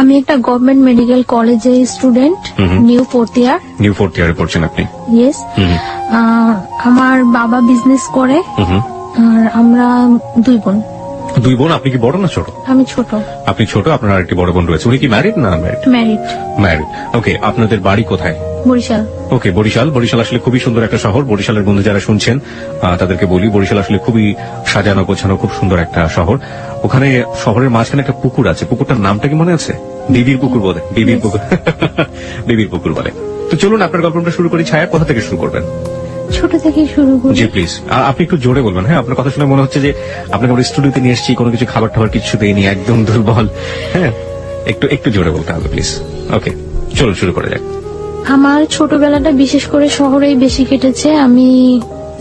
আমি একটা government medical কলেজে স্টুডেন্ট, নিউ ফোর্থ ইয়ারে পড়ছেন আপনি? ইয়েস। আমার বাবা বিজনেস করে, আর আমরা দুই বোন। দুই বোন? আপনি কি বড় না ছোট? আমি ছোট। আপনি ছোট, আপনার আরেকটি বড় বোন রয়েছে। উনি কি ম্যারিড না আনম্যারিড? ম্যারিড। ওকে, আপনাদের বাড়ি কোথায়? বরিশাল। ওকে, বরিশাল আসলে খুবই সুন্দর একটা শহর। বরিশালের বন্ধু যারা শুনছেন তাদেরকে বলি, বরিশাল আসলে খুবই সাজানো গোছানো, খুব সুন্দর একটা শহর। ওখানে শহরের মাঝখানে একটা পুকুর আছে, পুকুরটার নামটা কি মনে আছে? বিবির পুকুর বলে। বিবির পুকুর বলে। তো চলুন আপনার গল্পটা শুরু করি। ছায়া, কোথা থেকে শুরু করবেন? ছোট থেকে শুরু করি। জি প্লিজ। আপনি একটু জোরে বলবেন। হ্যাঁ, আপনার কথা শুনে মনে হচ্ছে যে আপনাকে আমরা স্টুডিওতে নিয়ে এসেছি, কোনো কিছু খাবার টাবার কিছু দেয়নি, একদম দুর্বল। হ্যাঁ, একটু জোরে বলতে হবে প্লিজ। ওকে, চলুন শুরু করা যাক। আমার ছোটবেলাটা বিশেষ করে শহরেই বেশি কেটেছে। আমি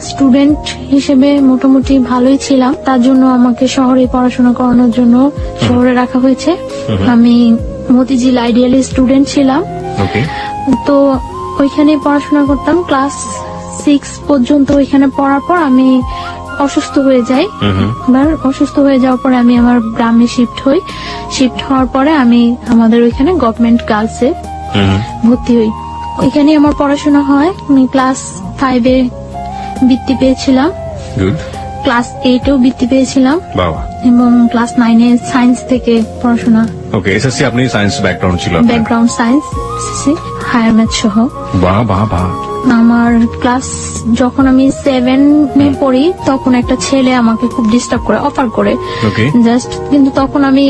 স্টুডেন্ট হিসেবে মোটামুটি ভালোই ছিলাম, তার জন্য আমাকে শহরে পড়াশোনা করানোর জন্য শহরে রাখা হয়েছে। আমি মতিঝিল আইডিয়ালি স্টুডেন্ট ছিলাম। ওকে। তো ওইখানে পড়াশোনা করতাম। ক্লাস 6 পর্যন্ত ওইখানে পড়ার পর আমি অসুস্থ হয়ে যাই। এবার অসুস্থ হয়ে যাওয়ার পরে আমি আমার গ্রামে শিফট হই। শিফট হওয়ার পরে আমি আমাদের ওইখানে গভর্নমেন্ট গার্লসে ভর্তি হই। ওইখানে আমার পড়াশোনা হয়। আমি ক্লাস 5-এ বৃত্তি পেয়েছিলাম, ক্লাস 8-এও বৃত্তি পেয়েছিলাম, এবং ক্লাস 9-এ সায়েন্স থেকে পড়াশোনা। ওকে, এসএসসি আপনি সায়েন্স ব্যাকগ্রাউন্ড ছিল? Background science, SSC, higher math সহ। বাহ বাহ বাহ। আমার ক্লাস যখন আমি 7-এ পড়ি তখন একটা ছেলে আমাকে খুব ডিস্টার্ব করে, অফার করে জাস্ট, কিন্তু তখন আমি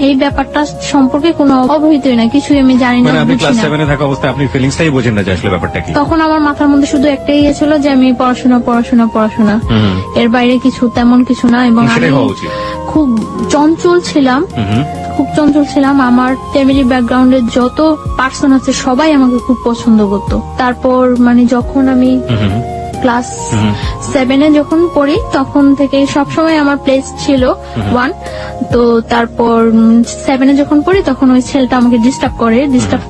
এই ব্যাপারটা সম্পর্কে কোনো অবহিতই না, কিছুই আমি জানি না। আপনি ক্লাস 7-এ থাকা অবস্থায় আপনি ফিলিংসটাই বোঝেন না যে আসলে ব্যাপারটা কি? তখন আমার মাথার মধ্যে শুধু একটাই ইয়ে ছিল যে আমি পড়াশোনা, এর বাইরে কিছু তেমন কিছু না। এবং আমি খুব চঞ্চল ছিলাম। আমার ফ্যামিলি ব্যাকগ্রাউন্ডে যত পার্সন আছে সবাই আমাকে খুব পছন্দ করতো। তারপর মানে যখন আমি ক্লাস 7-এ যখন পড়ি তখন থেকে সবসময় আমার প্লেস ছিল 1। তো তারপর 7-এ যখন পড়ি তখন ওই ছেলেটা আমাকে ডিস্টার্ব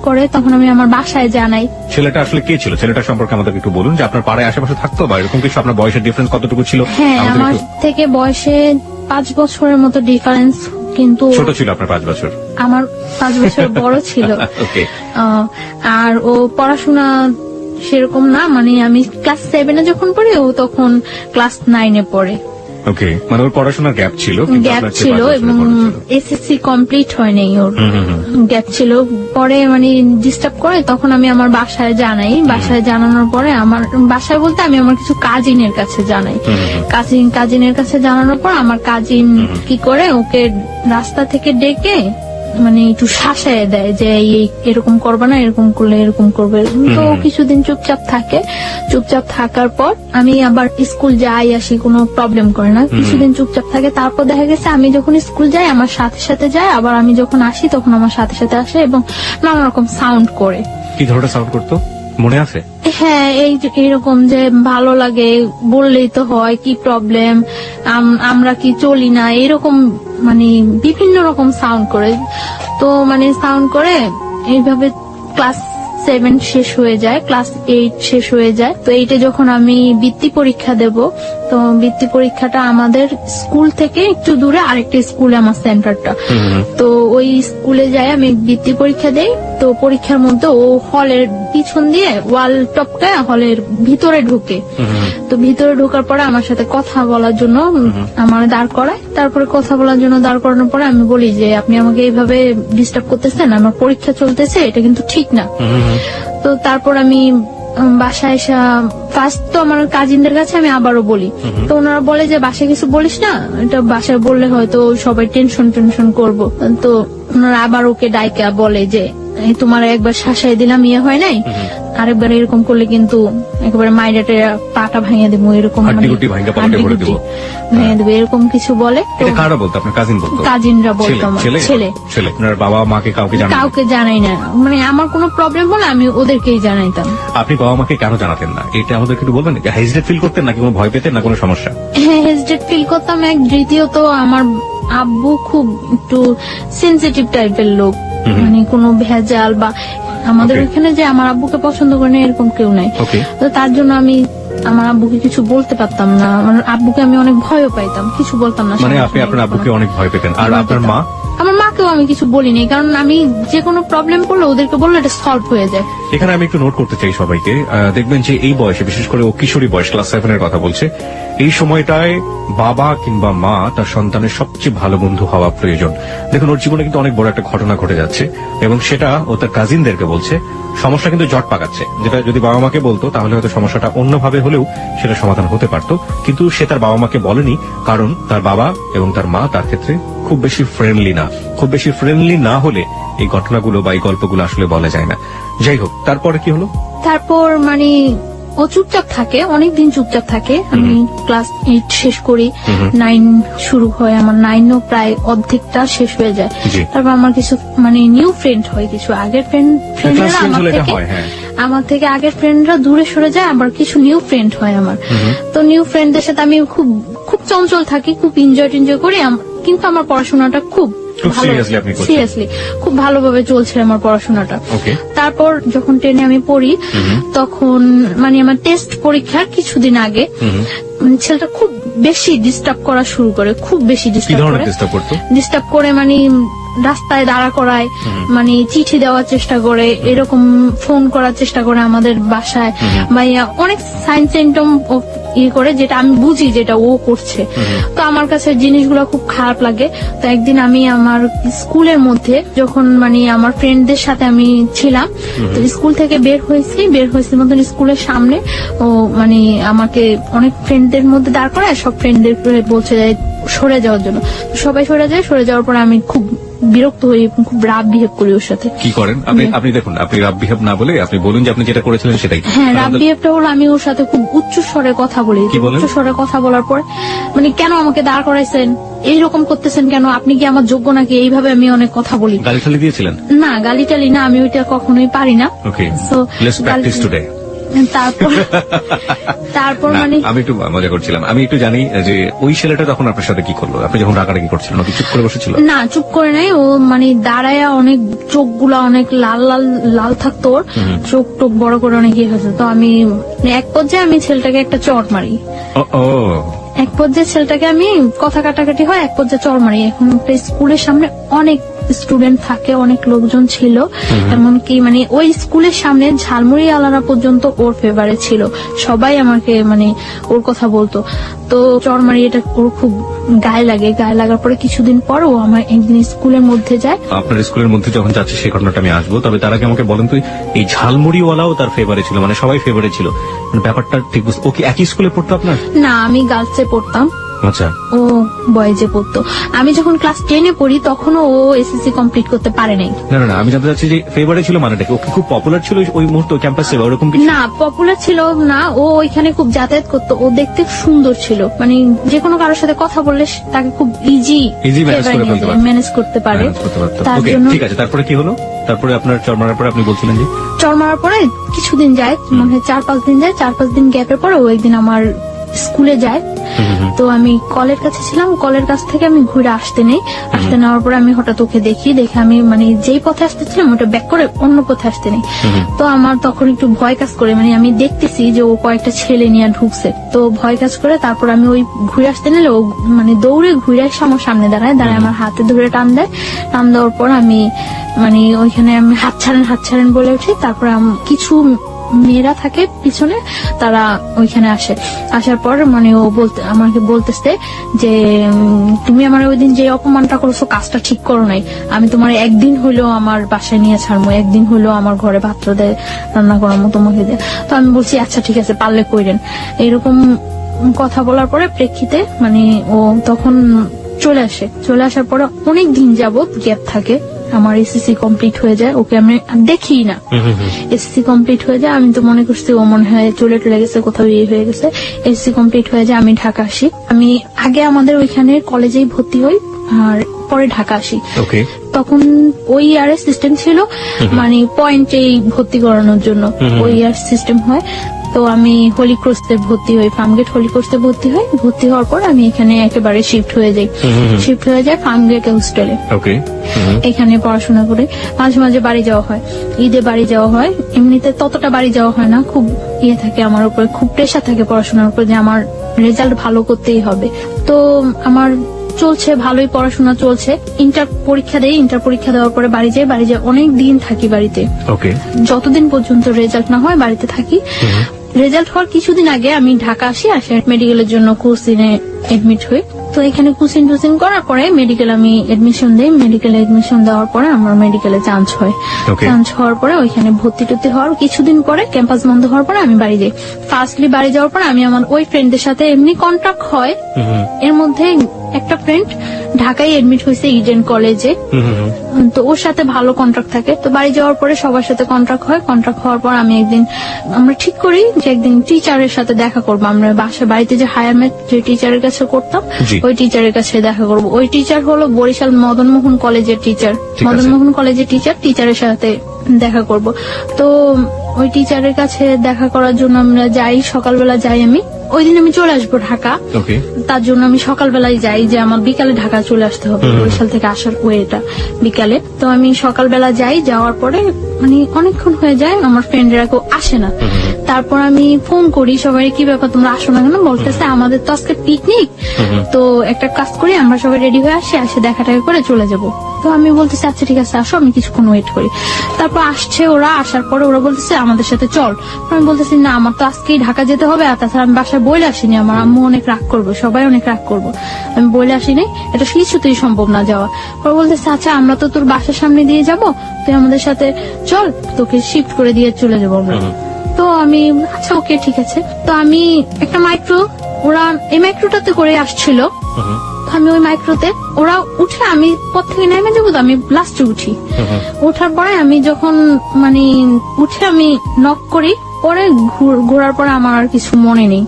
করে, তখন আমি আমার বাসায় জানাই। ছেলেটা আসলে কে ছিল? ছেলেটা সম্পর্কে আমাদের একটু বলুন, যে আপনার পাড়ায় আশেপাশে থাকতো বা এরকম কিছু? আপনার বয়সের ডিফারেন্স কতটুকু ছিল? হ্যাঁ, আমার থেকে বয়সে 5 বছরের মতো ডিফারেন্স, কিন্তু ছোট ছিল আপনার 5 বছর? আমার 5 বছর বড় ছিল। আর ও পড়াশোনা সেরকম না, মানে আমি ক্লাস 7-এ যখন পড়ি ও তখন ক্লাস 9-এ পড়ে। ওকে, মানে ওর পড়াশোনার গ্যাপ ছিল এবং এসএসসি কমপ্লিট হয়নি, ওর গ্যাপ ছিল। পরে মানে ডিস্টার্ব করে, তখন আমি আমার বাসায় জানাই। বাসায় জানানোর পরে আমার বাসায় বলতে আমি আমার কিছু কাজিনের কাছে জানাই। কাজিনের কাছে জানানোর পর আমার কাজিন কি করে ওকে রাস্তা থেকে ডেকে মানে একটু শাসায় দেয় যে এরকম করবে না, এরকম করলে এরকম করবে। তো কিছুদিন চুপচাপ থাকার পর আমি আবার স্কুল যাই আসি, কোনো প্রবলেম করে না। কিছুদিন চুপচাপ থাকে, তারপর দেখা গেছে আমি যখন স্কুল যাই আমার সাথে সাথে যায়, আবার আমি যখন আসি তখন আমার সাথে সাথে আসে, এবং নানা রকম সাউন্ড করে। কি ধরনের সাউন্ড করতো মনে আছে? হ্যাঁ, এইরকম যে ভালো লাগে বললেই তো হয়, কি প্রবলেম, আমরা কি চলি না, এরকম মানে বিভিন্ন রকম সাউন্ড করে। তো মানে সাউন্ড করে এইভাবে ক্লাস 7 শেষ হয়ে যায়, ক্লাস 8 শেষ হয়ে যায়। তো 8-এ যখন আমি বৃত্তি পরীক্ষা দেব, তো বৃত্তি পরীক্ষাটা আমাদের স্কুল থেকে একটু দূরে আরেকটা স্কুলে আমার সেন্টারটা। তো ওই স্কুলে যাই আমি বৃত্তি পরীক্ষা দেই। তো পরীক্ষার মধ্যে ও হলের পিছন দিয়ে ওয়াল টপকায় হলের ভিতরে ঢুকে। তো ভিতরে ঢোকার পরে আমার সাথে কথা বলার জন্য আমার দাঁড় করায়। তারপরে কথা বলার জন্য দাঁড় করানোর পরে আমি বলি যে আপনি আমাকে এইভাবে ডিস্টার্ব করতেছেন, আমার পরীক্ষা চলতেছে, এটা কিন্তু ঠিক না। তো তারপর আমি বাসায় এসে ফার্স্ট তো আমার কাজিনদের কাছে আমি আবারও বলি। তো ওনারা বলে যে বাসায় কিছু বলিস না, এটা বাসায় বললে হয়তো সবাই টেনশন করবো। তো ওনারা আবার ওকে ডাইকা বলে যে তোমার একবার শাসাই দিলাম, ইয়ে হয় নাই, আরেকবার এরকম করলে কিন্তু একেবারে মাইরাটে পাটা ভাঙিয়ে দেবো, এরকম ভেঙে দেবো, এরকম কিছু বলে। কারা বলতো? আপনার কাজিন বলতো? কাজিনরা বলতো। আমার ছেলে আপনার বাবা মাকে কাউকে জানাই না, মানে আমার কোনো প্রবলেম হলে আমি ওদেরকেই জানাইতাম। আপনি বাবা মাকে কেন জানাতেন না এটা আমাদের একটু বলবেন? হেজিটেট ফিল করতেন নাকি কোনো ভয় পেতেন না কোনো সমস্যা? হ্যাঁ, হেজিটেট ফিল করতাম। দ্বিতীয়ত আমার আব্বু খুব একটু সেনসিটিভ টাইপের লোক, মানে কোনো ভেজাল বা আমাদের ওখানে যে আমার আব্বুকে পছন্দ করে না এরকম কেউ নাই। তো তার জন্য আমি আমার আব্বুকে কিছু বলতে পারতাম না। আমার আব্বুকে আমি অনেক ভয়ও পাইতাম, কিছু বলতাম না। মানে আপনি আপনার আব্বুকে অনেক ভয় পেতেন? আর আপনার মা? আমার মা মাকেও আমি কিছু বলিনি, কারণ আমি যে কোনো প্রবলেম করলে ওদেরকে বললে এটা সলভ হয়ে যায়। এখানে আমি একটু নোট করতে চাই সবাইকে, দেখবেন যে এই বয়সে, বিশেষ করে ও কিশোরী বয়স, ক্লাস 7 এর কথা বলছে, এই সময়টায় বাবা কিংবা মা তার সন্তানের সবচেয়ে ভালো বন্ধু হওয়া প্রয়োজন। দেখুন, ওর জীবনে কিন্তু অনেক বড় একটা ঘটনা ঘটে যাচ্ছে এবং সেটা ও তার কাজিনদেরকে বলছে। সমস্যা কিন্তু জট পাকাচ্ছে, যেটা যদি বাবা মাকে বলতো তাহলে হয়তো সমস্যাটা অন্যভাবে হলেও সেটা সমাধান হতে পারত, কিন্তু সে তার বাবা মাকে বলেনি, কারণ তার বাবা এবং তার মা তার ক্ষেত্রে খুব বেশি ফ্রেন্ডলি না। খুব বেশি ফ্রেন্ডলি না হলে এই ঘটনাগুলো বা এই গল্পগুলো আসলে বলা যায় না। যাই হোক, তারপরে কি হলো? তারপর মানে ও চুপচাপ থাকে, অনেকদিন চুপচাপ থাকে। আমি ক্লাস 8 শেষ করি, 9 শুরু হয়, আমার 9ও প্রায় অর্ধেকটা শেষ হয়ে যায়। জি। তারপর আমার কিছু মানে নিউ ফ্রেন্ড হয়, কিছু আগের ফ্রেন্ডরা Class change হলে এটা হয়, হ্যাঁ। আমার থেকে আগের ফ্রেন্ডরা দূরে সরে যায়, আবার কিছু নিউ ফ্রেন্ড হয় আমার। তো নিউ ফ্রেন্ডদের সাথে আমি খুব খুব চঞ্চল থাকি, খুব এনজয় করি, কিন্তু আমার পড়াশোনাটা খুব ভালো, seriously আপনি করছেন। সিরিয়াসলি খুব ভালোভাবে চলছে আমার পড়াশোনাটা। Okay. তারপর যখন 10-এ আমি পড়ি, তখন মানে আমার টেস্ট পরীক্ষার কিছুদিন আগে মানে ছেলেটা খুব বেশি ডিস্টার্ব করা শুরু করে, খুব বেশি কি ডিস্টার্ব ধরনের করে। ডিস্টার্ব করতো? ডিস্টার্ব করে মানে রাস্তায় দাঁড়া করায়, মানে চিঠি দেওয়ার চেষ্টা করে, এরকম ফোন করার চেষ্টা করে আমাদের বাসায়, বা অনেক সাইন সিম্পটম করে, যেটা আমি বুঝি যেটা ও করছে। তো আমার কাছে জিনিসগুলো খুব খারাপ লাগে। তো একদিন আমি আমার স্কুলের মধ্যে যখন মানে আমার ফ্রেন্ডদের সাথে আমি ছিলাম, তো স্কুল থেকে বের হয়েছি মতন স্কুলের সামনে ও মানে আমাকে অনেক ফ্রেন্ডদের মধ্যে দাঁড় করায়, সব ফ্রেন্ডদের বলছে সরে যাওয়ার জন্য। তো সবাই সরে যায়, সরে যাওয়ার পর আমি খুব বিরক্ত হই, খুব রাফ বিহেভ করি ওর সাথে। কি করেন আপনি? দেখুন, আপনি রাব বিহেভ না বলে আপনি বলুন যে আপনি যেটা করেছিলেন সেটাই। হ্যাঁ, রাফ বিহেভটা হলো আমি ওর সাথে খুব উচ্চ স্বরে কথা বলি। কি বলেন? উচ্চ স্বরে কথা বলার পর মানে, কেন আমাকে দাঁড় করাইছেন, এইরকম করতেছেন কেন, আপনি কি আমার যোগ্য নাকি, এইভাবে আমি অনেক কথা বলি। গালি টালি দিয়েছিলেন? না, গালি টালি না, আমি ওইটা কখনোই পারি না। ওকে, So, লেটস প্র্যাকটিস টুডে। তারপর না, মানে আমি একটু মজা করছিলাম। আমি একটু জানি যে ওই ছেলেটা তখন আপনার সাথে কি করলো? আপনি যখন রাগারাগি করছিলেন, ও কি চুপ করে বসেছিল? না, চুপ করে নাই, ও মানে দাঁড়ায়, অনেক চোখগুলা অনেক লাল লাল লাল থাকতো ওর, চোখ টোক বড় করে অনেক ইয়ে হয়েছে। তো আমি এক পর্যায়ে আমি ছেলেটাকে একটা চড় মারি। ও এক পর্যায়ে ছেলেটাকে আমি কথা কাটাকাটি হয়, এক পর্যায়ে চড় মারি। এখন একটা স্কুলের সামনে অনেক স্টুডেন্ট থাকে, অনেক লোকজন ছিল, এমনকি মানে ওই স্কুলের সামনে ঝালমুড়ি আলারা পর্যন্ত ওর ফেভারে ছিল, সবাই আমাকে মানে ওর কথা বলতো। তো চড় মারি, এটা ওর খুব গায়ে লাগে। গায়ে লাগার পরে কিছুদিন পর ও আমার একদিন স্কুলের মধ্যে যায়। আপনার স্কুলের মধ্যে যখন যাচ্ছে সেই ঘটনাটা আমি আসবো, তবে তার আগে আমাকে বলেন তো, এই ঝালমুড়িওয়ালাও তার ফেভারে ছিল, মানে সবাই ফেভারে ছিল, মানে ব্যাপারটা ঠিক বুঝতে। ও কি একই স্কুলে পড়তো আপনার? না, আমি গার্লসে পড়তাম, আচ্ছা। ও বয়েজে পড়তো। আমি যখন ক্লাস 10-এ পড়ি তখনও ও এসএসসি কমপ্লিট করতে পারে নাই। না, আমি জানতে চাচ্ছি যে ফেভারে ছিল মানেটা কি? ও কি খুব পপুলার ছিল ওই মুহূর্তে ক্যাম্পাসে বা ওরকম কিছু? না, পপুলার ছিল না, ও ওইখানে খুব যাতায়াত করতো, ও দেখতে সুন্দর ছিল, মানে যে কোনো কারোর সাথে কথা বললে তাকে খুব ইজি ম্যানেজ করতে পারে। তার ওকে, জন্য ঠিক আছে। তারপরে কি হলো? তারপরে আপনার চড় মারার পরে আপনি বলছিলেন যে চড় মারার পরে কিছুদিন যায়, মনে হয় 4-5 দিন যায়। 4-5 দিন গ্যাপের পরে ও একদিন আমার স্কুলে যায়। তো আমি কলের কাছে ছিলাম, কলের কাছ থেকে আমি ঘুরে আসতে নেওয়ার পরে আমি হঠাৎ ওকে দেখে আমি মানে যেই পথে আসতেছিলাম ওটা ব্যাক করে অন্য পথে আসতে নেই। তো আমার তখন একটু ভয় কাজ করে, মানে আমি দেখতেছি যে ও কয়েকটা ছেলে নিয়ে ঢুকছে, তো ভয় কাজ করে। তারপর আমি ওই ঘুরে আসতে নিলে ও মানে দৌড়ে ঘুরে এসে আমার সামনে দাঁড়ায় আমার হাতে ধরে টান দেওয়ার পর আমি মানে ওইখানে আমি হাত ছাড়েন বলে উঠি। তারপর কিছু মেয়েরা থাকে পিছনে, তারা ওইখানে আসার পর মানে ও আমাকে বলতেছে যে তুমি আমার ওই দিন যে অপমানটা করেছো, কাজটা ঠিক করো নাই, আমি তোমার একদিন হইলেও আমার বাসায় নিয়ে ছাড়বো, একদিন হইলেও আমার ঘরে ভাত দেয় রান্না করামো তোমাকে দিয়ে। তো আমি বলছি আচ্ছা ঠিক আছে, পারলে কইরেন। এরকম কথা বলার পরে প্রেক্ষিতে মানে ও তখন চলে আসার পরে অনেক দিন যাবত গ্যাপ থাকে। আমার এসএসসি কমপ্লিট হয়ে যায়, ওকে আমি দেখি না। এসএসসি কমপ্লিট হয়ে যায়, আমি তো মনে করছি ও মনে হয় চলে গেছে, কোথাও ইয়ে হয়ে গেছে। এসএসসি কমপ্লিট হয়ে যায়, আমি ঢাকা আসি। আমি আগে আমাদের ওইখানে কলেজেই ভর্তি হই, আর পরে ঢাকা আসি। তখন ওই ইয়ারের সিস্টেম ছিল, মানে পয়েন্টেই ভর্তি করানোর জন্য ওই ইয়ার সিস্টেম হয়। তো আমি হোলি ক্রসে ভর্তি হই, ফার্মগেট হোলি ক্রসে ভর্তি হওয়ার পর আমি এখানে একেবারে শিফট হয়ে যাই ফার্মগেট হোস্টেলে। এখানে পড়াশোনা করে মাঝে মাঝে বাড়ি যাওয়া হয়, ঈদে বাড়ি যাওয়া হয়। এমনিতে ততটা বাড়ি যাওয়া হয় না, খুব ইয়ে থাকে আমার উপরে, খুব প্রেশার থাকে পড়াশোনার উপর যে আমার রেজাল্ট ভালো করতেই হবে। তো আমার চলছে, ভালোই পড়াশোনা চলছে। ইন্টার পরীক্ষা দেওয়ার পরে বাড়ি যাই অনেক দিন থাকি বাড়িতে, ওকে। যতদিন পর্যন্ত রেজাল্ট না হয় বাড়িতে থাকি। রেজাল্ট হওয়ার কিছুদিন আগে আমি ঢাকা আসি মেডিকেলের জন্য কোচিনে এডমিট হই। তো এখানে কোচিং টুচিং করার পরে মেডিকেল আমি এডমিশন দেই। মেডিকেলে এডমিশন দেওয়ার পরে আমার মেডিকেলে চান্স হয়। Okay. চান্স হওয়ার পরে ওইখানে ভর্তি টর্তি হওয়ার কিছুদিন পরে ক্যাম্পাস বন্ধ হওয়ার পরে আমি বাড়ি যাই। ফার্স্টলি বাড়ি যাওয়ার পরে আমি আমার ওই ফ্রেন্ডের সাথে এমনি কন্ট্যাক্ট হয়। এর মধ্যে একটা ফ্রেন্ড ঢাকায় এডমিট হয়েছে ইডেন কলেজে, তো ওর সাথে ভালো কন্ট্রাক্ট থাকে। তো বাড়ি যাওয়ার পরে সবার সাথে কন্ট্রাক্ট হয়। কন্ট্রাক্ট হওয়ার পর আমি আমরা ঠিক করি যে একদিন টিচারের সাথে দেখা করবো। আমরা বাড়িতে যে হায়ার ম্যাথ যে টিচারের কাছে করতাম, জি। ওই টিচারের কাছে দেখা করবো। ওই টিচার হলো বরিশাল মদনমোহন কলেজের টিচার। ঠিক আছে। মদনমোহন কলেজের টিচারের সাথে দেখা করব। তো ওই টিচারের কাছে দেখা করার জন্য আমরা যাই, সকালবেলা যাই। আমি ওই দিন আমি চলে আসবো ঢাকা, ওকে। তার জন্য আমি সকালবেলায় যাই যে আমার বিকালে ঢাকা চলে আসতে হবে। বরিশাল থেকে আসার ওয়েটা বিকালে। তো আমি সকালবেলা যাই, যাওয়ার পরে মানে অনেকক্ষণ হয়ে যায়, আমার ফ্রেন্ডরা কেউ আসে না। তারপর আমি ফোন করি সবাই, কি ব্যাপার তোমরা আসো না কেন? বলতেছে আমাদের তো আজকে পিকনিক, তো একটা কাজ করি আমরা সবাই রেডি হয়ে আসি দেখা টাকা করে চলে যাব। তো আমি বলতেছি আচ্ছা ঠিক আছে আসো, আমি কিছুক্ষণ ওয়েট করি। তারপর আসছে ওরা, আসার পরে ওরা বলতেছে আমাদের সাথে চল। আমি বলতেছি না, আমার তো আজকেই ঢাকা যেতে হবে, আর তাছাড়া আমি বাসায় বলে আসিনি, আমার আম্মু অনেক রাগ করবে, সবাই অনেক রাগ করবো। আমি বলে আসিনি, এটা কিছুতেই সম্ভব না যাওয়া। ওরা বলতেছে আচ্ছা আমরা তো তোর বাসার সামনে দিয়ে যাব, তুই আমাদের সাথে চল, তোকে শিফট করে দিয়ে চলে যাবো আমরা। তো আমি আচ্ছা ওকে ঠিক আছে। তো আমি একটা মাইক্রো, ওরা এই মাইক্রোটাতে করে আসছিল, আমি ওই মাইক্রোতে ওরা উঠে আমি পথ থেকে নেমে যাবো, তো আমি লাস্টে উঠি। ওঠার পরে আমি যখন মানে উঠে আমি নক করি, পরে ঘোরার পরে আমার আর কিছু মনে নেই।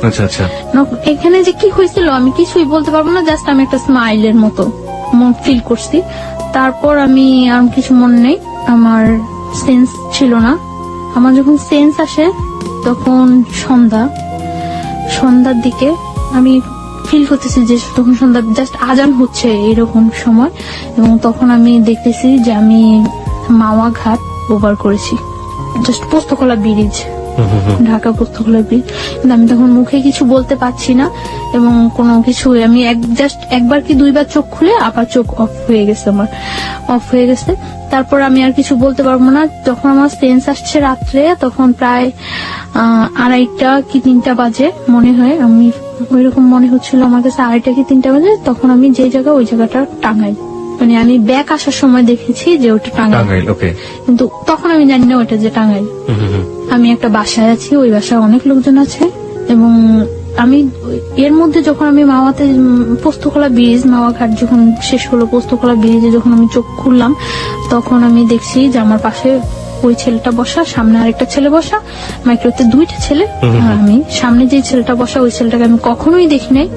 আচ্ছা আচ্ছা। এখানে যে কি হয়েছিল আমি কিছুই বলতে পারবো না, জাস্ট আমি একটা স্মাইলের মতো ফিল করছি। তারপর আমি আর কিছু মনে নেই, আমার সেন্স ছিল না। আমার যখন সেন্স আসে তখন সন্ধ্যার দিকে আমি ফিল করতেছি যে তখন সন্ধ্যা জাস্ট আজান হচ্ছে এরকম সময়, এবং তখন আমি দেখতেছি যে আমি মাওয়া ঘাট ওভার করেছি, just Postogola bridge, Dhaka Postogola bridge. কিন্তু আমি তখন মুখে কিছু বলতে পারছি না এবং কোনো কিছু, আমি জাস্ট একবার কি দুইবার চোখ খুলে আবার চোখ অফ হয়ে গেছে। তারপর আমি আর কিছু বলতে পারবো না। যখন আমার সেন্স আসছে রাত্রে, তখন প্রায় 2:30 কি 3টা বাজে মনে হয়, আমি ওইরকম মনে হচ্ছিল আমার কাছে 2:30 কি 3টা বাজে। তখন আমি যে জায়গা, ওই জায়গাটা টাঙ্গাইল, মানে আমি ব্যাক আসার সময় দেখেছি যে ওটা টাঙ্গাইল, কিন্তু তখন আমি জানি না ওটা যে টাঙ্গাইল। আমি একটা বাসায় আছি, ওই বাসায় অনেক লোকজন আছে, এবং আমি এর মধ্যে যখন আমি মাওয়াতে পোস্তকলা ব্রিজ, মাওয়া ঘাট যখন শেষ হলো, পোস্তকলা ব্রিজে যখন আমি চোখ খুললাম, তখন আমি দেখছি যে আমার পাশে ওই ছেলেটা বসা, সামনে আরেকটা ছেলে বসা, মাইক্রোতে 2টা ছেলে, আর আমি সামনে যে ছেলেটা বসা, ওই ছেলেটাকে আমি কখনোই দেখি নাই,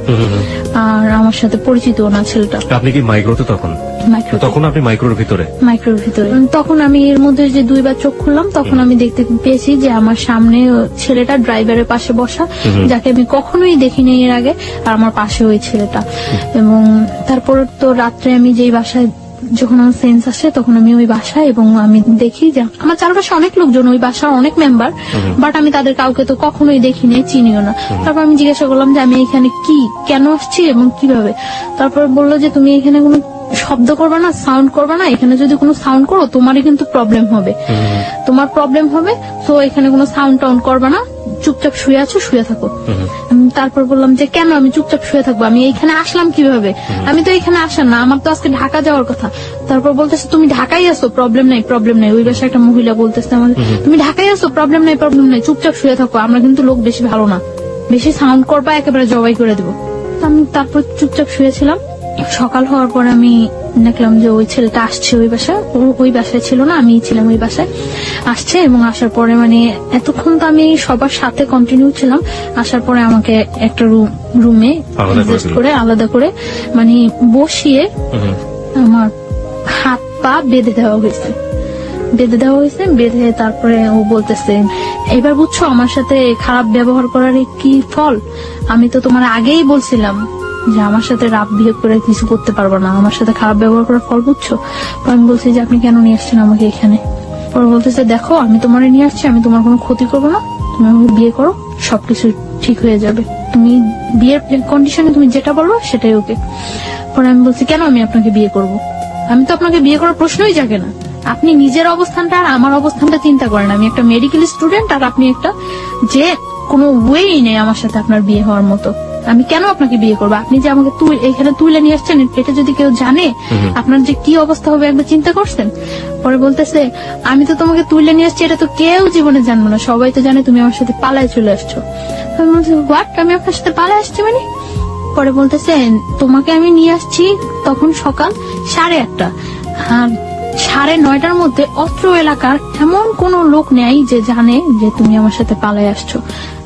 আর আমার সাথে পরিচিত না ছেলেটা। আপনি কি মাইক্রোতে তখন? তখন আপনি মাইক্রোর ভিতরে? তখন আমি এর মধ্যে যে 2বার চোখ খুললাম, তখন আমি দেখতে পেয়েছি যে আমার সামনে ছেলেটা ড্রাইভারের পাশে বসা, যাকে আমি কখনোই দেখিনি এর আগে, আর আমার পাশে ওই ছেলেটা। এবং তারপর তো রাত্রে আমি যেই বাসায়, যখন আমার সেন্স আসে তখন আমি ওই বাসায়, এবং আমি দেখি যে আমার চারপাশে অনেক লোকজন, ওই বাসার অনেক মেম্বার, বাট আমি তাদের কাউকে তো কখনোই দেখিনি, চিনিও না। তারপর আমি জিজ্ঞাসা করলাম যে আমি এখানে কেন আসছি এবং কিভাবে। তারপর বললো যে তুমি এখানে কোনো শব্দ করবে না, সাউন্ড করবে না, এখানে যদি কোনো সাউন্ড করো তোমারই কিন্তু প্রবলেম হবে, তো এখানে কোনো সাউন্ড টাউন্ড করবে না, চুপচাপ শুয়ে থাকো। তারপর বললাম যে কেন আমি চুপচাপ শুয়ে থাকবো, আমি এইখানে আসলাম কিভাবে, আমি তো এখানে আসলাম না, আমার তো আজকে ঢাকা যাওয়ার কথা। তারপর বলতেছে তুমি ঢাকায় আসো, প্রবলেম নাই। ওই বাসায় একটা মহিলা বলতেছে আমাকে, তুমি ঢাকায় আসো, প্রবলেম নাই, চুপচাপ শুয়ে থাকো, আমরা কিন্তু লোক বেশি ভালো না, বেশি সাউন্ড করবা একেবারে জবাই করে দেবো। আমি তারপর চুপচাপ শুয়েছিলাম। সকাল হওয়ার পর আমি দেখলাম যে ওই ছেলেটা আসছে ওই বাসায়, ওই বাসায় ছিল না, আমি ছিলাম ওই বাসায়, আসছে। এবং আসার পরে মানে এতক্ষণ তো আমি সবার সাথে কন্টিনিউ ছিলাম, আসার পরে আমাকে একটা রুমে আলাদা করে মানে বসিয়ে আমার হাত পা বেঁধে দেওয়া হয়েছে। বেঁধে তারপরে ও বলতেছে, এবার বুঝছো আমার সাথে খারাপ ব্যবহার করার কি ফল, আমি তো তোমার আগেই বলছিলাম যে আমার সাথে রাফ বিহেভ করে কিছু করতে পারবো না, আমার সাথে খারাপ ব্যবহার করার ফল বুঝছো। আমি বলছি যে আপনি কেন নিয়ে আসছেন আমাকে এখানে? পরে বলতেছে দেখো আমি তোমার নিয়ে আসছি, আমি তোমার কোনো ক্ষতি করবো না, তুমি আমাকে বিয়ে করো, সবকিছু ঠিক হয়ে যাবে, তুমি বিয়ের কন্ডিশনে তুমি যেটা বলবো সেটাই ওকে। পরে আমি বলছি কেন আমি আপনাকে বিয়ে করব, আমি তো আপনাকে বিয়ে করার প্রশ্নই জাগে না। আপনি নিজের অবস্থানটা আর আমার অবস্থানটা চিন্তা করেন। আমি একটা মেডিকেল স্টুডেন্ট আর আপনি একটা যে কোনো ওয়েই নেই আমার সাথে আপনার বিয়ে হওয়ার মতো। আমি কেন আপনাকে বিয়ে করবো? আপনি যে আমাকে এখানে তুলে নিয়ে আসছেন, এটা যদি কেউ জানে আপনার যে কি অবস্থা হবে একবার চিন্তা করছেন? পরে বলতেছে আমি তো তোমাকে তুলে নিয়ে আসছি, এটা তো কেউ জীবনে জানবো না, সবাই তো জানে তুমি আমার সাথে পালায় চলে আসছো। আমি বলছি হোয়াট, আমি আপনার সাথে পালায় আসছি মানে? পরে বলতেছে তোমাকে আমি নিয়ে আসছি তখন সকাল 8:30, আর 9:30 মধ্যে অত্র এলাকার এমন কোন লোক নেই যে জানে যে তুমি আমার সাথে পালায় আসছো।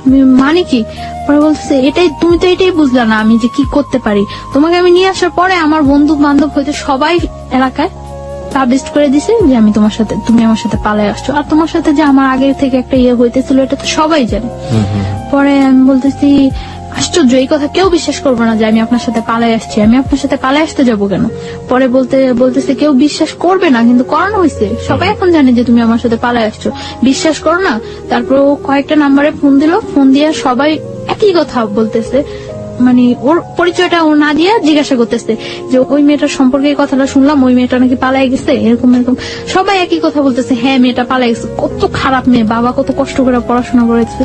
আমি মানে কি? পরে বলতেছে এটাই, তুমি তো এটাই বুঝলা না আমি যে কি করতে পারি। তোমাকে আমি নিয়ে আসার পরে আমার বন্ধু বান্ধব হয়তো সবাই এলাকায় পাবলিশ করে দিছে যে আমি তোমার সাথে, তুমি আমার সাথে পালায় আসছো, আর তোমার সাথে যে আমার আগে থেকে একটা ইয়ে হইতেছিল এটা তো সবাই জানে। পরে আমি বলতেছি আশ্চর্য, এই কথা কেউ বিশ্বাস করবে না যে আমি আপনার সাথে পালায় আসছি, আমি আপনার সাথে পালায় আসতে যাবো কেন? পরে বলতেছে কেউ বিশ্বাস করবে না, কিন্তু করানো হয়েছে, সবাই এখন জানে যে তুমি আমার সাথে পালায় আসছো, বিশ্বাস করো না। তারপর ও কয়েকটা নাম্বারে ফোন দিল, ফোন দিয়ে সবাই একই কথা বলতেছে, মানে ওর পরিচয়টা ও না দিয়ে জিজ্ঞাসা করতেছে যে ওই মেয়েটার সম্পর্কে এই কথাটা শুনলাম, ওই মেয়েটা নাকি পালাই গেছে, এরকম এরকম সবাই একই কথা বলতেছে, হ্যাঁ মেয়েটা পালাই গেছে, কত খারাপ মেয়ে, বাবা কত কষ্ট করে পড়াশোনা করেছে,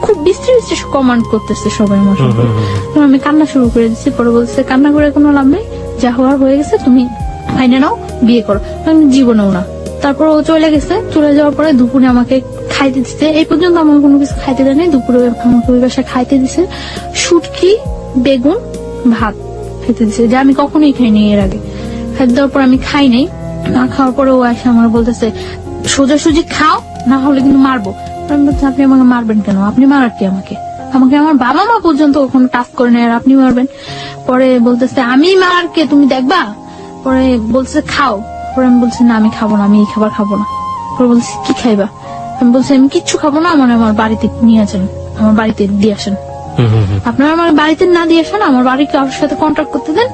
খুব বিশ্রী কমান্ড করতেছে সবাই আমার সম্পর্কে। আমি কান্না শুরু করে দিচ্ছি। পরে বলতেছে কান্না করে কোনো লাভ নেই, যা হওয়ার হয়ে গেছে, তুমি ফাইনে নাও, বিয়ে করো। আমি জীবনেও না। তারপর ও চলে গেছে, চলে যাওয়ার পরে দুপুরে আমাকে খাইতে দিচ্ছে, এই পর্যন্ত আমাকে কোনো কিছু খাইতে দেয়নি, দুপুরে আমাকে ওই বাসায় খাইতে দিচ্ছে শুটকি, বেগুন, ভাত খেতে দিচ্ছে, যা আমি কখনোই খাইনি এর আগে। খাইতে দেওয়ার পর আমি খাই নাই, না খাওয়ার পরে ও এসে আমার বলতেছে সোজাসুজি খাও, না হলে কিন্তু মারবো। আমি বলছি আপনি আমাকে মারবেন কেন? আপনি মারার কি আমাকে? আমাকে আমার বাবা মা পর্যন্ত ওখানে টাচ করে নেয় আর আপনি মারবেন? পরে বলতেছে আমি মারার কে, তুমি দেখবা। পরে বলছে খাও। পরে আমি বলছি না আমি খাবো না, আমি এই খাবার খাবো না। পরে বলছি কি খাইবা? আমি বলছি আমি কিচ্ছু খাবো না, আমার বাড়িতে নিয়ে আসেন, আমার বাড়িতে দিয়ে আসেন। আপনারা আমার বাড়িতে না দিয়ে আসেন, আমার বাড়ি কারোর সাথে কন্ট্যাক্ট করতে দেন,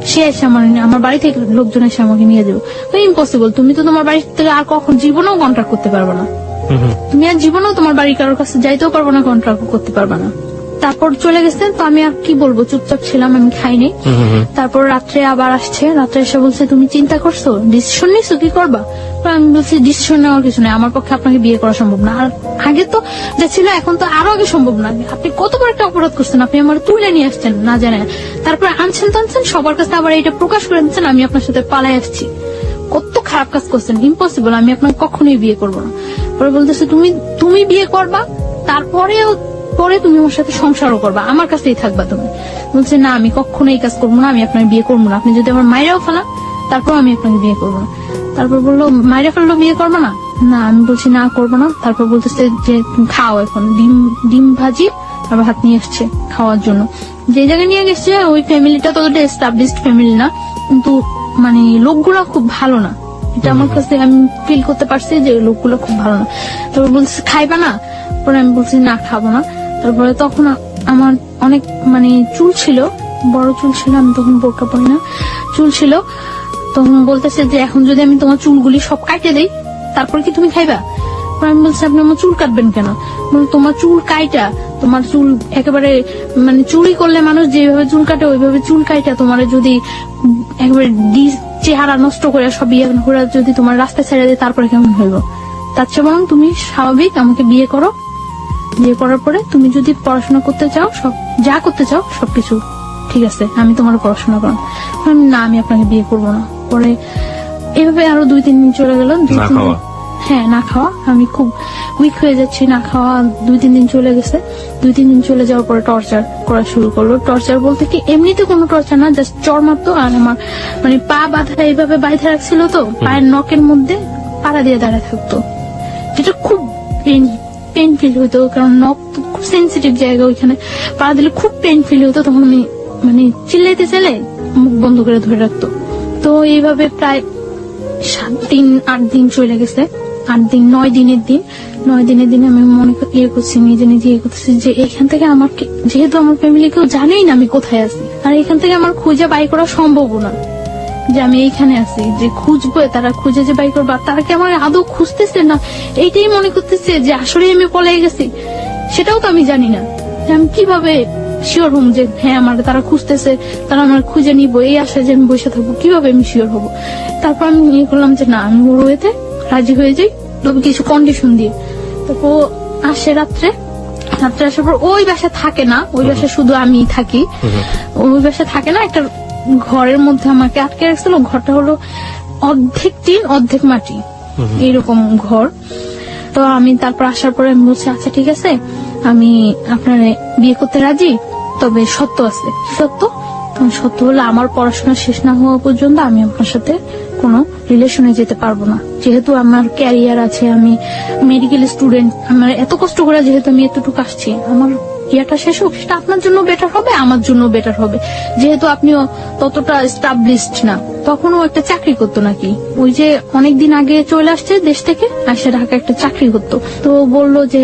সে এসে আমার বাড়ি থেকে লোকজন এসে আমাকে নিয়ে যাবে। ইম্পসিবল, তুমি তো তোমার বাড়ি থেকে আর কখন জীবনেও কন্ট্যাক্ট করতে পারবে না, তুমি আর জীবনেও তোমার বাড়ি কারোর কাছে যাইতেও পারবো না, কন্ট্যাক্ট করতে পারবে না। তারপর চলে গেছেন, তো আমি আর কি বলবো, চুপচাপ ছিলাম, আমি খাইনি। তারপর রাত্রে আবার আসছে, রাত্রে এসে বলছে তুমি চিন্তা করছো, ডিসিশন নিছো, কি করবা? আমি বলছি ডিসিশন নেওয়ার কিছু নেই, আমার পক্ষে আপনাকে বিয়ে করা সম্ভব না, আর আগে তো যা ছিল এখন তো আরো আগে সম্ভব না। আপনি কত বড় একটা অপরাধ করছেন, আপনি আমার তুলে নিয়ে আসছেন না জানেন, তারপর আনছেন টানছেন সবার কাছে আবার এটা প্রকাশ করে দিচ্ছেন আমি আপনার সাথে পালাই আসছি, কত খারাপ কাজ করছেন, ইম্পসিবল, আমি আপনাকে কখনোই বিয়ে করবো না। পরে বলতেছে তুমি বিয়ে করবা, পরে তুমি আমার সাথে সংসারও করবা, আমার কাছেই থাকবা তুমি। বলছে না আমি কখনো এই কাজ করবো না, আমি আপনার বিয়ে করবো না, আপনি যদি আমার মায়েরাও ফেলান তারপর আমি আপনাকে বিয়ে করবো না। তারপর বললো মায়েরা ফেললো বিয়ে করবো না, না আমি বলছি না করবো না। তারপর বলতেছে যে খাও, এখন ডিম ভাজি আর ভাত নিয়ে এসছে খাওয়ার জন্য। যে জায়গায় নিয়ে গেছে ওই ফ্যামিলিটা তো এস্টাবলিশড ফ্যামিলি না, কিন্তু মানে লোকগুলো খুব ভালো না, এটা আমার কাছে আমি ফিল করতে পারছি যে লোকগুলো খুব ভালো না। তারপর বলছে খাইবা না? পরে আমি বলছি না খাবো না। তারপরে তখন আমার অনেক মানে চুল ছিল, বড় চুল ছিল, আমি তখন বোরকা পরি না, চুল ছিল। তখন বলতেছে যে এখন যদি আমি তোমার চুলগুলি সব কাটে দেই তারপর কি তুমি খাইবা? আমি বলছি আপনি আমার চুল কাটবেন কেন? তোমার চুল কাইটা, তোমার চুল একেবারে মানে চুরি করলে মানুষ যেভাবে চুল কাটে ওইভাবে চুল কাইটা তোমার যদি একেবারে চেহারা নষ্ট করে সব ইয়ে করে যদি তোমার রাস্তায় ছেড়ে দেয় তারপরে কেমন হইব? তার চেয়ে বরং তুমি স্বাভাবিক আমাকে বিয়ে করো, বিয়ে করার পরে তুমি যদি পড়াশোনা করতে চাও, সব যা করতে চাও সবকিছু ঠিক আছে, আমি তোমার পড়াশোনা করো। না আমি আপনাকে বিয়ে করবো না। পরে এভাবে আরো 2-3 দিন চলে গেল, হ্যাঁ না খাওয়া, আমি খুব উইক হয়ে যাচ্ছি, না খাওয়া 2-3 দিন চলে গেছে। 2-3 দিন চলে যাওয়ার পরে টর্চার করা শুরু করলো। টর্চার বলতে কি এমনিতে কোনো টর্চার না, জাস্ট চড় মারতো, আর আমার মানে পা বাঁধা এইভাবে বাইধে রাখছিল, তো পায়ের নখের মধ্যে পাড়া দিয়ে দাঁড়ায় থাকতো, যেটা খুব পেন ফিল হইতো, কারণ নখ খুব সেন্সিটিভ জায়গা, ওইখানে পাড়া দিলে খুব পেন ফিল হইতো। তখন আমি মানে চিল্লাইতে চাইলে মুখ বন্ধ করে ধরে রাখতো। তো এইভাবে প্রায় 7-8 দিন চলে গেছে, 8 দিন 9 দিনের দিন 9 দিনের দিন আমি মনে ইয়ে করছি, নিজে নিজে ইয়ে করতেছি যে এখান থেকে আমার যেহেতু আমার ফ্যামিলি কেউ জানেই না আমি কোথায় আছি, আর এখান থেকে আমার খুঁজে বাই করা সম্ভব না যে আমি এইখানে আছি, যে খুঁজবো তারা খুঁজে যে বাই করবো, তারা কি আমার আদৌ খুঁজতেছে না এইটাই মনে করতেছে যে আসলে আমি পলাই গেছি। সেটাও তো আমি জানি না। যে আমি কিভাবে শিওর হম যে হ্যাঁ আমার তারা খুঁজতেছে, তারা আমার খুঁজে নিবো, এই আশায় যে আমি বসে থাকবো, কিভাবে আমি শিওর হবো? তারপর আমি ইয়ে করলাম যে না, আমি ওর ওয়েতে রাজি হয়ে যাই, তবে কিছু কন্ডিশন দিয়ে। তারপর ও আসে রাত্রে আসার পর ওই বাসা থাকে না, ওই বাসা শুধু আমি থাকি। ওই বাসা থাকে না, একটা ঘরের মধ্যে আমাকে আটকে রাখছিল। ঘরটা হলো অর্ধেক টিন অর্ধেক মাটি, এইরকম ঘর। তো আমি তারপর আসার পরে আমি বলছি আচ্ছা ঠিক আছে, আমি আপনার বিয়ে করতে রাজি, তবে সত্য আছে। সত্য সত্য হলো আমার পড়াশোনা শেষ না হওয়া পর্যন্ত আমি আপনার সাথে কোনো রিলেশনে যেতে পারবো না। যেহেতু আমার ক্যারিয়ার আছে, আমি মেডিকেল স্টুডেন্ট, আমার এত কষ্ট করে যেহেতু আমি এতটুকু আসছি, আমার ইয়াটা শেষ হোক, সেটা আপনার জন্য বেটার হবে, আমার জন্য বেটার হবে। যেহেতু আপনিও ততটা এস্টাবলিশড না, তখনও একটা চাকরি করতো নাকি, ওই যে অনেকদিন আগে চলে আসছে দেশ থেকে, আসে ঢাকা একটা চাকরি করতো। তো বললো যে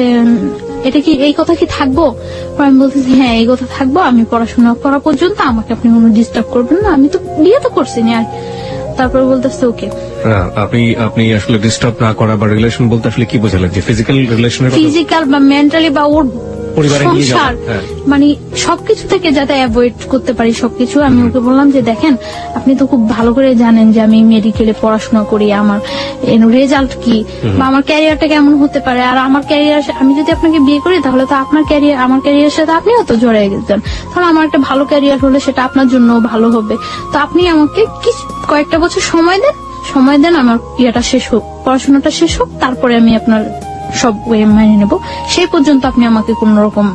এটা কি, এই কথা কি থাকবো? আমি বলতেছি হ্যাঁ এই কথা থাকবো, আমি পড়াশোনা করা পর্যন্ত আমাকে আপনি কোনো ডিস্টার্ব করবেন না, আমি তো বিয়ে তো করছি না। আর তারপরে বলতেছে ওকে। আপনি আসলে ডিস্টার্ব না করা বা রিলেশন বলতে আসলে কি বোঝালেন? যে ফিজিক্যাল রিলেশনের কথা? ফিজিক্যাল বা মেন্টালি বা ওর পরিবারে নিয়ে যাওয়া, সংসার, হ্যাঁ। মানে সবকিছু থেকে যাতে অ্যাভয়েড করতে পারি সবকিছু। আমি ওকে বললাম যে দেখেন, আপনি তো খুব ভালো করে জানেন যে আমি মেডিকেলে পড়াশোনা করি, আমার রেজাল্ট কি বা আমার ক্যারিয়ারটা কেমন হতে পারে। আর আমার ক্যারিয়ার, আমি যদি আপনাকে বিয়ে করি তাহলে তো আপনার ক্যারিয়ার, আমার ক্যারিয়ারের সাথে আপনিও তো জড়িয়ে গেছেন, তাহলে আমার একটা ভালো ক্যারিয়ার হলে সেটা আপনার জন্য ভালো হবে। তো আপনি আমাকে কয়েকটা বছর সময় দেন, আমার ইয়েটা শেষ হোক, পড়াশোনাটা শেষ হোক, তারপরে আমি আপনার সব ওয়ে মেনে নেব। সেই পর্যন্ত আপনি আমাকে কোন রকম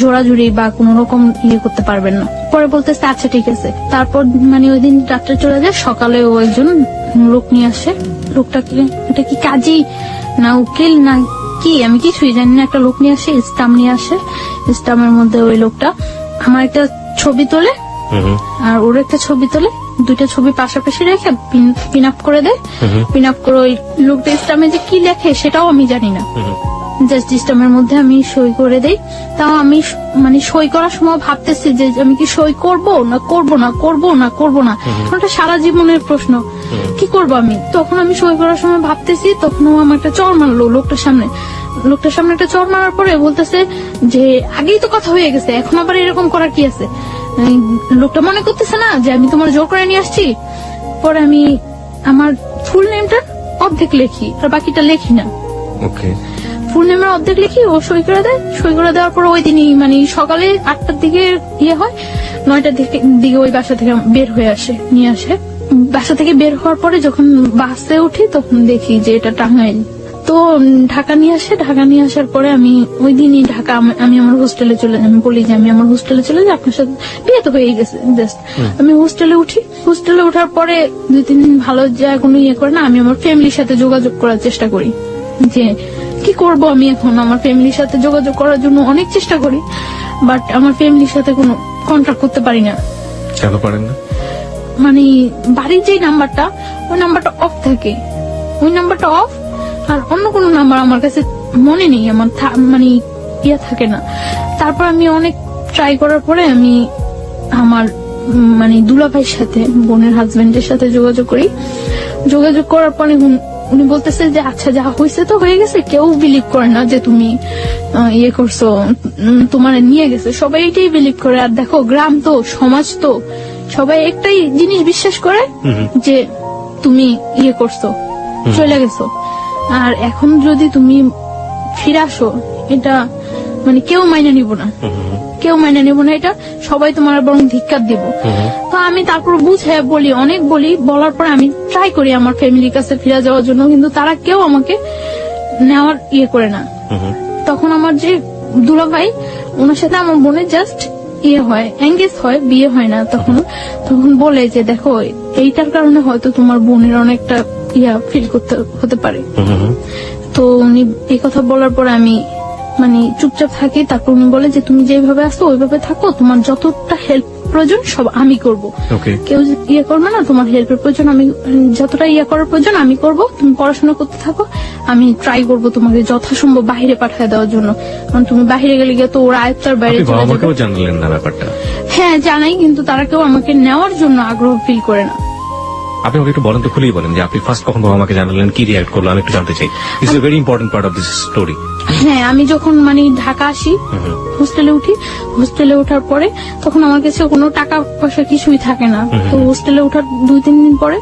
জোড়াজুড়ি বা কোন রকম ইয়ে করতে পারবেন না। পরে বলতেছে আচ্ছা ঠিক আছে। তারপর মানে ওই দিন রাত্রে চলে যায়, সকালে ও একজন লোক নিয়ে আসে। লোকটাকে, এটা কি কাজী না উকিল না কি আমি কিছুই জানি না, একটা লোক নিয়ে আসে, স্টাম্প নিয়ে আসে। স্টাম্পের মধ্যে ওই লোকটা আমার একটা ছবি তোলে আর ওর একটা ছবি তোলে, দুইটা ছবি পাশাপাশি রেখে পিন আপ করে দেয়। পিন আপ করে ওই লোকটা স্টাম্পে যে কি লেখে সেটাও আমি জানি না, জাস্ট স্টাম্পের মধ্যে আমি সই করে দেই। তাও আমি মানে সই করার সময় ভাবতেছি যে আমি কি সই করব না করব না, ওটা সারা জীবনের প্রশ্ন, কি করব আমি। তখন আমি সই করার সময় ভাবতেছি, তখন ও আমার একটা চড় মারলো লোকটার সামনে একটা চড় মারার পরে বলতেছে যে আগেই তো কথা হয়ে গেছে, এখন আবার এরকম করার কি আছে। লোকটা মনে করতেছে না যে আমি তোমার জোর করে নিয়ে আসছি। পরে আমি আমার ফুল নেমটা অর্ধেক লিখি আর বাকিটা লিখি না। ওকে, ফুল নেমের অর্ধেক লিখি, ও সই করে দেয়। সই করে দেওয়ার পর ওই দিনই মানে সকালে 8টার দিকে ইয়ে হয়, 9টার দিকে ওই বাসা থেকে বের হয়ে নিয়ে আসে। বাসা থেকে বের হওয়ার পরে যখন বাসে উঠি তখন দেখি যে এটা টাঙ্গাইল। তো ঢাকা নিয়ে আসার পরে আমি ওই দিনই ঢাকা, আমি আমার হোস্টেলে আমি বলি যে আমি আমার হোস্টেলে চলে যাই, আপনার সাথে বিয়ে তো হয়ে গেছে। আমি হোস্টেলে ওঠার পরে 2-3 দিন ভালো যায়, কোনো ইয়ে করে না। আমি আমার ফ্যামিলির সাথে যোগাযোগ করার চেষ্টা করি যে কি করব আমি এখন। আমার ফ্যামিলির সাথে যোগাযোগ করার জন্য অনেক চেষ্টা করি, বাট আমার ফ্যামিলির সাথে কোনো কন্ট্যাক্ট করতে পারি না। কেন পারেন না? মানে বাড়ির যে নাম্বারটা, ওই নাম্বারটা অফ থাকে, ওই নাম্বারটা অফ। আর অন্য কোনো নাম্বার আমার কাছে মনে নেই, আমার মানে ইয়ে থাকে না। তারপর আমি অনেক ট্রাই করার পরে আমি আমার মানে দুলাভাইয়ের সাথে, বোনের হাজবেন্ডের সাথে যোগাযোগ করার পরে উনি বলতেছে যে আচ্ছা যা হয়েছে তো হয়ে গেছে, কেউ বিলিভ করে না যে তুমি ইয়ে করছো, তোমার নিয়ে গেছে, সবাই এটাই বিলিভ করে। আর দেখো গ্রাম তো, সমাজ তো, সবাই একটাই জিনিস বিশ্বাস করে যে তুমি ইয়ে করছো, চলে গেছো। আর এখন যদি তুমি ফিরে আসো, এটা মানে কেউ মাইনে নিব না, এটা সবাই তোমার বরং ধিক্কার দিব। তো আমি তারপর বুঝে অনেক বলি, বলার পর আমি ট্রাই করি আমার ফ্যামিলির কাছে ফিরে যাওয়ার জন্য, কিন্তু তারা কেউ আমাকে নেওয়ার ইয়ে করে না। তখন আমার যে দুলাভাই, ওনার সাথে আমার বোনের জাস্ট ইয়ে হয়, এঙ্গেজ হয়, বিয়ে হয় না। তখন বলে যে দেখো এইটার কারণে হয়তো তোমার বোনের অনেকটা ইয়া ফিল করতে হতে পারে। তো উনি এই কথা বলার পরে আমি মানে চুপচাপ থাকি। তারপর উনি বলে যে তুমি যেভাবে আসো ওইভাবে থাকো, তোমার যতটা হেল্প প্রয়োজন সব আমি করব, কেউ ইয়ে করবে না। তোমার হেল্পের প্রয়োজন, আমি যতটা ইয়ে করার প্রয়োজন আমি করব, তুমি পড়াশোনা করতে থাকো, আমি ট্রাই করব তোমাকে যথাসম্ভব বাহিরে পাঠিয়ে দেওয়ার জন্য। কারণ তুমি বাহিরে গেলে গিয়ে তো ওরা আয়ত্তার বাইরে চলে যাবে। জানলেন না ব্যাপারটা? হ্যাঁ জানাই, কিন্তু তারা কেউ আমাকে নেওয়ার জন্য আগ্রহ ফিল করে না। আপনি আমাকে একটু বলেন তো, খুলেই বলেন যে আপনি ফার্স্ট কখন বাবা মাকে জানালেন, কি রিয়াক্ট করলো, আমি একটু জানতে চাই। This is a very important part of this story. হ্যাঁ, আমি যখন মানে ঢাকা আসি, হোস্টেলে উঠি, হোস্টেলে ওঠার পরে তখন আমার কাছে কোনো টাকা পয়সা কিছুই থাকে না। তো হোস্টেলে ওঠার 2-3 দিন পরে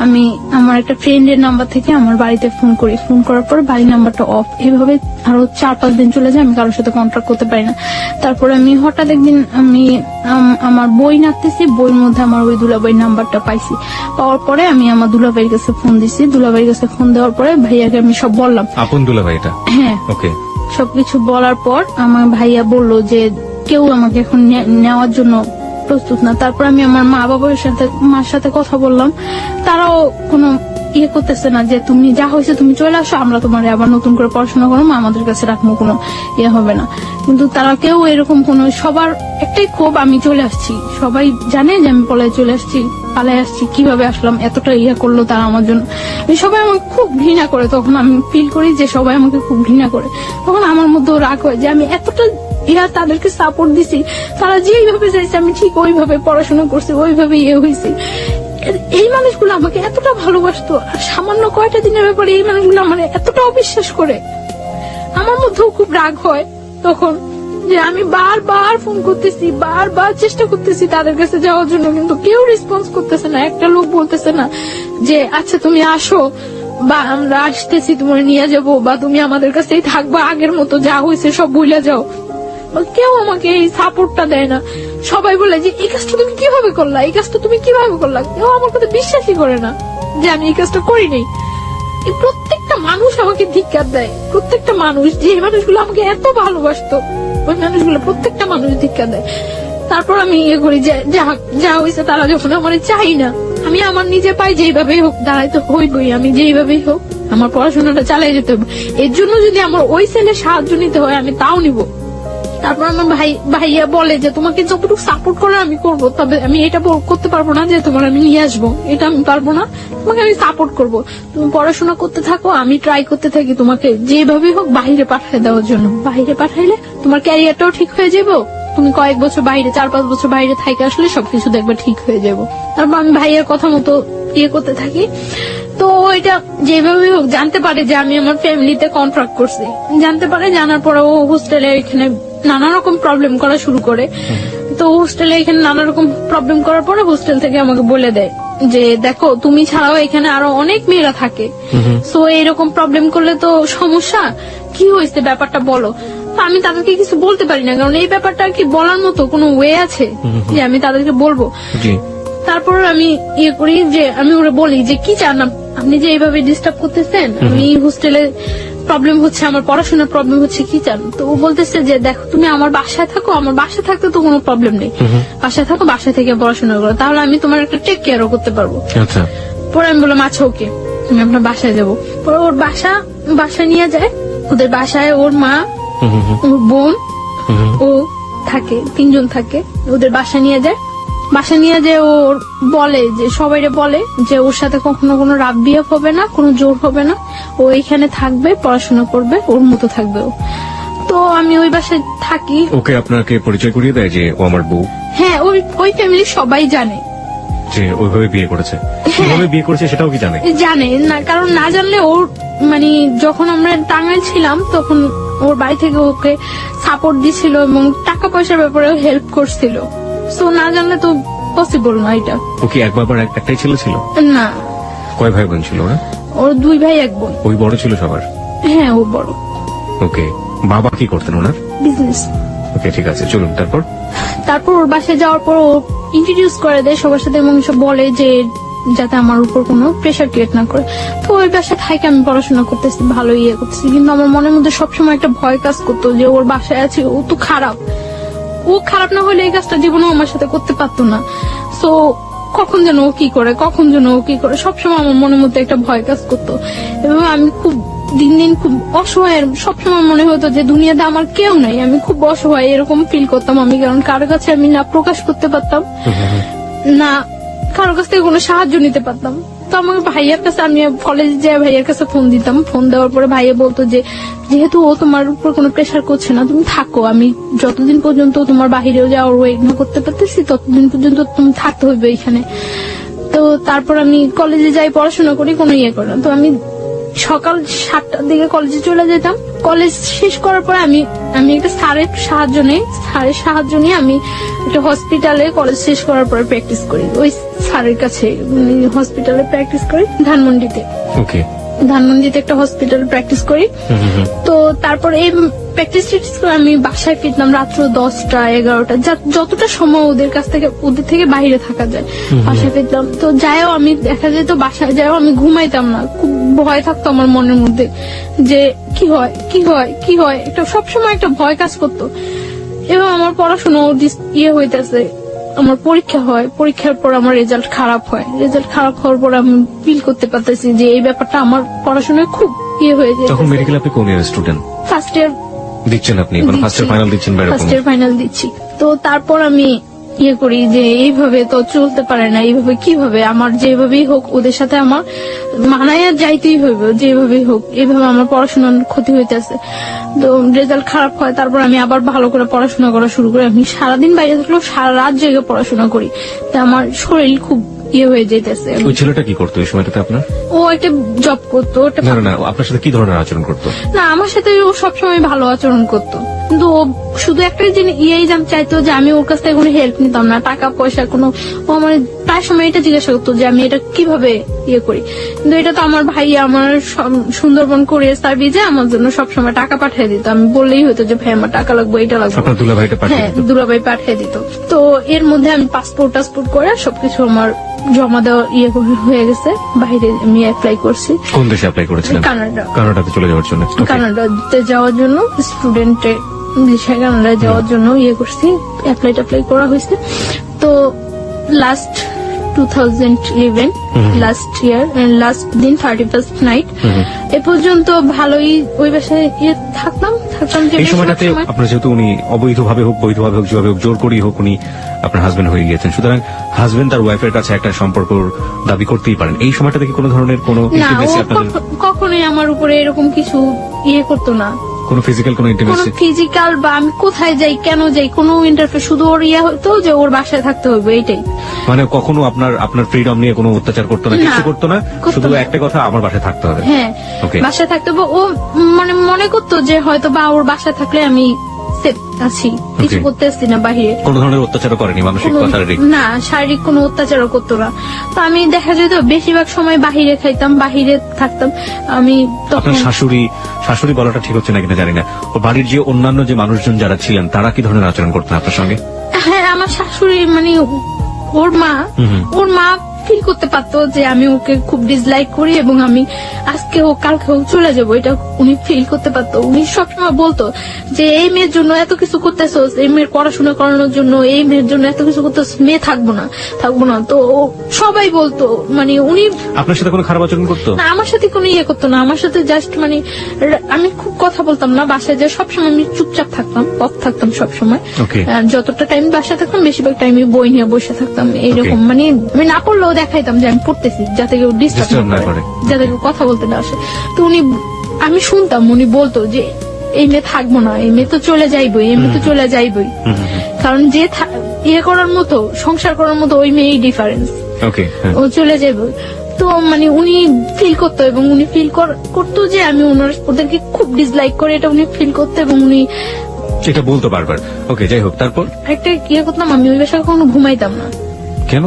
আমি আমার একটা ফ্রেন্ডের নাম্বার থেকে আমার বাড়িতে ফোন করি। ফোন করার পরে বাড়ির নাম্বারটা অফ। এভাবে আরো 4-5 দিন চলে যায়, আমি কারোর সাথে কন্ট্যাক্ট করতে পারি না। তারপরে আমি হঠাৎ একদিন আমি আমার বই নাড়তেছি, বইয়ের মধ্যে আমার ওই দুলাভাইয়ের নাম্বারটা পাইছি। পাওয়ার পরে আমি আমার দুলাভাইয়ের কাছে ফোন দিছি। দুলাভাইয়ের কাছে ফোন দেওয়ার পরে ভাইয়াকে আমি সব বললাম। আপন দুলাভাই এটা? হ্যাঁ। ওকে। সবকিছু বলার পর আমার ভাইয়া বলল যে কেউ আমাকে এখন নেওয়ার জন্য প্রস্তুত না। তারপর আমি আমার মার সাথে কথা বললাম। তারাও কোনো ইয়ে করতেছে না যে তুমি যা হয়েছে তুমি চলে আসো, আমরা তোমার আবার নতুন করে পড়াশোনা করবো, আমাদের কাছে রাখবো, কোনো ইয়ে হবে না। কিন্তু তারা কেউ এরকম কোনো, সবার একটাই ক্ষোভ আমি চলে আসছি। সবাই জানে যে আমি পালাই আসছি, কিভাবে আসলাম, এতটা ইয়ে করলো তারা আমার জন্য। সবাই আমাকে খুব ঘৃণা করে। তখন আমি ফিল করি যে সবাই আমাকে খুব ঘৃণা করে। তখন আমার মধ্যেও রাগ হয় যে আমি এতটা তাদেরকে সাপোর্ট দিছি, তারা যেইভাবে চাইছে আমি ঠিক ওইভাবে পড়াশোনা করছি, ওইভাবে ইয়ে হয়েছি। এই মানুষগুলো আমাকে এতটা ভালোবাসতো, আর সামান্য কয়টা দিনের ব্যাপারে এই মানুষগুলো আমার এতটা অবিশ্বাস করে। আমার মধ্যেও খুব রাগ হয় তখন যে আমি বারবার ফোন করতেছি, বারবার চেষ্টা করতেছি তাদের কাছে যাওয়ার জন্য, কিন্তু কেউ রেসপন্স করতেছে না। একটা লোক বলতেছে না যে আচ্ছা তুমি আসো, বা আমরা আসতেছি তোমার নিয়ে যাবো, বা তুমি আমাদের কাছেই থাকবা, আগের মতো যা হয়েছে সব ভুলে যাও। কেউ আমাকে এই সাপোর্টটা দেয় না। সবাই বলে যে এই কাজটা তুমি কিভাবে করলা, এই কাজটা তুমি কিভাবে করলা। কেউ আমার কথা বিশ্বাসই করে না যে আমি এই কাজটা করি নাই। এই প্রত্যেকটা মানুষ আমাকে ধিক্কার দেয়, প্রত্যেকটা মানুষ, যে মানুষগুলো আমাকে এত ভালোবাসতো ওই মানুষগুলো প্রত্যেকটা মানুষ ধিক্কার দেয়। তারপর আমি ইয়ে করি যে যা হয়েছে তারা যখন আমার চাই না, আমি আমার নিজে পাই যেইভাবেই হোক দাঁড়াইতে হইবই, আমি যেইভাবেই হোক আমার পড়াশোনাটা চালিয়ে যেতে হবে। এর জন্য যদি আমার ওই ছেলের সাহায্য নিতে হয় আমি তাও নিব। তারপর আমার ভাইয়া বলে যে তোমাকে যতটুকু সাপোর্ট করে আমি করব, তবে আমি এটা করতে পারবো না যে তোমার আমি নিয়ে আসবো, এটা আমি পারবো না। তোমাকে আমি সাপোর্ট করব, তুমি পড়াশোনা করতে থাকো, আমি ট্রাই করতে থাকি তোমাকে যেভাবে হোক বাইরে পাঠিয়ে দেওয়ার জন্য। বাইরে পাঠাইলে তোমার ক্যারিয়ারটাও ঠিক হয়ে যাবো। তুমি কয়েক বছর বাইরে, 4-5 বছর বাইরে থাইকে আসলে সবকিছু দেখবে ঠিক হয়ে যাবো। তারপর আমি ভাইয়ের কথা মতো ইয়ে করতে থাকি। তো এটা যেভাবে হোক জানতে পারে যে আমি আমার ফ্যামিলিতে কন্ট্রাক্ট করছি, জানতে পারে। জানার পরে ও হোস্টেলে এখানে নানা রকম প্রবলেম করা শুরু করে। তো হোস্টেলে এখানে নানা রকম প্রবলেম করার পরে হোস্টেল থেকে আমাকে বলে দেয় যে দেখো তুমি ছাড়াও এখানে আরো অনেক মেয়েরা থাকে, সো এরকম প্রবলেম করলে তো সমস্যা, কি হয়েছে ব্যাপারটা বলো। আমি তাদেরকে কিছু বলতে পারি না, কারণ এই ব্যাপারটা কি বলার মতো কোনো ওয়ে আছে যে আমি তাদেরকে বলবো। তারপর আমি ইয়ে করি যে আমি ওরা বলি যে কি চান আপনি, যে এইভাবে ডিস্টার্ব করতেছেন, আমি হোস্টেলে প্রবলেম হচ্ছে, আমার পড়াশোনার প্রবলেম হচ্ছে, কি চান। তো ও বলতেছে যে দেখো তুমি আমার বাসায় থাকো, আমার বাসায় থাকতে তো কোনো প্রবলেম নেই, বাসায় থাকো, বাসায় থেকে পড়াশোনা করো, তাহলে আমি তোমার একটা টেক কেয়ারও করতে পারবো। পরে আমি বললাম আচ্ছা ওকে, আমি আপনার বাসায় যাবো। পরে ওর বাসায় নিয়ে যায়। ওদের বাসায় ওর মা, ওর বোন, ও থাকে, 3 জন থাকে। ওদের বাসা নিয়ে যায়। বাসা নিয়ে যে ওর বলে যে সবাইরে বলে যে ওর সাথে কখনো কোনো রাব বিয়ে হবে না, কোনো জোর হবে না, ও এখানে থাকবে, পড়াশোনা করবে, ওর মতো থাকবে ও। তো আমি ওই বাসায় থাকি। ওকে আপনাকে পরিচয় করিয়ে দেয় যে ও আমার বউ? হ্যাঁ, ওই ফ্যামিলির সবাই জানে যে ওইভাবে বিয়ে করেছে। কিভাবে বিয়ে করেছে সেটাও কি জানে? জানে না, কারণ না জানলে ওর মানে যখন আমরা টাঙ্গাইল ছিলাম তখন ওর বাড়ি থেকে ওকে সাপোর্ট দিছিল এবং টাকা পয়সার ব্যাপারে হেল্প করছিল। সো না জানলে তো পসিবল না এটা। ও কি এক বাবার একটাই ছেলে ছিল? না। কয় ভাই বোন ছিল ওরা? ওর 2 ভাই 1 বোন। ওই বড় ছিল সবার? হ্যাঁ, ও বড়। ওকে। বাবা কি করতেন ওনার? বিজনেস। ওকে, ঠিক আছে, চলুন। তারপর ওর বাসায় যাওয়ার পর ও ইন্ট্রোডিউস করে দেয় সবার সাথে এবং সব বলে যে যাতে আমার উপর কোনো প্রেশার ক্রিয়েট না করে। তো ওই বাসায় থাকে, আমি পড়াশোনা করতেছি, ভালো ইয়ে করতেছি, কিন্তু আমার মনের মধ্যে সবসময় একটা ভয় কাজ করতো যে ওর বাসায় আছে, ও তো খারাপ, ও খারাপ না হলে এই কাজটা জীবনেও আমার সাথে করতে পারতো না। সো কখন যেন ও কি করে সবসময় আমার মনের মধ্যে একটা ভয় কাজ করতো। এবং আমি খুব দিন দিন খুব অসহায়, সবসময় মনে হতো যে দুনিয়াতে আমার কেউ নাই, আমি খুব অসহায় এরকম ফিল করতাম আমি। কারণ কারো কাছে আমি না প্রকাশ করতে পারতাম, না কারো কাছ থেকে কোনো সাহায্য নিতে পারতাম। তো আমার ভাইয়ার কাছে, আমি কলেজে যাই ভাইয়ার কাছে ফোন দিতাম। ফোন দেওয়ার পরে ভাইয়া বলতো যে যেহেতু ও তোমার উপর কোনো প্রেশার করছে না, তুমি থাকো, আমি যতদিন পর্যন্ত তোমার বাহিরেও যাওয়ার ওয়েট না করতে পারতেছি ততদিন পর্যন্ত তুমি থাকতে হইবে এখানে। তো তারপর আমি কলেজে যাই, পড়াশোনা করি, কোনো ইয়ে করি না। তো আমি সকাল 7টার দিকে কলেজে চলে যেতাম। কলেজ শেষ করার পরে আমি একটা স্যারের সাহায্য নিয়ে আমি একটা হসপিটালে কলেজ শেষ করার পরে প্র্যাকটিস করি। ওই স্যারের কাছে হসপিটালে প্র্যাকটিস করি ধানমন্ডিতে। ওকে, ধানমন্ডিতে একটা হসপিটালে প্র্যাকটিস করি। তো তারপর এই প্র্যাকটিস করে আমি বাসায় ফিরতাম রাত্র 10টা 11টা, যতটা সময় ওদের থেকে বাইরে থাকা যায় বাসায় ফিরতাম। তো যাইও আমি দেখা যেত বাসায় যাইও আমি ঘুমাইতাম না, খুব ভয় থাকতো আমার মনের মধ্যে যে কি হয় একটা সবসময় একটা ভয় কাজ করতো। এবং আমার পড়াশোনা ইয়ে হইতেছে, আমার পরীক্ষা হয়, পরীক্ষার পর আমার রেজাল্ট খারাপ হয়, রেজাল্ট খারাপ হওয়ার পর আমি ফিল করতে পারতেছি যে এই ব্যাপারটা আমার পড়াশোনায় খুব ইয়ে হয়ে যায়। তখন মেডিকেল আপনি কোন ইয়ার স্টুডেন্ট? ফার্স্ট ইয়ার দিচ্ছেন আপনি, মানে ফার্স্ট ইয়ার ফাইনাল দিচ্ছেন? ফার্স্ট ইয়ার ফাইনাল দিচ্ছি। তো তারপর আমি ইয়ে করি যে এইভাবে তো চলতে পারে না, এইভাবে কিভাবে আমার যেভাবেই হোক ওদের সাথে আমার মানায় যাইতেই হইবে, যেভাবেই হোক এইভাবে আমার পড়াশোনার ক্ষতি হইতেছে। তো রেজাল্ট খারাপ হয়, তারপর আমি আবার ভালো করে পড়াশোনা করা শুরু করি। আমি সারাদিন বাইরে থাকলেও সারা রাত জেগে পড়াশোনা করি, তা আমার শরীর খুব ইয়ে হয়ে যেতেছে। ওই ছেলেটা কি করতো এই সময়টাতে আপনার? ও একটা জব করতো। না, আপনার সাথে কি ধরনের আচরণ করতো? না, আমার সাথে ও সবসময় ভালো আচরণ করতো, কিন্তু ও শুধু একটা চাইতো যে আমি ওর কাছ থেকে কোনো হেল্প নিতাম না, টাকা পয়সা কোনো। ও আমার প্রায় সময় এটা জিজ্ঞাসা করতো যে আমি এটা কিভাবে ইয়ে করি, কিন্তু এটা তো আমার ভাই আমার সুন্দরবন কুরিয়ার সার্ভিসে আমার জন্য সবসময় টাকা পাঠিয়ে দিত। আমি বললেই হতো যে ভাই আমার টাকা লাগবে, এটা লাগবে। আপনার দুলাভাইটা পাঠিয়ে দিত? হ্যাঁ, দুলাভাই পাঠিয়ে দিত। তো এর মধ্যে আমি পাসপোর্ট করে সবকিছু আমার জমা দেওয়া হয়ে গেছে। বাইরে আমি অ্যাপ্লাই করছি। কোন দেশে অ্যাপ্লাই করেছিলেন? কানাডাতে চলে যাওয়ার জন্য? কানাডাতে যাওয়ার জন্য স্টুডেন্টে বিষয় কানাডায় যাওয়ার জন্য করছি, অ্যাপ্লাই করা হয়েছে। তো লাস্ট 2011 লাস্ট ইয়ার লাস্ট দিন 31st নাইট এ পর্যন্ত ভালোই ওই বাসায় থাকতাম। এই সময়টাতে আপনার যেহেতু উনি অবৈধভাবে হোক বৈধভাবে হোক যেভাবে হোক জোর করেই হোক উনি আপনার হাজবেন্ড হয়ে গিয়েছেন, সুতরাং হাজবেন্ড তার ওয়াইফের কাছে একটা সম্পর্ক দাবি করতেই পারেন। এই সময়টা থেকে কোনো ধরনের কোনো ইন্টিমেসি আপনাদের? কখনোই আমার উপরে এরকম কিছু করতো না, কোনো ফিজিক্যাল কোনো ইন্টিমেসি? ফিজিক্যাল বা আমি কোথায় যাই কেন যাই কোনো ইন্টারফেয়ার, শুধু ওর হতো যে ওর বাসায় থাকতে হবে, এইটাই। মানে কখনো আপনার ফ্রিডম নিয়ে কোনো অত্যাচার করতো না, কিছু করতো না, শুধু একটা কথা আমার বাসায় থাকতে হবে? হ্যাঁ, বাসায় থাকতে হবে। ও মানে মনে করতো যে হয়তো বা ওর বাসায় থাকলে আমি সেফ আছি, কিছু করতে আসছি না বাহিরে। কোনো ধরনের অত্যাচারও করেনি, মানসিক বা শারীরিক? না, শারীরিক কোনো অত্যাচারও করতো না। তো আমি দেখা যেত বেশিরভাগ সময় বাহিরে খাইতাম, বাহিরে থাকতাম। আমি তখন শাশুড়ি বলাটা ঠিক হচ্ছে না কিনা জানি না, ও বাড়ির যে অন্যান্য যে মানুষজন যারা ছিলেন তারা কি ধরনের আচরণ করতেন আপনার সঙ্গে? হ্যাঁ, আমার শাশুড়ি মানে ওর মা ফিল করতে পারতো যে আমি ওকে খুব ডিসলাইক করি এবং আমি আজকে কালকে চলে যাবো, এটা উনি ফিল করতে পারতো। উনি সবসময় বলতো যে এই মেয়ের জন্য এত কিছু করতেছো, এই মেয়ের পড়াশোনা করানোর জন্য এই মেয়ের জন্য এত কিছু করতেছো, মেয়ে থাকবো না। তো সবাই বলতো, মানে উনি আপনার সাথে কোনো খারাপ আচরণ করতো না? আমার সাথে কোনো করতো না, আমার সাথে জাস্ট মানে আমি খুব কথা বলতাম না বাসায়, যে সবসময় আমি চুপচাপ থাকতাম, অফ থাকতাম সবসময়। যতটা টাইম বাসায় থাকতাম বেশিরভাগ টাইমে বই নিয়ে বসে থাকতাম, এইরকম। মানে আমি না পড়লেও দেখাইতাম যে আমি পড়তেছি, যাতে কেউ ডিস্টার্ব না করে, যাতে কেউ কথা বলতে না আসে। তো আমি শুনতাম উনি বলতো যে এই মেয়ে থাকবো না, এই মেয়ে তো চলে যাইবই, এই মেয়ে তো চলে যাইবই, কারণ যে করার মতো সংসার করার মতো ওই মেয়েই ডিফারেন্স, ও চলে যাইব। তো মানে উনি ফিল করতো এবং উনি ফিল করতো যে আমি ওদেরকে খুব ডিসলাইক করে, এটা উনি ফিল করতো এবং উনি এটা বলতো বারবার। ওকে, যাই হোক, তারপর একটা করতাম, আমি ওই বাসায় কখনো ঘুমাইতাম না। কেন?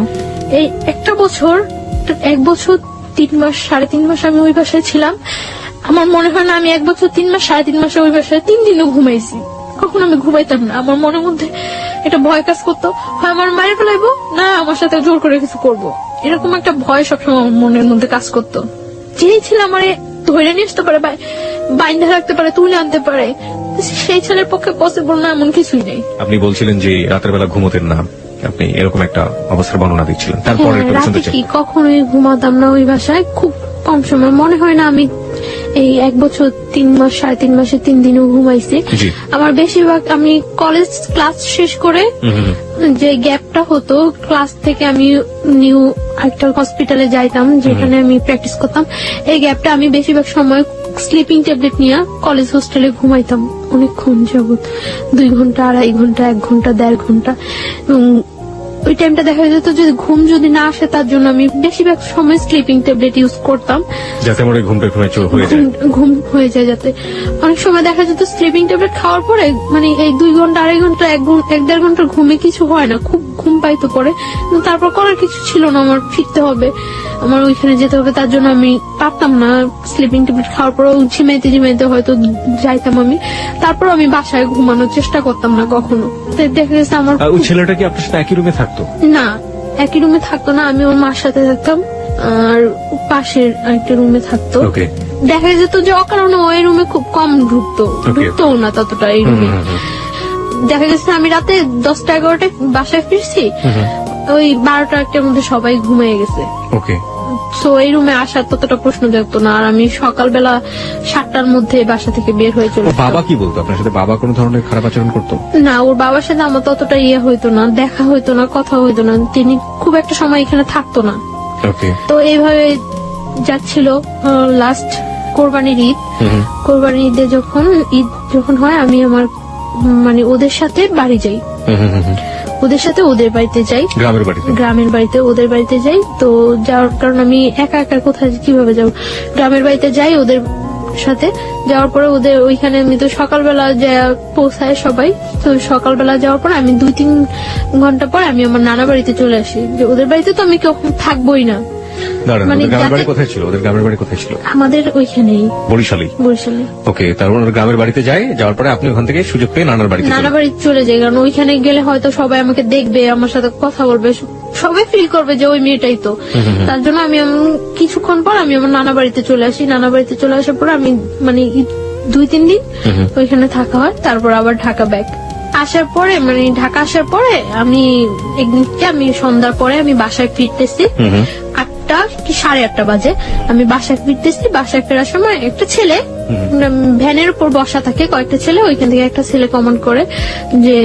এই 1 বছর 3 মাস 3.5 মাস আমি ওই বাসায় ছিলাম। আমার মনে হয় না আমি 1 বছর 3 মাস 3.5 মাসে ওই বাসায় 3 দিনও ঘুমাইছি। কখনো আমি ঘুমাইতাম না, আমার মনের মধ্যে এটা ভয় কাজ করতো, হয় আমার মায়ের ফেলাইবো না আমার সাথে জোর করে কিছু করবো, এরকম একটা ভয় সবসময় মনের মধ্যে কাজ করতো। যেই ছেলে আমার ধরে নিয়ে আসতে পারে, বাইন্ধে রাখতে পারে, তুলে আনতে পারে, সেই ছেলের পক্ষে পসিবল না এমন কিছুই নেই। আপনি বলছিলেন যে রাতের বেলা ঘুমোতেন না, আপনি এরকম একটা অবস্থার বর্ণনা দিচ্ছিলেন, তারপরে রাতে কি কখনোই ঘুমাতাম না ওই বাসায়, খুব কম সময়। মনে হয় না আমি এই 1 বছর 3 মাস 3.5 মাসে 3 দিনও ঘুমাইছি। আমার বেশিরভাগ আমি কলেজ ক্লাস শেষ করে যে গ্যাপটা হতো, ক্লাস থেকে আমি নিউ একটা হসপিটালে যাইতাম যেখানে আমি প্র্যাকটিস করতাম, এই গ্যাপটা আমি বেশিরভাগ সময় স্লিপিং ট্যাবলেট নিয়ে কলেজ হোস্টেলে ঘুমাইতাম অনেকক্ষণ যাবত, 2 ঘন্টা 2.5 ঘন্টা 1 ঘন্টা 1.5 ঘন্টা। এবং ওই টাইমটা দেখা যেত যদি ঘুম যদি না আসে তার জন্য আমি বেশিরভাগ সময় স্লিপিং ট্যাবলেট ইউজ করতাম, যাতে আমার ঘুমটা হয়ে যায়। ঘুম হয়ে যায় যাতে। অনেক সময় দেখা যেত স্লিপিং ট্যাবলেট খাওয়ার পরে মানে এই 2 ঘন্টা 2.5 ঘন্টা 1-1.5 ঘন্টার ঘুমে কিছু হয় না, খুব ঘুম পাইতো পরে, কিন্তু তারপর করার কিছু ছিল না, আমার ফিরতে হবে, আমার ওইখানে যেতে হবে, তার জন্য আমি পারতাম না স্লিপিং ট্যাবলেট খাওয়ার পরেও ঝিমাইতে হয়তো যাইতাম আমি, তারপর আমি বাসায় ঘুমানোর চেষ্টা করতাম না কখনো। তো দেখা গেছে আমার ওই ছেলেটা কি আপনার সাথে একই রুমে থাকতো? না, একই রুমে থাকতো না, আমি ওর মার সাথে থাকতাম আর পাশের একটা রুমে থাকতো। ওকে। দেখা যেত যে অকারণে ওই রুমে খুব কম ঢুকতো না ততটা এই রুমে। দেখা গেছে আমি রাতে 10টা-11টায় বাসায় ফিরছি, ওই 12টা-1টার মধ্যে সবাই ঘুমিয়ে গেছে। ওকে। সো এই রুমে আসার ততটা প্রশ্ন জাগতো না, আর আমি সকালবেলা 7টার মধ্যে বাসা থেকে বের হয়ে চলে যেতাম। বাবা কি বলতো আপনার সাথে? বাবা কোনো ধরনের খারাপ আচরণ করতো? না, ওর বাবার সাথে আমার ততটা হইতো না, দেখা হইতো না, কথা হইতো না, তিনি খুব একটা সময় এখানে থাকতো না। ওকে। তো এইভাবে যাচ্ছিল লাস্ট কোরবানির ঈদ। কোরবানির ঈদে যখন হয় আমি আমার মানে ওদের সাথে বাড়ি যাই, ওদের সাথে ওদের বাড়িতে যাই, গ্রামের বাড়িতে ওদের বাড়িতে যাই। তো যাওয়ার কারণ আমি একা একা কোথায় কিভাবে যাব, গ্রামের বাড়িতে যাই ওদের সাথে। যাওয়ার পরে ওদের ওইখানে আমি তো সকালবেলা যা পৌঁছায় সবাই, তো সকালবেলা যাওয়ার পর আমি 2-3 ঘন্টা পর আমি আমার নানা বাড়িতে চলে আসি, যে ওদের বাড়িতে তো আমি কখন থাকবোই না। মানে গ্রামের বাড়ি কোথায় ছিল? ওদের গ্রামের বাড়ি কোথায় ছিল? আমাদের ওইখানেই, বরিশালে। ওকে। তারপর গ্রামের বাড়িতে যায়, যাওয়ার পরে আপনি ওখান থেকে সুযোগ পেয়ে নানা বাড়িতে চলে যাই, কারণ ওইখানে গেলে হয়তো সবাই আমাকে দেখবে, আমার সাথে কথা বলবে, সবাই ফিল করবে যে ওই মেয়েটাই তো। তার জন্য আমি কিছুক্ষণ পর আমি আমার নানা বাড়িতে চলে আসি। নানা বাড়িতে চলে আসার পর আমি মানে 2-3 দিন ওইখানে থাকা হয়, তারপর আবার ঢাকা ব্যাক। আসার পরে মানে ঢাকা আসার পরে আমি একদিনকে আমি সন্ধ্যার পরে আমি বাসায় ফিরতেছি, 8টা কি 8:30 বাজে আমি বাসায় ফিরতেছি। বাসায় ফেরার সময় একটা ছেলে ভ্যানের উপর বসা থাকে, কয়েকটা ছেলে, ওইখান থেকে একটা ছেলে কমেন্ট করে যে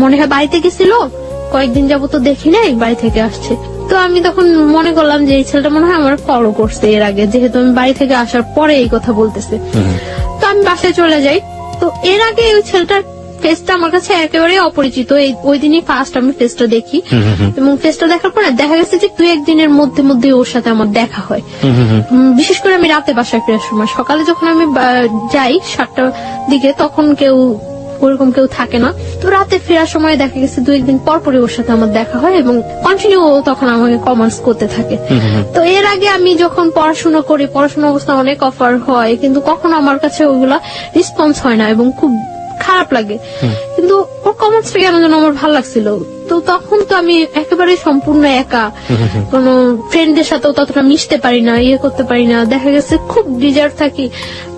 মনে হয় বাড়িতে গেছিল, কয়েকদিন যাবো তো দেখি নাই, বাড়ি থেকে আসছে। তো আমি তখন মনে করলাম যে এই ছেলেটা মনে হয় আমার ফলো করছে এর আগে, যেহেতু আমি বাড়ি থেকে আসার পরে এই কথা বলতেছে। তো আমি বাসায় চলে যাই। তো এর আগে ওই ছেলেটার ফেসটা আমার কাছে একেবারে অপরিচিত, ওই দিনই ফার্স্ট আমি ফেসটা দেখি, এবং ফেসটা দেখার পরে দেখা গেছে যে 2-1 দিনের মধ্যে ওর সাথে আমার দেখা হয়। বিশেষ করে আমি রাতে বাসায় ফেরার সময়, সকালে যখন আমি যাই 7টার দিকে তখন ওরকম কেউ থাকে না। তো রাতে ফেরার সময় দেখা গেছে 2-1 দিন পর ওর সাথে আমার দেখা হয়, এবং কন্টিনিউ তখন আমাকে কমেন্টস করতে থাকে। তো এর আগে আমি যখন পড়াশোনা করি, পড়াশোনা অবস্থা অনেক অফার হয়, কিন্তু কখনো আমার কাছে ওইগুলা রেসপন্স হয় না এবং খুব খারাপ লাগে, কিন্তু ওর কমেন্টসটা কেন যেন আমার ভালো লাগছিল। তো তখন তো আমি একেবারে সম্পূর্ণ একা, কোনো ফ্রেন্ডদের সাথেও ততটা মিশতে পারি না, করতে পারি না, দেখা গেছে খুব ডিজার্ট থাকি।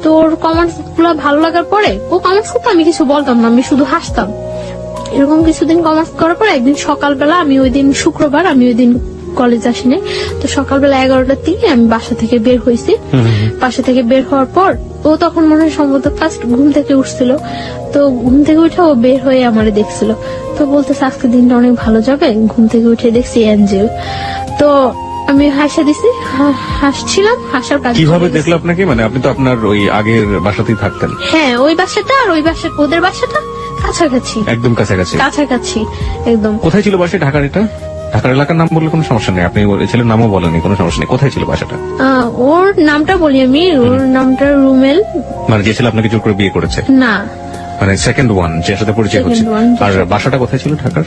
তো ওর কমেন্টস গুলো ভালো লাগার পরে ও কমেন্টস করতে আমি কিছু বলতাম না, আমি শুধু হাসতাম। এরকম কিছুদিন কমেন্টস করার পরে একদিন সকালবেলা, আমি ওই দিন শুক্রবার, আমি ওই দিন কলেজ আসিনি, তো সকালবেলা 11টার দিকে আমি বাসা থেকে বের হয়েছি। বাসা থেকে বের হওয়ার পর ও তখন মনে হয় সম্ভবত ফার্স্ট ঘুম থেকে উঠছিল, তো ঘুম থেকে উঠে ও বের হয়ে আমারে দেখছিল, তো বলতেছে আজকে দিনটা অনেক ভালো যাবে। ঘুম থেকে উঠে দেখছি অ্যাঞ্জেল, তো আমি হাসা দিছি, হাসছিলাম, হাসার কাজ। কিভাবে দেখলো আপনাকে? মানে আপনি তো আপনার ওই আগের বাসাতেই থাকতেন। হ্যাঁ, ওই বাসাটা আর ওই বাসা, ওদের বাসাটা কাছাকাছি, একদম কাছাকাছি একদম। কোথায় ছিল বাসা? ঢাকার এলাকার নাম বললে কোনো সমস্যা নেই, আপনি ছেলের নামও বলেনি, কোনো সমস্যা নেই। কোথায় ছিল বাসাটা? ওর নামটা বলি আমি, ওর নামটা রুমেল। মানে যে ছেলে আপনাকে জোর করে বিয়ে করেছে? না, মানে সেকেন্ড ওয়ান, যার সাথে পরিচয় হচ্ছে। আর বাসাটা কোথায় ছিল ঢাকার?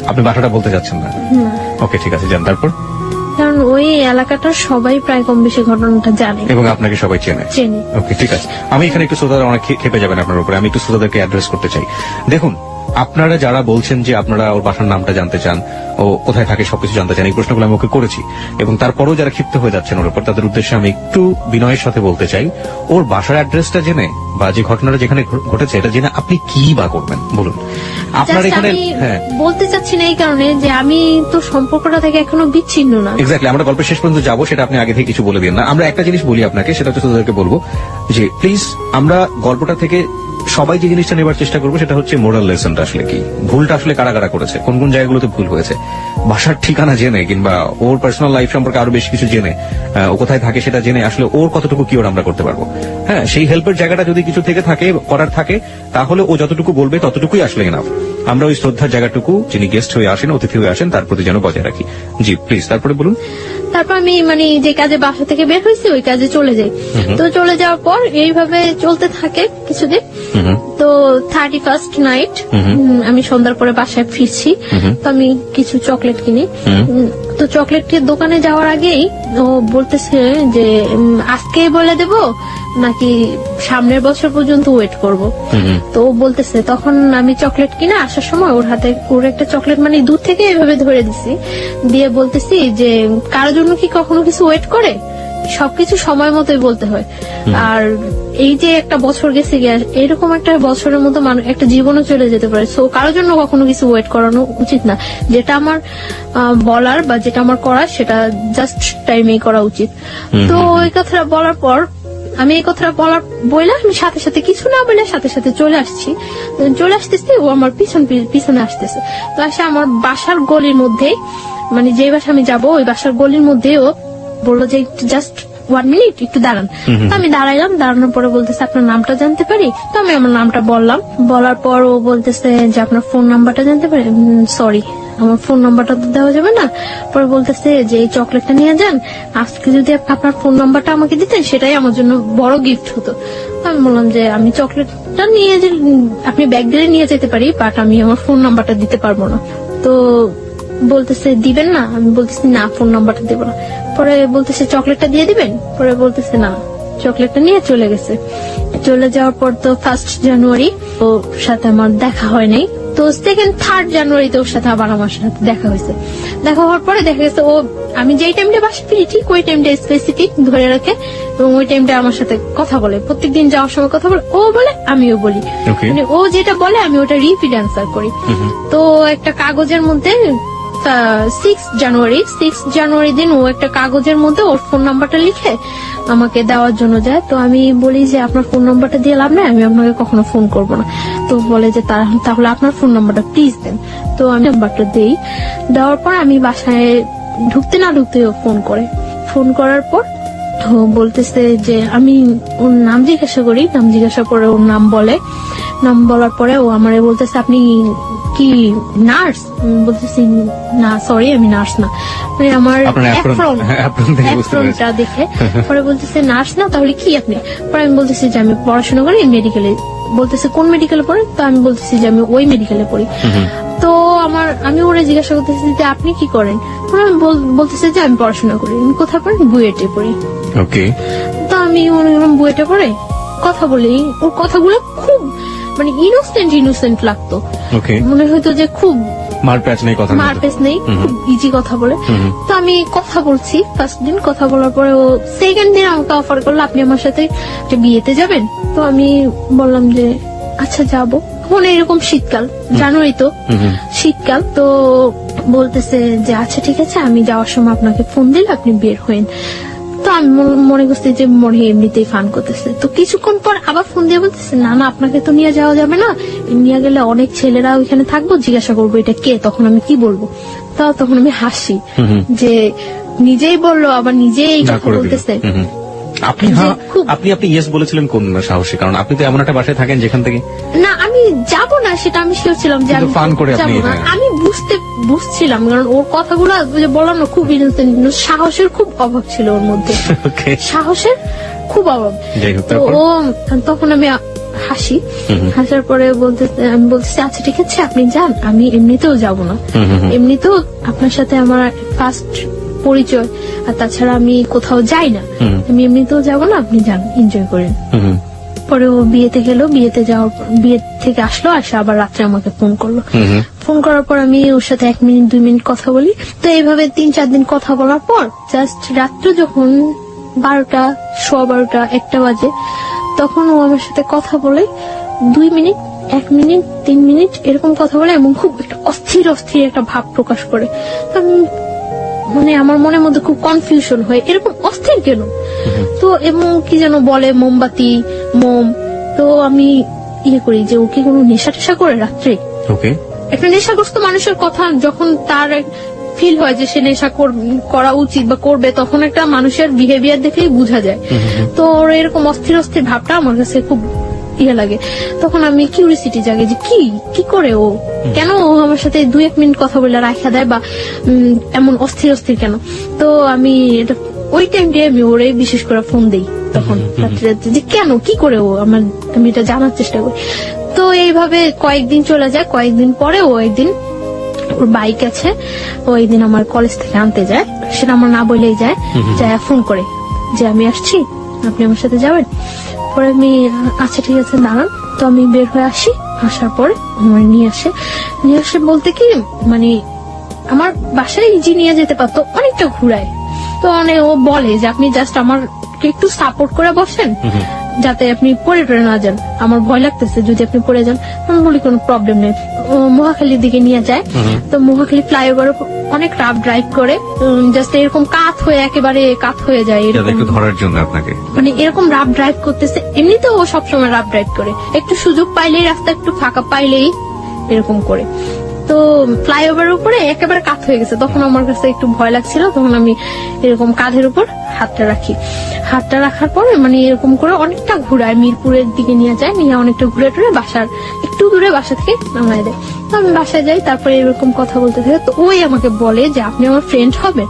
আপনি বাসাটা বলতে যাচ্ছেন না? ওকে, ঠিক আছে, যান। তারপর? কারণ ওই এলাকাটার সবাই প্রায় কম বেশি ঘটনাটা জানে এবং আপনাকে সবাই চেনে। ওকে, ঠিক আছে। আমি এখানে একটু শ্রোতারা অনেক খেপে যাবেন আপনার উপরে, আমি একটু শ্রোতাদেরকে অ্যাড্রেস করতে চাই। দেখুন, আপনারা যারা বলছেন যে আপনারা ওর বাসার নামটা জানতে চান, ও কোথায় থাকে সবকিছু জানতে চান, এই প্রশ্নগুলো আমি ওকে করেছি, এবং তারপরও যারা ক্ষিপ্ত হয়ে যাচ্ছেন ওর উপর, তাদের উদ্দেশ্যে আমি একটু বিনয়ের সাথে বলতে চাই, ওর বাসার অ্যাড্রেসটা জেনে বা যে ঘটনাটা যেখানে ঘটেছে এটা জেনে আপনি কি বা করবেন বলুন। আপনার এখানে বলতে চাচ্ছি না এই কারণে যে আমি তো সম্পর্কটা থেকে এখনো বিচ্ছিন্ন না। এক্স্যাক্টলি, আমরা গল্পের শেষ পর্যন্ত যাবো, সেটা আপনি আগে থেকে কিছু বলে দিন না। আমরা একটা জিনিস বলি আপনাকে, সেটা হচ্ছে তাদেরকে বলবো যে প্লিজ আমরা গল্পটা থেকে সবাই যে জিনিসটা নেবার চেষ্টা করবো সেটা হচ্ছে মোরাল লেসনটা আসলে কি, ভুলটা আসলে কারা কারা করেছে, কোন কোন জায়গাগুলোতে ভুল হয়েছে, বাসার ঠিকানা জেনে কিংবা ওর পার্সোনাল লাইফ সম্পর্কে আরো বেশি কিছু জেনে, ও কোথায় থাকে সেটা জেনে আসলে ওর কতটুকু কি ওর আমরা করতে পারবো। হ্যাঁ, সেই হেল্পের জায়গাটা যদি কিছু থেকে থাকে, করার থাকে, তাহলে ও যতটুকু বলবে ততটুকুই আসলে এনাফ। আমরা ওই শ্রদ্ধার জায়গাটুকু যিনি গেস্ট হয়ে আসেন, অতিথি হয়ে আসেন, তার প্রতি যেন বজায় রাখি। জি প্লিজ, তারপরে বলুন। তারপর আমি মানে যে কাজে বাসা থেকে বের হয়েছি ওই কাজে চলে যাই। তো চলে যাওয়ার পর এইভাবে চলতে থাকে কিছুদিন। তো 31st নাইট আমি সন্ধ্যার পরে বাসায় ফিরছি। তো আমি কিছু চকলেট কিনি। তো চকলেটের দোকানে যাওয়ার আগেই ও বলতেছে যে আজকেই বলে দেব নাকি সামনের বছর পর্যন্ত ওয়েট করব। তো ও বলতেছে, তখন আমি চকলেট কিনে আসার সময় ওর হাতে ওর একটা চকলেট মানে দূর থেকে এভাবে ধরে দিছি, দিয়ে বলতেছি যে কারোর জন্য কি কখনো কিছু ওয়েট করে, সবকিছু সময় মতোই বলতে হয়। আর এই যে একটা বছর গেছে গিয়ে, এরকম একটা বছরের মতো একটা জীবনও চলে যেতে পারে। সো কারোর জন্য কখনো কিছু ওয়েট করানো উচিত না। যেটা আমার বলার বা যেটা আমার করার সেটা জাস্ট টাইমেই করা উচিত। তো ওই কথাটা বলার পর আমি এই কথাটা বললাম, আমি সাথে সাথে কিছু না বলে সাথে সাথে চলে আসতেছি। ও আমার পিছনে আসতেছে। তো আসে আমার বাসার গলির মধ্যে, মানে যে বাসা আমি যাবো ওই বাসার গলির মধ্যে ও বললো যে জাস্ট 1 মিনিট একটু দাঁড়ান। তো আমি দাঁড়াইলাম, দাঁড়ানোর পরে বলতেছে আপনার নামটা জানতে পারি? তো আমি আমার নামটা বললাম। বলার পর ও বলতেছে যে আপনার ফোন নাম্বারটা জানতে পারি? সরি, আমার ফোন নাম্বারটা তো দেওয়া যাবে না। পরে বলতেছে যে এই চকলেটটা নিয়ে যান, আজকে যদি আপনার ফোন নাম্বারটা আমাকে দিতেন সেটাই আমার জন্য বড় গিফট হতো। তো আমি বললাম যে আমি চকলেটটা নিয়ে যে আপনি ব্যাগ দিলে নিয়ে যেতে পারি, বাট আমি আমার ফোন নাম্বারটা দিতে পারবো না। তো বলতেছে দিবেন না? আমি বলতেছি না, ফোন নাম্বারটা দেবো না। পরে বলতেছে চকলেটটা দিয়ে দিবেন? পরে বলতেছে না, চকলেটটা নিয়ে চলে গেছে। চলে যাওয়ার পর তো 1st জানুয়ারি ওর সাথে আমার দেখা হয় নাই। তো 2nd 3rd জানুয়ারিতে ওর সাথে আবার আমার সাথে দেখা হয়েছে। দেখা হওয়ার পরে দেখা গেছে ও আমি যেই টাইমটা বাসা ফিরি ঠিক ওই টাইমটা স্পেসিফিক ধরে রাখে এবং ওই টাইমটা আমার সাথে কথা বলে। প্রত্যেকদিন যাওয়ার সময় কথা বলে, ও বলে আমিও বলি। মানে ও যেটা বলে আমি ওটা রিপিট অ্যান্সার করি। তো একটা কাগজের মধ্যে 6 জানুয়ারি দিন ও একটা কাগজের মধ্যে ওর ফোন নাম্বারটা লিখে আমাকে দেওয়ার জন্য যায়। তো আমি বলি যে আপনার ফোন নাম্বারটা দিয়ে লাভ নাই, আমি আপনাকে কখনো ফোন করবো না। তো বলে যে তাহলে আপনার ফোন নাম্বারটা প্লিজ দেন। তো আমি নাম্বারটা দেই। দেওয়ার পর আমি বাসায় ঢুকতে না ঢুকতে ফোন করার পর বলতেছে যে আমি ওর নাম জিজ্ঞাসা করি। নাম জিজ্ঞাসা করে ওর নাম বলার পরে ও আমারে বলতেছে আপনি কি নার্স? বলতেছি না, সরি আমি নার্স না। মানে আমার অ্যাপ্রনটা দেখে পরে বলতেছে নার্স না, তাহলে কি আপনি? পরে আমি বলতেছি যে আমি পড়াশোনা করি মেডিকেলে। বলতেছে কোন মেডিকেলে পড়ে? তো আমি বলতেছি যে আমি ওই মেডিকেলে পড়ি। তো আমি ওরা জিজ্ঞাসা করতেছি যে আপনি কি করেন? আমি বলতেছি যে আমি পড়াশোনা করি। আমি কোথায় পড়ি? বুয়েটে পড়ি। ওকে। তো আমি মনে করলাম বুয়েটে পড়ে, কথা বলি। ওর কথাগুলো খুব মানে ইনোসেন্ট লাগতো। মনে হয়তো যে খুব মারপ্যাচ নেই, খুব ইজি কথা বলে। তো আমি কথা বলছি। 1st দিন কথা বলার পরে ও 2nd দিন আমাকে অফার করলো আপনি আমার সাথে বিয়েতে যাবেন। তো আমি বললাম যে আচ্ছা যাবো। মনে এরকম শীতকাল, জানুয়ারি তো শীতকাল। তো বলতেছে যে আচ্ছা ঠিক আছে, আমি যাওয়ার সময় আপনাকে ফোন দিলে আপনি বের হইন। তো আমি মনে করছি যে মনে এমনিতেই ফান করতেছে। তো কিছুক্ষণ পর আবার ফোন দিয়ে বলতেছে না আপনাকে তো নিয়ে যাওয়া যাবে না, নিয়ে গেলে অনেক ছেলেরা ওইখানে থাকবো, জিজ্ঞাসা করবো এটা কে। তখন আমি কি বলবো? তখন আমি হাসি যে নিজেই বললো আবার নিজেই এই কথা বলতেছে। আপনি ইয়েস বলেছিলেন কোন সাহসে? কারণ আপনি তো এমন একটা বাসায় থাকেন যেখান থেকে না আমি যাব না সেটা আমি শিওর ছিলাম যে আমি যাবো না। আমি বুঝছিলাম কারণ ওর কথাগুলো বললাম না খুব ইনোসেন্ট, সাহসের খুব অভাব ছিল ওর মধ্যে। সাহসের খুব অভাব। তো ও তখন আমি হাসার পরে আমি বলতেছি আচ্ছা ঠিক আছে আপনি যান, আমি এমনিতেও যাব না। এমনিতেও আপনার সাথে আমার ফার্স্ট পরিচয়, আর তাছাড়া আমি কোথাও যাই না, আমি এমনিতেও যাবো না, আপনি যান, এনজয় করেন। পরে ও বিয়েতে গেল, বিয়ে থেকে আসলো, আসে আবার রাত্রে আমাকে ফোন করলো। ফোন করার পর আমি ওর সাথে 1 মিনিট 2 মিনিট কথা বলি। তো এইভাবে 3-4 দিন কথা বলার পর জাস্ট রাত্রে যখন 12টা, 12:15, 1টা বাজে, তখন ও আমার সাথে কথা বলে 2 মিনিট, 1 মিনিট, 3 মিনিট এরকম কথা বলে এবং খুব একটা অস্থির একটা ভাব প্রকাশ করে। মানে আমার মনের মধ্যে খুব কনফিউশন হয়, এরকম অস্থির কেন? তো এবং কি যেন বলে মোমবাতি, মোম। তো আমি করি যে ও কি কোনো নেশা টেশা করে রাত্রে? একটা নেশাগ্রস্ত মানুষের কথা যখন তার ফিল হয় যে সে নেশা করা উচিত বা করবে, তখন একটা মানুষের বিহেভিয়ার দেখেই বোঝা যায়। তো ওর এরকম অস্থির ভাবটা আমার কাছে খুব ইয়ে লাগে। তখন আমি কিউরিসিটি জাগে যে কি করে ও, কেন ও আমার সাথে 2-1 মিনিট কথা বলে রাখা দেয়, বা এমন অস্থির অস্থির কেন। তো আমি এটা ওই টাইমটা আমি ওরে বিশেষ করে ফোন দিই তখন রাত্রে রাত্রে, যে কেন কি করে ও আমি এটা জানার চেষ্টা করি। তো এইভাবে কয়েকদিন চলে যায়। কয়েকদিন পরে ও একদিন, ওর বাইক আছে, ও একদিন আমার কলেজ থেকে আনতে যায়, সেটা আমার না বলেই যায়, যায় ফোন করে যে আমি আসছি, আপনি আমার সাথে যাবেন। পরে আমি আচ্ছা ঠিক আছে দাঁড়ান। তো আমি বের হয়ে আসি, আসার পরে আমার নিয়ে আসে বলতে কি মানে আমার বাসায় ইজি নিয়ে যেতে পারতো, অনেকটা ঘুরায়। তো ও বলে যে আপনি জাস্ট আমার একটু সাপোর্ট করে বসেন, যাতে আপনি পড়ে না যান, আমার ভয় লাগতেছে যদি আপনি পড়ে যান। আমি বলি কোনো প্রবলেম নেই। ও মহাখালীর দিকে নিয়ে যায়। তো মহাখালী ফ্লাইওভার অনেক রাফ ড্রাইভ করে, জাস্ট এরকম একেবারে কাত হয়ে যায় এরকম, একটু ধরার জন্য আপনাকে, মানে এরকম রাফ ড্রাইভ করতেছে। এমনিতে ও সবসময় রাফ ড্রাইভ করে, একটু সুযোগ পাইলেই, রাস্তা একটু ফাঁকা পাইলেই এরকম করে। তো ফ্লাইওভারের উপরে একেবারে কাত হয়ে গেছে। তখন আমার কাছে একটু ভয় লাগছিল। তখন আমি এরকম কাঁধের উপর হাতটা রাখি। হাতটা রাখার পরে মানে এরকম করে অনেকটা ঘুরায়, মিরপুরের দিকে নিয়ে যায়, নিয়ে অনেকটা ঘুরে টুরে বাসার একটু দূরে বাসা থেকে নামায় দেয়। তো আমি বাসায় যাই, তারপরে এরকম কথা বলতে থাকে। তো ওই আমাকে বলে যে আপনি আমার ফ্রেন্ড হবেন।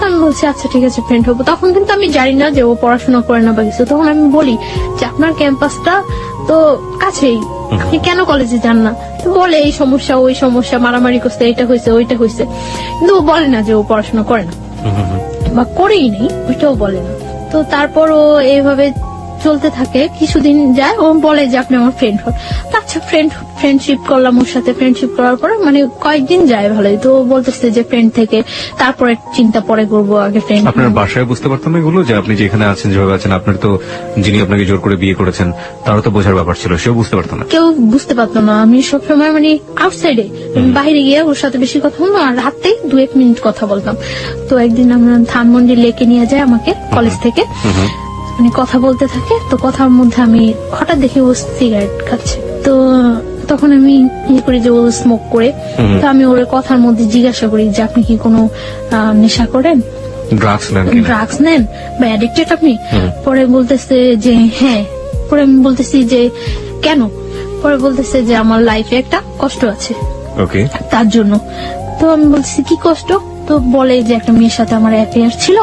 আমি বলছি আচ্ছা ঠিক আছে ফ্রেন্ড হবো। তখন কিন্তু আমি জানি না যে ও পড়াশোনা করে না বা কিছু। তখন আমি বলি যে আপনার ক্যাম্পাসটা তো কাছেই, আপনি কেন কলেজে যান না? তো বলে এই সমস্যা ওই সমস্যা, মারামারি করছে, এটা হয়েছে ওইটা হয়েছে, কিন্তু ও বলে না যে ও পড়াশোনা করে না বা করেই নেই, ওইটাও বলে না। তো তারপর ও এইভাবে চলতে থাকে। কিছুদিন যায়, ও বলে যে আপনি আমার ফ্রেন্ড হন। তো আচ্ছা ফ্রেন্ডশিপ করলাম ওর সাথে। ফ্রেন্ডশিপ করার পরে মানে কয়েকদিন যায় ভালোই। তো ও বলতেছে যে ফ্রেন্ড থেকে তারপরে চিন্তা পরে করবো, আগে ফ্রেন্ড। আপনার বাসায় বুঝতে পারতাম না এগুলো, যে আপনি যেখানে আছেন যেভাবে আছেন, আপনার তো যিনি আপনাকে জোর করে বিয়ে করেছেন তারও তো বোঝার ব্যাপার ছিল, সেও বুঝতে পারতো না? কেউ বুঝতে পারতো না। আমি সবসময় মানে আউটসাইডে, বাইরে গিয়ে ওর সাথে বেশি কথা বলতাম, আর রাতেই 2-1 মিনিট কথা বলতাম। তো একদিন আমরা ধানমন্ডি লেকে নিয়ে যায় আমাকে কলেজ থেকে, মানে কথা বলতে থাকে। তো কথার মধ্যে আমি হঠাৎ দেখি ও সিগারেট খাচ্ছে। তো তখন আমি ইয়ে করি যে ও স্মোক করে। তো আমি ওর কথার মধ্যে জিজ্ঞাসা করি যে আপনি কি কোনো নেশা করেন, ড্রাগস নেন বা অ্যাডিক্টেড আপনি? পরে বলতেছে যে হ্যাঁ। পরে আমি বলতেছি যে কেন? পরে বলতেছে যে আমার লাইফে একটা কষ্ট আছে, ওকে, তার জন্য। তো আমি বলছি কি কষ্ট? তো বলে যে একটা মেয়ের সাথে আমার অ্যাফেয়ার ছিল,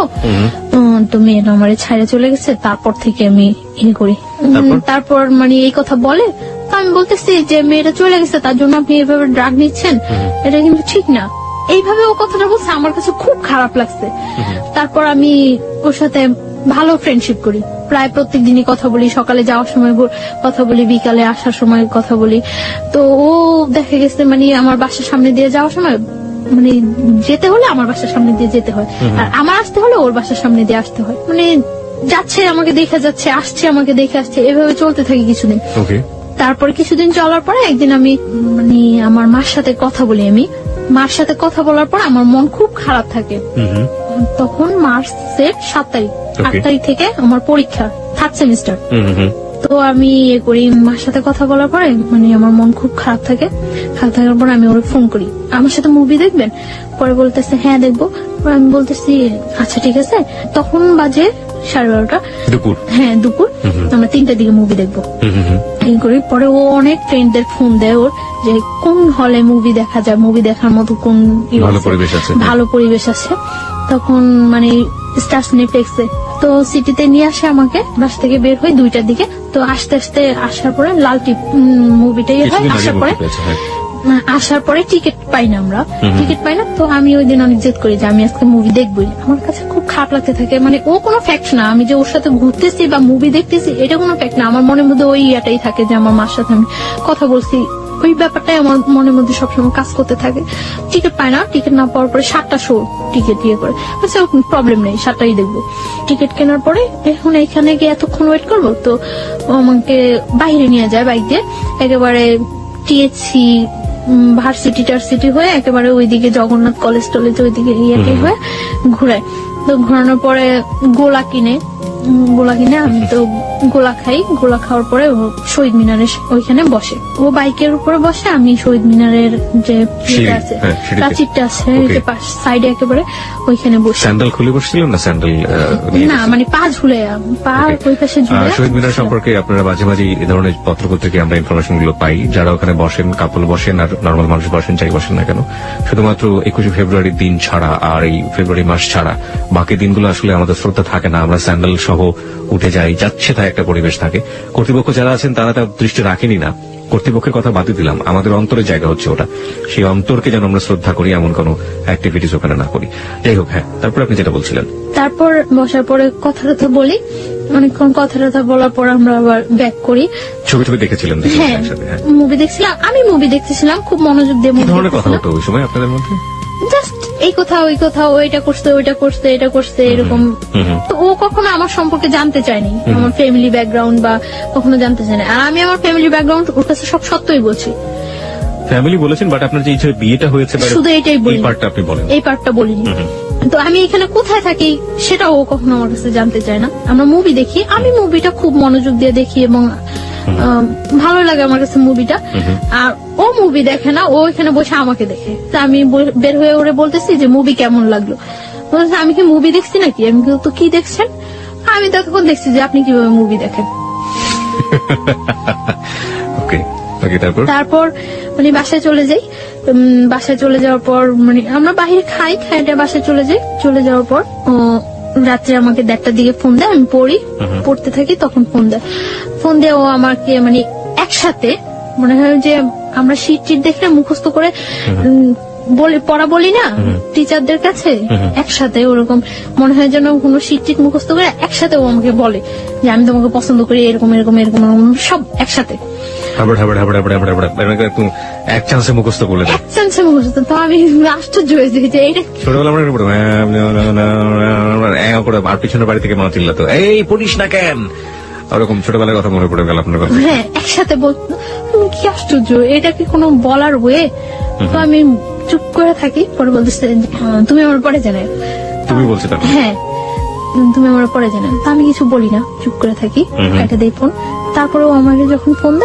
তো মেয়েটা আমার ছাইড়ে চলে গেছে, তারপর থেকে আমি ইয়ে করি। তারপর মানে এই কথা বলে। তো আমি বলতেছি যে মেয়েটা চলে গেছে তার জন্য আপনি এভাবে ড্রাগ নিচ্ছেন, এটা কিন্তু ঠিক না। এইভাবে ও কথাটা বলছে, আমার কাছে খুব খারাপ লাগছে। তারপর আমি ওর সাথে ভালো ফ্রেন্ডশিপ করি, প্রায় প্রত্যেক দিনই কথা বলি। সকালে যাওয়ার সময় কথা বলি, বিকালে আসার সময় কথা বলি। তো ও দেখা গেছে মানে আমার বাসার সামনে দিয়ে যাওয়ার সময়, মানে যেতে হলে আমার বাসার সামনে দিয়ে যেতে হয়, আর আমার আসতে হলে ওর বাসার সামনে দিয়ে আসতে হয়। মানে যাচ্ছে আমাকে দেখে যাচ্ছে, আসছে আমাকে দেখে আসছে, এভাবে চলতে থাকি কিছুদিন। তারপরে কিছুদিন চলার পরে একদিন আমি মানে আমার মার সাথে কথা বলি। আমি মার সাথে কথা বলার পর আমার মন খুব খারাপ থাকে। তখন মার্চের 7 তারিখ, 8 তারিখ থেকে আমার পরীক্ষা, 3rd সেমিস্টার। তো আমি ইয়ে করি, মার সাথে কথা বলার পরে মানে আমার মন খুব খারাপ থাকে। খারাপ থাকার পর আমি ওরে ফোন করি, আমার সাথে মুভি দেখবেন? পরে বলতেছে হ্যাঁ দেখবো। আমি বলতেছি আচ্ছা ঠিক আছে। তখন বাজে 12:30 দুপুর। হ্যাঁ দুপুর। আমরা 3টার দিকে মুভি দেখবো এই করি। পরে ও অনেক ফ্রেন্ডদের ফোন দেয় ওর, যে কোন হলে মুভি দেখা যায়, মুভি দেখার মতো কোন ভালো পরিবেশ আছে। তখন মানে স্টার সিনেপ্লেক্সে। তো সিটিতে নিয়ে আসে আমাকে, বাসা থেকে বের হই 2টার দিকে। তো আস্তে আস্তে আসার পরে লাল টিপ মুভিটাই হয়। আসার পরে টিকিট পাই না, আমরা টিকিট পাই না। তো আমি ওই দিন অনেক জেদ করি যে আমি আজকে মুভি দেখবই। আমার কাছে খুব খারাপ লাগতে থাকে, মানে ও কোনো ফ্যাক্ট না, আমি যে ওর সাথে ঘুরতেছি বা মুভি দেখতেছি এটা কোনো ফ্যাক্ট না। আমার মনের মধ্যে ওই ইয়াটাই থাকে যে আমার মার সাথে আমি কথা বলছি, ওই ব্যাপারটাই আমার মনের মধ্যে সবসময় কাজ করতে থাকে। টিকিট পাই না, টিকিট না পাওয়ার পরে 7টা শো টিকিট ইয়ে করে, আচ্ছা প্রবলেম নেই 7টাই দেখবো। টিকিট কেনার পরে এখন এখানে গিয়ে এতক্ষণ ওয়েট করবো। তো আমাকে বাইরে নিয়ে যায় বাইক দিয়ে, একেবারে টিএসসি ভার্সিটি টার্সিটি হয়ে একেবারে ওইদিকে জগন্নাথ কলেজ টলেজ ওইদিকে ইয়ে হয়ে ঘুরায়। তো ঘোরানোর পরে গোলা কিনে গোলা কিনে, আমি তো গোলা খাই। গোলা খাওয়ার পরে ও শহীদ মিনারের ওইখানে বসে, ও বাইকের উপরে বসে, আমি শহীদ মিনারের যে সিঁড়ি, আছে হ্যাঁ, সিঁড়িতে। প্রাচীরটা আছে Okay. যে সাইডে একেবারে ওইখানে বসে। স্যান্ডেল খুলে বসছিলেন না স্যান্ডেল না মানে পা ঝুলে, পা ওই পাশে ঝুলে। শহীদ মিনার সম্পর্কে আপনারা মাঝে মাঝে এই ধরনের পত্রপত্রিকা আমরা ইনফরমেশন গুলো পাই, যারা ওখানে বসেন, কাপল বসেন আর নর্মাল মানুষ বসেন, যাই বসেন না কেন, শুধুমাত্র 21শে ফেব্রুয়ারির দিন ছাড়া আর এই ফেব্রুয়ারি মাস ছাড়া বাকি দিনগুলো আসলে আমাদের শ্রদ্ধা থাকে না, আমরা স্যান্ডেল সহ উঠে যাই, যাচ্ছে তাই একটা পরিবেশ থাকে। কর্তৃপক্ষ যারা আছেন তারা তার দৃষ্টি রাখেনি না, কর্তৃপক্ষের কথা বাদই দিলাম, আমাদের অন্তরের জায়গা হচ্ছে ওটা, সেই অন্তরকে যেন আমরা শ্রদ্ধা করি, এমন কোন অ্যাক্টিভিটিস ওখানে না করি। যাই হোক, হ্যাঁ, তারপর আপনি যেটা বলছিলেন। তারপর বসার পরে কথা টথা বলি, অনেকক্ষণ কথা টথা বলার পর আমরা আবার ব্যাক করি। ছবি টবি দেখেছিলেন হ্যাঁ, একসাথে? হ্যাঁ, মুভি দেখছিলাম, আমি মুভি দেখতেছিলাম, খুব মনোযোগ দিয়ে কি মুভি ধরনের কথা দেখতেছিলাম। হতো ওই সময় আপনাদের মধ্যে? জাস্ট এই কথা ওই কথা, ওইটা করছে ওইটা করছে এটা করছে এরকম। তো ও কখনো আমার সম্পর্কে জানতে চায়নি, আমার ফ্যামিলি ব্যাকগ্রাউন্ড বা কখনো জানতে চায়নি। আর আমি আমার ফ্যামিলি ব্যাকগ্রাউন্ড ওর কাছে সব সত্যই বলছি, ফ্যামিলি বলেছেন, বাট আপনার যে এই যে বিয়েটা হয়েছে বা শুধু এইটাই বলি, এই পার্টটা আপনি বলেন। এই পার্টটা বলিনি। তো আমি এখানে কোথায় থাকি সেটা ও কখনো আমার কাছে জানতে চায় না। আমরা মুভি দেখি, আমি মুভিটা খুব মনোযোগ দিয়ে দেখি এবং ভালো লাগে আমার কাছে মুভিটা। আর ও মুভি দেখে না, ও এখানে বসে আমাকে দেখে। তা আমি বের হয়ে ওরে বলতেছি যে মুভি কেমন লাগলো, বলতেছে আমি কি মুভি দেখছি নাকি? আমি বলি, তো কি দেখছেন? আমি তখন দেখছি যে আপনি কিভাবে মুভি দেখেন। ওকে ওকে, তারপর মানে বাসায় চলে যাই। বাসায় চলে যাওয়ার পর মানে আমরা বাইরে খাইটা বাসায় চলে যাই। চলে যাওয়ার পর ও রাত্রে আমাকে 1:30টার দিকে ফোন দেয়, আমি পড়তে থাকি, তখন ফোন দিয়ে ও আমাকে মানে একসাথে মনে হয় যে আমরা শীট দেখলে মুখস্থ করে পড়া বলি না টিচারদের কাছে, একসাথে ওরকম মনে হয় যেন কোনো শীট মুখস্থ করে একসাথে ও আমাকে বলে যে আমি তোমাকে পছন্দ করি, এরকম এরকম এরকম সব একসাথে এক চান্সে মুখস্থ করলে এক চান্সে মুখস্থ। তো আমি আশ্চর্য হয়ে যাই যে এটা ছোটবেলা করে আর পিছনের বাড়ি থেকে মা চিল্লাতো, এই পড়িস না কেন, ওরকম ছোটবেলার কথা মনে পড়ে গেল আপনার কথা। হ্যাঁ, একসাথে বলতো। কি আশ্চর্য, এটা কি কোনো বলার ওয়ে? তো আমি চুপ করে থাকি। পরে বলতেছে তুমি আমার পরে জানাই। তুমি বলছো তখন? হ্যাঁ, তুমি আমার পরে জানাই। তা আমি কিছু বলি না, চুপ করে থাকি, কেটে দেই ফোন। তারপরেও আমাকে যখন ফোন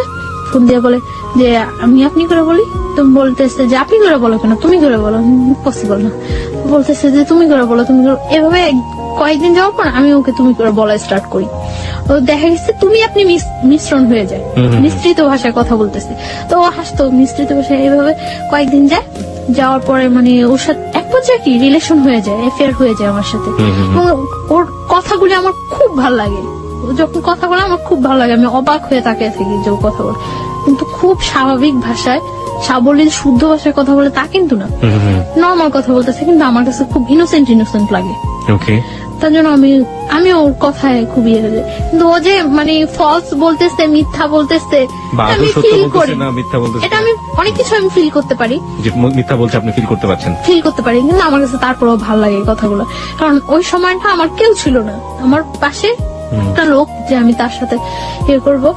দিয়ে বলে যে আমি আপনি করে বলি, তো বলতেছে যে আপনি করে বলো কেন, তুমি করে বলো, পসিবল না। বলতেছে যে তুমি করে বলো, তুমি করে। এভাবে কয়েকদিন যাওয়ার পর আমি ওকে তুমি করে বলা স্টার্ট করি। ও দেখা গেছে তুমি আপনি মিশ্রণ হয়ে যায়, মিশ্রিত ভাষায় কথা বলতেছি। তো ও হাসতো, মিশ্রিত ভাষায়। এইভাবে কয়েকদিন যাওয়ার পরে মানে ওর সাথে এক পর্যায়ে কি রিলেশন হয়ে যায়, অ্যাফেয়ার হয়ে যায় আমার সাথে। এবং ওর কথাগুলি আমার খুব ভালো লাগে, ও যখন কথা বলে আমার খুব ভালো লাগে, আমি অবাক হয়ে তাকিয়ে থাকি যে ও কথা বলে। কিন্তু খুব স্বাভাবিক ভাষায়, সাবলীল শুদ্ধ ভাষায় কথা বলে তা কিন্তু না, নর্মাল কথা বলতেছে, কিন্তু আমার কাছে খুব ইনোসেন্ট লাগে। ওকে, তার জন্য আমি ওর কথায় খুব ইয়ে হয়ে যায়। কিন্তু ও যে মানে ফলস বলতেছে, মিথ্যা বলতেছে, আমি ফিল করি, এটা আমি অনেক কিছু আমি ফিল করতে পারি, যে মিথ্যা বলছে আপনি ফিল করতে পারছেন, কিন্তু আমার কাছে তারপরেও ভালো লাগে এই কথাগুলো। কারণ ওই সময়টা আমার কেউ ছিল না, আমার পাশে একটা লোক যে আমি তার সাথে ইয়ে করবো,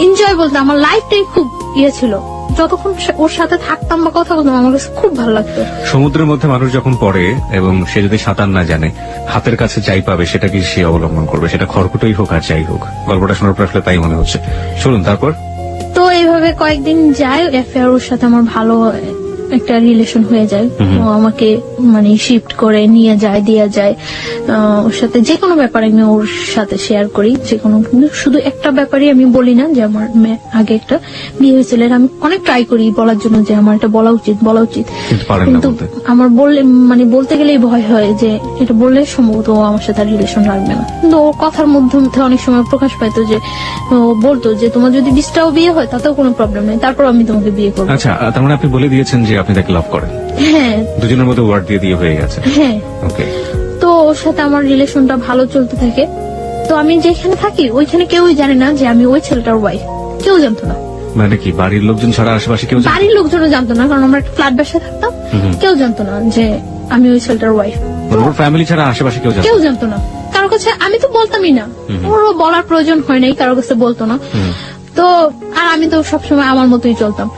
এনজয় বলতে আমার লাইফটাই খুব ইয়ে ছিল। যতক্ষণ ওর সাথে থাকতাম বা কথা বলতাম আমার কাছে খুব ভালো লাগতো। সমুদ্রের মধ্যে মানুষ যখন পড়ে এবং সে যদি সাঁতার না জানে, হাতের কাছে যাই পাবে সেটাকে সে অবলম্বন করবে, সেটা খড়কুটোই হোক আর যাই হোক। গল্পটা শোনার পর আসলে তাই মনে হচ্ছে। শুনুন তারপর। তো এইভাবে কয়েকদিন যায়, অ্যাফেয়ার ওর সাথে আমার ভালো একটা রিলেশন হয়ে যায়। ও আমাকে মানে শিফট করে নিয়ে যায়, দিয়ে যায়। ওর সাথে যে কোনো ব্যাপারে আমি ওর সাথে শেয়ার করি, যে কোনো, শুধু একটা ব্যাপারে আমি বলি না যে আমার আগে একটা বিয়ে হয়েছিল, আমি অনেক ট্রাই করি বলার জন্য যে আমার এটা বলা উচিত, কিন্তু আমার বলতে গেলেই ভয় হয় যে এটা বললে সম্ভবত ও আমার সাথে রিলেশন রাখবে না। কিন্তু ওর কথার মধ্যে অনেক সময় প্রকাশ পাইতো যে ও বলতো যে তোমার যদি 20টাও বিয়ে হয় তাতেও কোনো প্রবলেম নেই, তারপর আমি তোমাকে বিয়ে করবো। আচ্ছা, তার মানে আপনি বলে দিয়েছেন যে আপনি তাকে লাভ করেন? হ্যাঁ, দুজনের মধ্যে ওয়ার্ড দিয়ে হয়ে গেছে। হ্যাঁ, ওকে। তো ওর সাথে আমার রিলেশনটা ভালো চলতে থাকে। তো আমি যেখানে থাকি ওইখানে কেউই জানে না যে আমি ওই ছেলেটার ওয়াইফ, কেউ জানতো না। মানে কি বাড়ির লোকজন ছাড়া আশেপাশে কেউ? বাড়ির লোকজনও জানতো না, কারণ আমরা একটা ফ্ল্যাট বাসায় থাকতাম, কেউ জানতো না যে আমি ওই ছেলেটার ওয়াইফ। ফ্যামিলি ছাড়া আশেপাশে কেউ জানতো না, কারোর কাছে আমি তো বলতামই না, ওরও বলার প্রয়োজন হয় নাই, কারোর কাছে বলতো না। তো আর আমি তো সবসময় আমার মতোই চলতাম।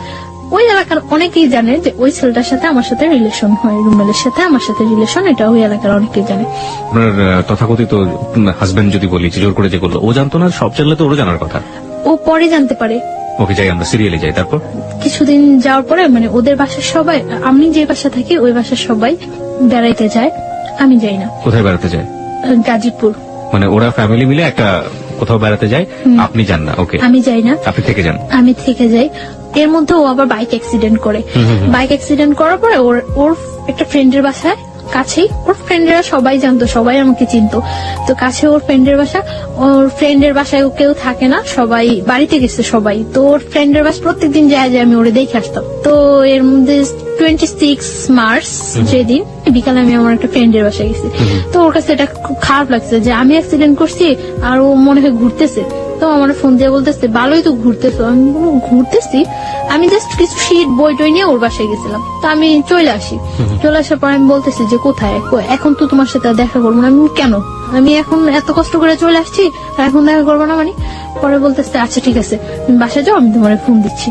ওই এলাকার অনেকেই জানে যে ওই ছেলেটার সাথে আমার সাথে রিলেশন হয়, রুমেলের সাথে আমার সাথে রিলেশন, এটা ওই এলাকার অনেকেই জানে। আপনার তথাকথিত হাজবেন্ড যদি বলি যে জোর করে যে করলো, ও জানতো না? সব জানলে তো ওরও জানার কথা। ও পরে জানতে পারে। ওকে, যাই আমরা সিরিয়ালে যাই। তারপর কিছুদিন যাওয়ার পরে মানে ওদের বাসার সবাই, আমি যে বাসা থাকি ওই বাসার সবাই বেড়াইতে যায়, আমি যাই না। কোথায় বেড়াতে যায়? গাজীপুর। মানে ওরা ফ্যামিলি মিলে একটা কোথাও বেড়াতে যায়, আপনি যান না? ওকে, আমি যাই না, আপনি থেকে যান। আমি থেকে যাই। এর মধ্যে ও আবার বাইক অ্যাক্সিডেন্ট করে। বাইক অ্যাক্সিডেন্ট করার পরে ওর একটা ফ্রেন্ডের বাসায়, কাছেই, ওর ফ্রেন্ডেরা সবাই জানতো, সবাই আমাকে চিনতো, তো কাছে ওর ফ্রেন্ডের বাসা। ওর ফ্রেন্ডের বাসায় কেউ থাকে না, সবাই বাড়িতে গেছে সবাই। তো ওর ফ্রেন্ডের বাসা প্রত্যেকদিন যায় আমি ওরে দেখে আসতাম। তো এর মধ্যে 26 মার্চ যেদিন বিকালে আমি আমার একটা ফ্রেন্ডের বাসায় গেছি, তো ওর কাছে এটা খুব খারাপ লাগছে যে আমি অ্যাক্সিডেন্ট করছি আর ও মনে হয় ঘুরতেছে। তো আমার ফোন দিয়ে বলতেছে ভালোই তো ঘুরতেছো। আমি বললাম ঘুরতেছি, আমি জাস্ট কিছু শীট বই টই নিয়ে ওর বাসায় গেছিলাম। তো আমি চলে আসি, চলে আসার পর আমি বলতেছি যে কোথায়, এখন তো তোমার সাথে দেখা করবো না। আমি কেন, আমি এখন এত কষ্ট করে চলে আসছি আর এখন দেখা করবো না মানে? পরে বলতেছে আচ্ছা ঠিক আছে তুমি বাসায় যাও, আমি তোমার ফোন দিচ্ছি।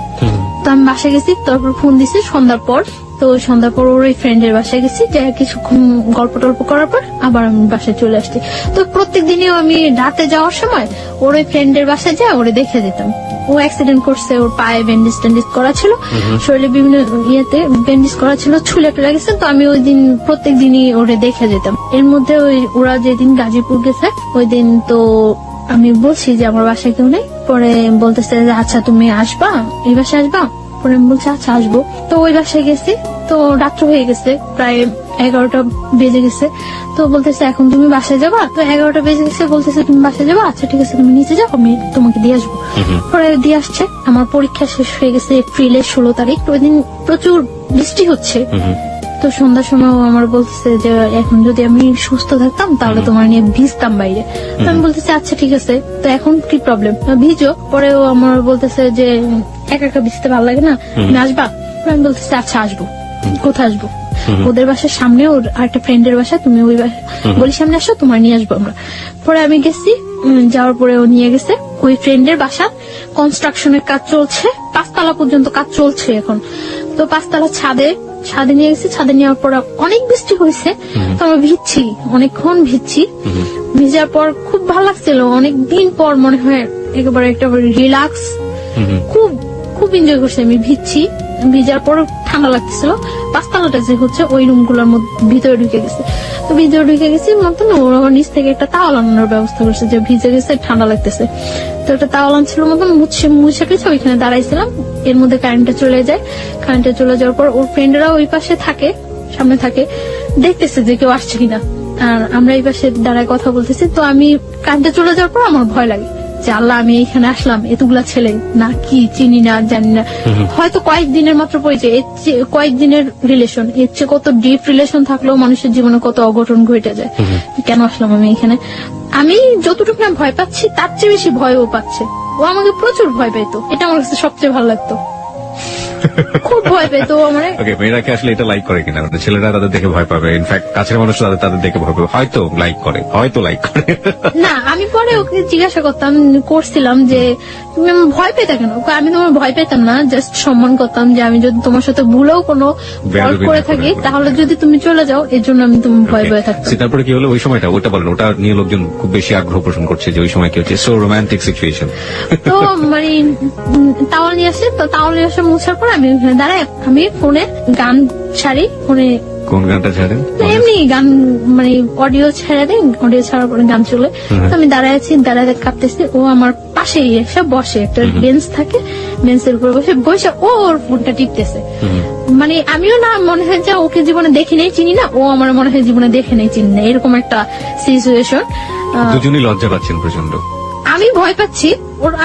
তো আমি বাসায় গেছি, তারপর ফোন দিচ্ছি সন্ধ্যার পর। তো সন্ধ্যার পর ওর ওই ফ্রেন্ডের বাসায় গেছি, যে কিছুক্ষণ গল্প টল্প করার পর আবার আমি বাসায় চলে আসছি। তো প্রত্যেক দিনই আমি রাতে যাওয়ার সময় ওর ওই ফ্রেন্ডের বাসায় যা ওরে দেখে যেতাম। ও অ্যাক্সিডেন্ট করছে, ওর পায়ে ব্যান্ডেজ ট্যান্ডেজ করা ছিল, শরীরে বিভিন্ন ইয়েতে ব্যান্ডেজ করা ছিল, ছুলে টুলে গেছে। তো আমি ওই দিন প্রত্যেক দিনই ওরে দেখে যেতাম। এর মধ্যে ওরা যেদিন গাজীপুর গেছে ওই দিন তো আমি বলছি যে আমার বাসায় কেউ নেই। পরে বলতেছে যে আচ্ছা তুমি আসবা, এই বাসায় আসবা? পরে আমি বলছি আচ্ছা আসবো। তো ওই বাসায় গেছি, তো রাত্র হয়ে গেছে, প্রায় 11টা বেজে গেছে। তো বলতেছে এখন তুমি বাসায় যাবা? তো 11টা বেজে গেছে, বলতেছে তুমি বাসায় যাবা? আচ্ছা ঠিক আছে তুমি নিচে যাও, আমি তোমাকে দিয়ে আসবো। পরে দিয়ে আসছে। আমার পরীক্ষা শেষ হয়ে গেছে এপ্রিলের 16 তারিখ। ওই দিন প্রচুর বৃষ্টি হচ্ছে। তো সন্ধ্যার সময় ও আমার বলতেছে যে এখন যদি আমি সুস্থ থাকতাম তাহলে তোমার নিয়ে ভিজতাম বাইরে। তো আমি বলতেছি আচ্ছা ঠিক আছে, তো এখন কি প্রবলেম, ভিজো। পরে ও আমার বলতেছে যে একা একা ভিজতে ভালো লাগে না, তুমি আসবা? আমি বলতেছি আচ্ছা আসবো। কোথায় আসবো? ওদের বাসার সামনে ওর আরেকটা ফ্রেন্ডের বাসা, তুমি ওই বলি সামনে আসো, তোমার নিয়ে আসবো আমরা। পরে আমি গেছি, যাওয়ার পরে ও নিয়ে গেছে ওই ফ্রেন্ডের বাসা। কনস্ট্রাকশনের কাজ চলছে, 5 তলা পর্যন্ত কাজ চলছে এখন। তো 5 তলা ছাদে নিয়ে গেছি। ছাদে নেওয়ার পর অনেক বৃষ্টি হয়েছে, তো আমরা ভিজছি, অনেকক্ষণ ভিজছি। ভিজার পর খুব ভালো লাগছিল, অনেকদিন পর মনে হয় একেবারে একটা রিল্যাক্স, খুব খুব এনজয় করছি আমি। ভিজার পর ঠান্ডা লাগতেছিল। 5 তলাটা যে হচ্ছে ওই রুমগুলোর মধ্যে ভিতরে ঢুকে গেছে। তো ভিতরে ঢুকে গেছি মতন ওরা নিচ থেকে একটা তাওয়াল আনানোর ব্যবস্থা করছে, যে ভিজে গেছে ঠান্ডা লাগতেছে। তো একটা তাওয়াল আনছিল মতন মুছে পেয়েছে, ওইখানে দাঁড়াইছিলাম। এর মধ্যে কারেন্টটা চলে যায়। কারেন্টটা চলে যাওয়ার পর ওর ফ্রেন্ডরা ওই পাশে থাকে, সামনে থাকে, দেখতেছে যে কেউ আসছে কিনা। আর আমরা এই পাশে দাঁড়ায় কথা বলতেছি। তো আমি কারেন্টটা চলে যাওয়ার পর আমার ভয় লাগে যে আল্লাহ আমি এখানে আসলাম, এতগুলা ছেলে না কি চিনি না জানি না, হয়তো কয়েকদিনের মাত্র পরিচয়, কয়েকদিনের রিলেশন, এর চেয়ে কত ডিপ রিলেশন থাকলেও মানুষের জীবনে কত অঘটন ঘটে যায়। কেন আসলাম আমি এখানে? আমি যতটুকু না ভয় পাচ্ছি তার চেয়ে বেশি ভয় ও পাচ্ছে। ও আমাকে প্রচুর ভয় পেত, এটা আমার কাছে সবচেয়ে ভালো লাগতো, খুব ভয় পেত আমার। ওকে, মেয়েরা কি আসলে এটা লাইক করে কিনা? মানে ছেলেরা তাদের দেখে ভয় পাবে, ইনফ্যাক্ট কাছের মানুষ তাদের দেখে ভয় পাবে, হয়তো লাইক করে না, আমি পরে ওকে জিজ্ঞাসা করছিলাম যে তুমি আমার ভয় পেতে কেন? আমি তোমার ভয় পেতাম না, জাস্ট সম্মান করতাম যে আমি যদি তোমার সাথে ভুলেও কোনো ফল্ট করে থাকি তাহলে যদি তুমি চলে যাও, এর জন্য আমি তুমি ভয় থাকতাম। তারপরে কি হলো ওই সময়টা? ওটা বলেন, ওটা নিয়ে লোকজন খুব বেশি আগ্রহ পোষণ করছে যে ওই সময় কি হচ্ছে, সো রোমান্টিক সিচুয়েশন। তো মানে তাওয়াল নিয়ে আসে, তো তাওয়াল নিয়ে আসে মুছার পর আমি দাঁড়াই, আমি ফোনে গান ছাড়ি, ফোনে কোন গানটা ছাড়েন? এমনি গান, মানে অডিও ছেড়ে দেন, অডিও ছাড়ার পরে গান চলে। তো আমি দাঁড়ায় আছি, দাঁড়ায় কাঁপতেছি। ও আমার পাশেই এসে বসে, একটা বেঞ্চ থাকে, বেঞ্চের উপর বসে ওর ফোনটা টিপতেছে। মানে আমিও না মনে হয় যে ওকে জীবনে দেখি নেই, চিনি না, ও আমার মনে হয় জীবনে দেখে নেই, চিনি না, এরকম একটা সিচুয়েশন। দুজনই লজ্জা পাচ্ছেন প্রচন্ড। আমি ভয় পাচ্ছি,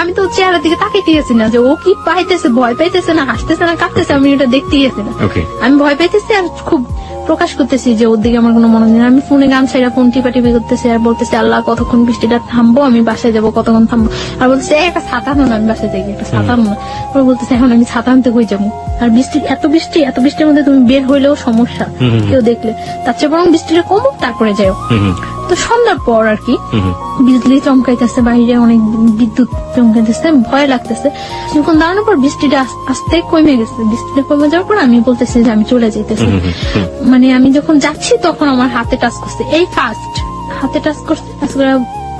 আমি তো চেহারা দিকে তাকাইতে গেছি না যে ও কি পাইতেছে, ভয় পাইতেছে না হাসতেছে না কাঁদতেছে, আমি এটা দেখতে গেছি না। আমি ভয় পাইতেছি আর খুব প্রকাশ করতেছি যে ওর দিকে আমার কোনো মনোযোগ নেই। আমি ফোনে গান ছাইরা ফোন টিপাটিপি করতেছি আর বলতেছি আল্লাহ কতক্ষণ বৃষ্টিটা থামবো, আমি বাসায় যাবো, কতক্ষণ থামবো। আর বলতেছে একটা ছাতা আনো না, আমি বাসায় যাই, একটা ছাতা আনো না। ওরা বলতেছে এখন আমি ছাতা আনতে হয়ে যাবো, আর এত বৃষ্টির মধ্যে তুমি বের হইলেও সমস্যা কেউ দেখলে, তার চেয়ে বরং বৃষ্টিটা কমুক তারপরে যাও। তো সন্ধ্যার পর আর কি হুম হুম। বিজলি চমকাইতেছে, বাইরে অনেক বিদ্যুৎ চমকাইতেছে, ভয় লাগতেছে। কিছুক্ষণ দাঁড়ানোর পর বৃষ্টিটা আস্তে কমে গেছে। বৃষ্টিটা কমে যাওয়ার পর আমি বলতেছি যে আমি চলে যেতেছি। মানে আমি যখন যাচ্ছি তখন আমার হাতে টাচ করছে, এই ফার্স্ট হাতে টাচ করছে। টাচ করে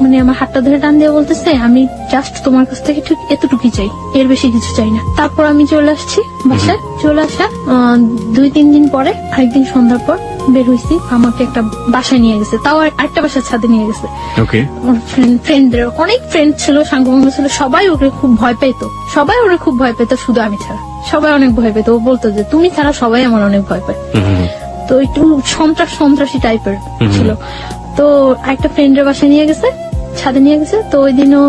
মানে আমার হাতটা ধরে টান দিয়ে বলতেছে আমি জাস্ট তোমার কাছ থেকে ঠিক এতটুকুই চাই, এর বেশি কিছু চাই না। তারপর আমি চলে আসছি বাসায়। চলে আসা 2-3 দিন পরে আরেকদিন সন্ধ্যার পর বের হয়েছি, আমাকে একটা বাসায় নিয়ে গেছে, তাও আরেকটা বাসার ছাদে নিয়ে গেছে। ওকে। ওর ফ্রেন্ডদের অনেক ফ্রেন্ড ছিল, সাঙ্গভঙ্গ ছিল, সবাই ওকে খুব ভয় পেত, সবাই ওরে খুব ভয় পেত, শুধু আমি ছাড়া সবাই অনেক ভয় পেত। ও বলতো যে তুমি ছাড়া সবাই আমার অনেক ভয় পায়। তো একটু সন্ত্রাসী টাইপের ছিল। তো একটা ফ্রেন্ডের বাসায় নিয়ে গেছে, ছাদে নিয়ে গেছে। তো ওই দিনও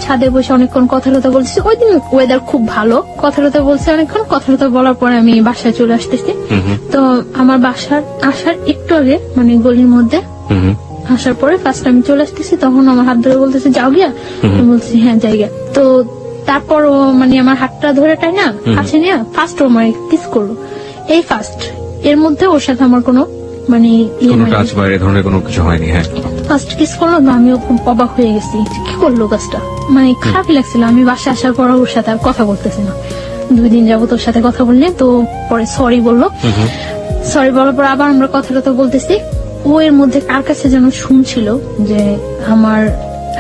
ছাদে বসে অনেকক্ষণ কথা বলছি। ওই দিন ওয়েদার খুব ভালো, কথা বলছে অনেকক্ষণ। কথা বলার পরে আমি বাসায় চলে আসতেছি। তো আমার বাসার আসার একটু আগে মানে গলির মধ্যে আসার পরে ফার্স্ট আমি চলে আসতেছি, তখন আমার হাত ধরে বলতেছে যাও গিয়া। আমি বলছি হ্যাঁ যাই গিয়া। তো তারপর ও মানে আমার হাতটা ধরে টাই না কাছে নিয়ে ফার্স্ট ও আমার কিস করলো, এই ফার্স্ট। এর মধ্যে ওর সাথে আমার কোনো মানে কোনো টাচ বা এ ধরনের কোনো কিছু হয়নি। হ্যাঁ, ফার্স্ট কিস করলো, তো আমিও খুব অবাক হয়ে গেছি, কি করলো কাজটা, মানে খারাপ লাগছিল। আমি বাসায় আসার পর ওর সাথে আর কথা বলতেছি না, 2 দিন যাবো তোর সাথে কথা বললে। তো পরে সরি বললো, সরি বলার পর আবার আমরা কথা বলতেছি। ও এর মধ্যে কার কাছে যেন শুনছিল যে আমার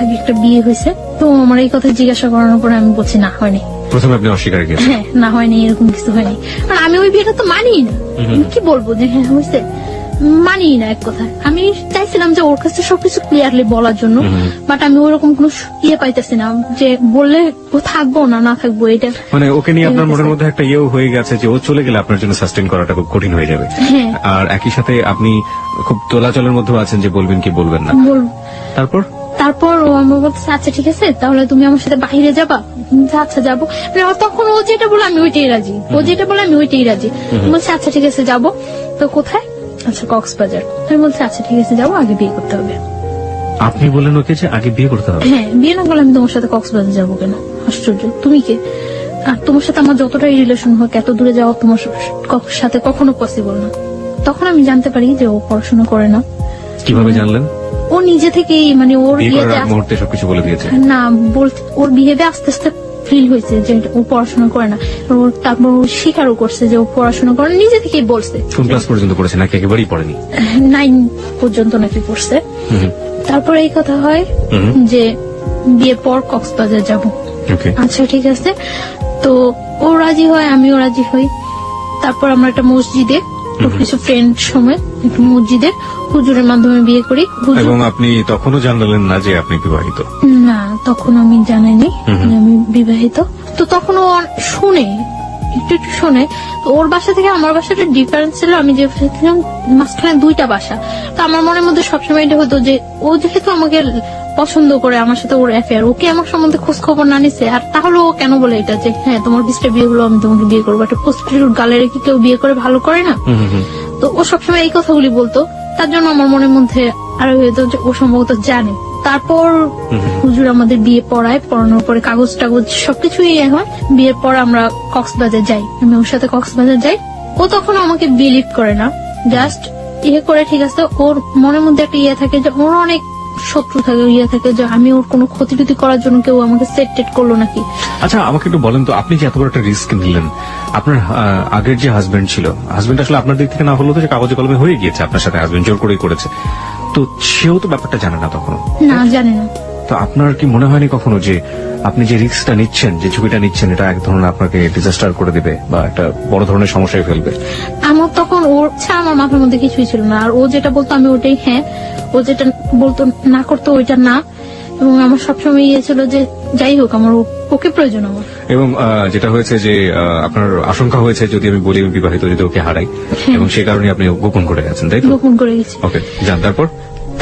আগে একটা বিয়ে হয়েছে। তো আমার এই কথা জিজ্ঞাসা করানোর পরে আমি বলছি না হয়নি। প্রথমে আপনি অস্বীকার করেছেন। হ্যাঁ, না হয়নি, এরকম কিছু হয়নি। আর আমি ওই বিয়েটা তো মানি না, আমি কি বলবো যে হ্যাঁ হয়েছে, মানি না এক কথা। আমি চাইছিলাম যে ওর কাছে সবকিছু ক্লিয়ারলি বলার জন্য, বাট আমি ওরকম কোনো ইয়ে পাইতেছি না যে বললে ও থাকবো না থাকবো। এটা মানে ওকে নিয়ে আপনার মনের মধ্যে একটা ইয়েও হয়ে গেছে যে ও চলে গেলে আপনার জন্য সাস্টেন করাটা খুব কঠিন হয়ে যাবে। হ্যাঁ। আর একই সাথে আপনি খুব তোলাচলের মধ্যেও আছেন যে বলবেন কি বলবেন না। বলবো। তারপর ও আমার বলছে আচ্ছা ঠিক আছে, তাহলে তুমি আমার সাথে বাইরে যাবা। আচ্ছা যাবো। তখন ও যেটা বলে আমি ওইটাই রাজি, ও যেটা বলে আমি ওইটাই রাজি। বলছে আচ্ছা ঠিক আছে যাবো। তো কোথায়? আচ্ছা কক্সবাজার। আমি বলছি আচ্ছা ঠিক আছে যাবো, আগে বিয়ে করতে হবে। আপনি বললেন ওকে যে আগে বিয়ে করতে হবে? হ্যাঁ, বিয়ে না করলে আমি তোমার সাথে কক্সবাজার যাবো কেন? আশ্চর্য, তুমি কে? আর তোমার সাথে আমার যতটাই রিলেশন হোক, এত দূরে যাওয়া তোমার সাথে কখনো পসিবল না। তখন আমি জানতে পারি যে ও পড়াশোনা করে না। কিভাবে জানলেন? ও নিজে থেকেই মানে ওর বিয়ে করার বিয়েতে আগ মুহূর্তে সবকিছু বলে দিয়েছে? না, ওর বিহেভে আস্তে আস্তে ফিল হয়েছে যে ও পড়াশোনা করে না। তারপর ও স্বীকারও করছে যে ও পড়াশোনা করে না, নিজে থেকেই বলছে। কোন ক্লাস পর্যন্ত পড়েছে নাকি একেবারেই পড়েনি? 9 পর্যন্ত নাকি পড়ছে। তারপর এই কথা হয় যে বিয়ের পর কক্সবাজার যাব। আচ্ছা ঠিক আছে। তো ও রাজি হয়, আমিও রাজি হই। তারপর আমরা একটা মসজিদে কিছু ফ্রেন্ড সময় একটু মসজিদে হুজুরের মাধ্যমে বিয়ে করি। এবং আপনি তখনও জানালেন না যে আপনি বিবাহিত? না, তখন আমি জানাইনি যে আমি বিবাহিত। তো তখন ও শুনে, একটু শোনে। তো ওর বাসা থেকে আমার বাসাটা ডিফারেন্স ছিল। আমি যে ছিলাম মাঝখানে 2টা বাসা। তো আমার মনের মধ্যে সবসময় এটা হতো যে ও যেহেতু আমাকে পছন্দ করে, আমার সাথে ওর অ্যাফেয়ার, ওকে আমার সম্বন্ধে খোঁজ খবর না নিছে, আর তাহলে ও কেন বলে এটা যে হ্যাঁ তোমার 20টা বিয়ে হলো, আমি তোমাকে বিয়ে করবো। একটা প্রস্টিটিউট গালের কি কেউ বিয়ে করে ভালো করে না? তো ও সবসময় এই কথাগুলি বলতো। তার জন্য আমার মনের মধ্যে আরো হতো যে ও সম্ভবত জানে। তারপর হুজুর আমাদের বিয়ে পড়ানোর পরে কাগজ টাগজ সবকিছুই এখন। বিয়ের পর আমরা কক্সবাজার যাই, আমি ওর সাথে কক্সবাজার যাই। ও তখন আমাকে বিলিভ করে না, জাস্ট ইয়ে করে ঠিক আছে। ওর মনের মধ্যে একটা ইয়ে থাকে যে ওর অনেক শত্রু থাকে, ইয়ে থাকে যে আমি ওর কোনো ক্ষতি টতি করার জন্য কেউ আমাকে সেট করলো নাকি। আচ্ছা আমাকে একটু বলেন তো, আপনি যে এত বড় একটা রিস্ক নিলেন, আপনার আগের যে হাজবেন্ড ছিল, হাজবেন্ড আসলে আপনার দিক থেকে না হলো তো যে কাগজে কলমে হয়ে গিয়েছে আপনার সাথে, হাজবেন্ড জোর করেই করেছে, তো সেও তো ব্যাপারটা জানে না তখন? না, জানে না। তো আপনার কি মনে হয়নি কখনো যে আপনি যে রিস্কটা নিচ্ছেন, যে ঝুঁকিটা নিচ্ছেন, এটা এক ধরনের আপনাকে ডিজাস্টার করে দিবে বা একটা বড় ধরনের সমস্যায় ফেলবে? আমার তখন ওর ছাড়া আমার মাথার মধ্যে কিছুই ছিল না। আর ও যেটা বলতো আমি ওটাই হ্যাঁ, ও যেটা বলতো না করতো ওইটা না। এবং আমার সবসময় ইয়ে ছিল যে যাই হোক আমার ওকে প্রয়োজন আমার। এবং যেটা হয়েছে যে আপনার আশঙ্কা হয়েছে যদি আমি বলি আমি বিবাহিত, যদি ওকে হারাই, এবং সেই কারণে আপনি গোপন করে গেছেন, তাই তো? গোপন করে গেছি। ওকে, যান।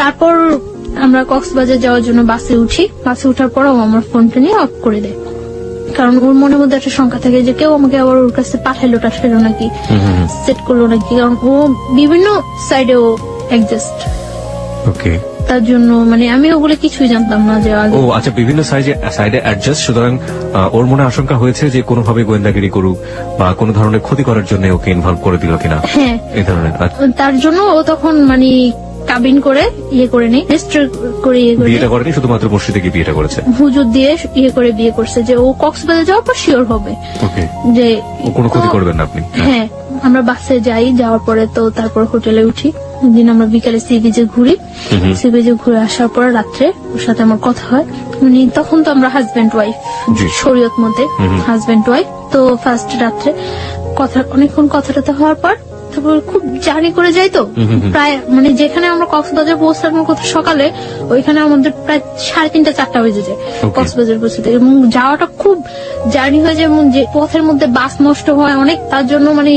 তারপর আমরা কক্সবাজার যাওয়ার জন্য বাসে উঠি। বাসে উঠার পর ও আমার ফোনটা নিয়ে অফ করে দেয়, কারণ ওর মনের মধ্যে একটা শঙ্কা থাকে যে কেউ আমাকে আবার ওর কাছে পাঠাইলো নাকি, সেট করলো নাকি, কারণ ও বিভিন্ন সাইডে ও অ্যাডজাস্ট। ওকে, তার জন্য মানে আমি ওগুলো কিছুই জানতাম না যে ও আচ্ছা বিভিন্ন সাইডে অ্যাডজাস্ট। সুতরাং ওর মনে আশঙ্কা হয়েছে যে কোনোভাবে গোয়েন্দাগিরি করুক বা কোনো ধরনের ক্ষতি করার জন্য ওকে ইনভলভ করে দিল কিনা, হ্যাঁ এই ধরনের। তার জন্য ও তখন মানে কাবিন করে ইয়ে করে নেই, রেজিস্টার করে ইয়ে করে বিয়েটা করেনি, শুধুমাত্র মসজিদে গিয়ে বিয়েটা করেছে। হুজুর দিয়ে ইয়ে করে বিয়ে করছে যে ও কক্সবাজার যাওয়ার পর শিওর হবে ওকে, যে ও কোনো ক্ষতি তো- করবেন না আপনি। হ্যাঁ, আমরা বাসে যাই, যাওয়ার পরে তো তারপর হোটেলে উঠি। দিন আমরা বিকালে সি বিচে ঘুরি, সি বিচে ঘুরে আসার পর রাত্রে ওর সাথে আমার কথা হয়। মানে তখন তো আমরা হাজবেন্ড ওয়াইফ, জি। শরীয়ত মতে হাজবেন্ড ওয়াইফ। তো ফার্স্ট রাত্রে কথা, অনেকক্ষণ কথাটাতে হওয়ার পর তারপর খুব জার্নি করে যাই তো, প্রায় মানে যেখানে আমরা কক্সবাজার পৌঁছানোর কথা সকালে, ওইখানে আমাদের প্রায় 3:30 4টা বেজে যায় Okay. কক্সবাজার পৌঁছতে, এবং যাওয়াটা খুব জার্নি হয়ে যায়, এবং যে পথের মধ্যে বাস নষ্ট হয় অনেক, তার জন্য মানে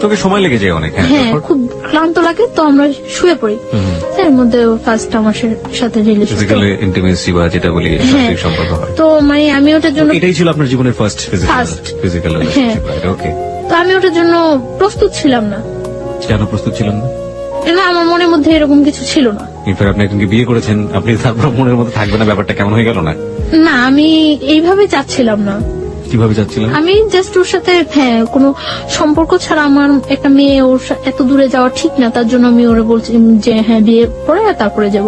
তোকে সময় লেগে যায় অনেক। হ্যাঁ তারপর? খুব ক্লান্ত লাগে, তো আমরা শুয়ে পড়ি। এর মধ্যে ফার্স্ট আমার সাথে রিলেশন, ফিজিক্যাল ইন্টিমেসি বা যেটা বলি শারীরিক সম্পর্ক হয়। তো মানে আমি ওটার জন্য এটাই ছিল আপনার জীবনের first First. Physical relationship, right? Okay, তো আমি ওটার জন্য প্রস্তুত ছিলাম না, কেন প্রস্তুত ছিলেন না? না আমার মনের মধ্যে এরকম কিছু ছিল না। ইনফ্যাক্ট আপনি একজনকে বিয়ে করেছেন, আপনি তারপর মনের মধ্যে থাকবে না, ব্যাপারটা কেমন হয়ে গেল না? না আমি এইভাবে চাচ্ছিলাম না, কিভাবে যাচ্ছিলেন? আমি জাস্ট ওর সাথে হ্যাঁ কোনো সম্পর্ক ছাড়া আমার একটা মেয়ে ওর এত দূরে যাওয়া ঠিক না, তার জন্য আমি ওরা বলছি যে হ্যাঁ বিয়ে পরে তারপরে যাব।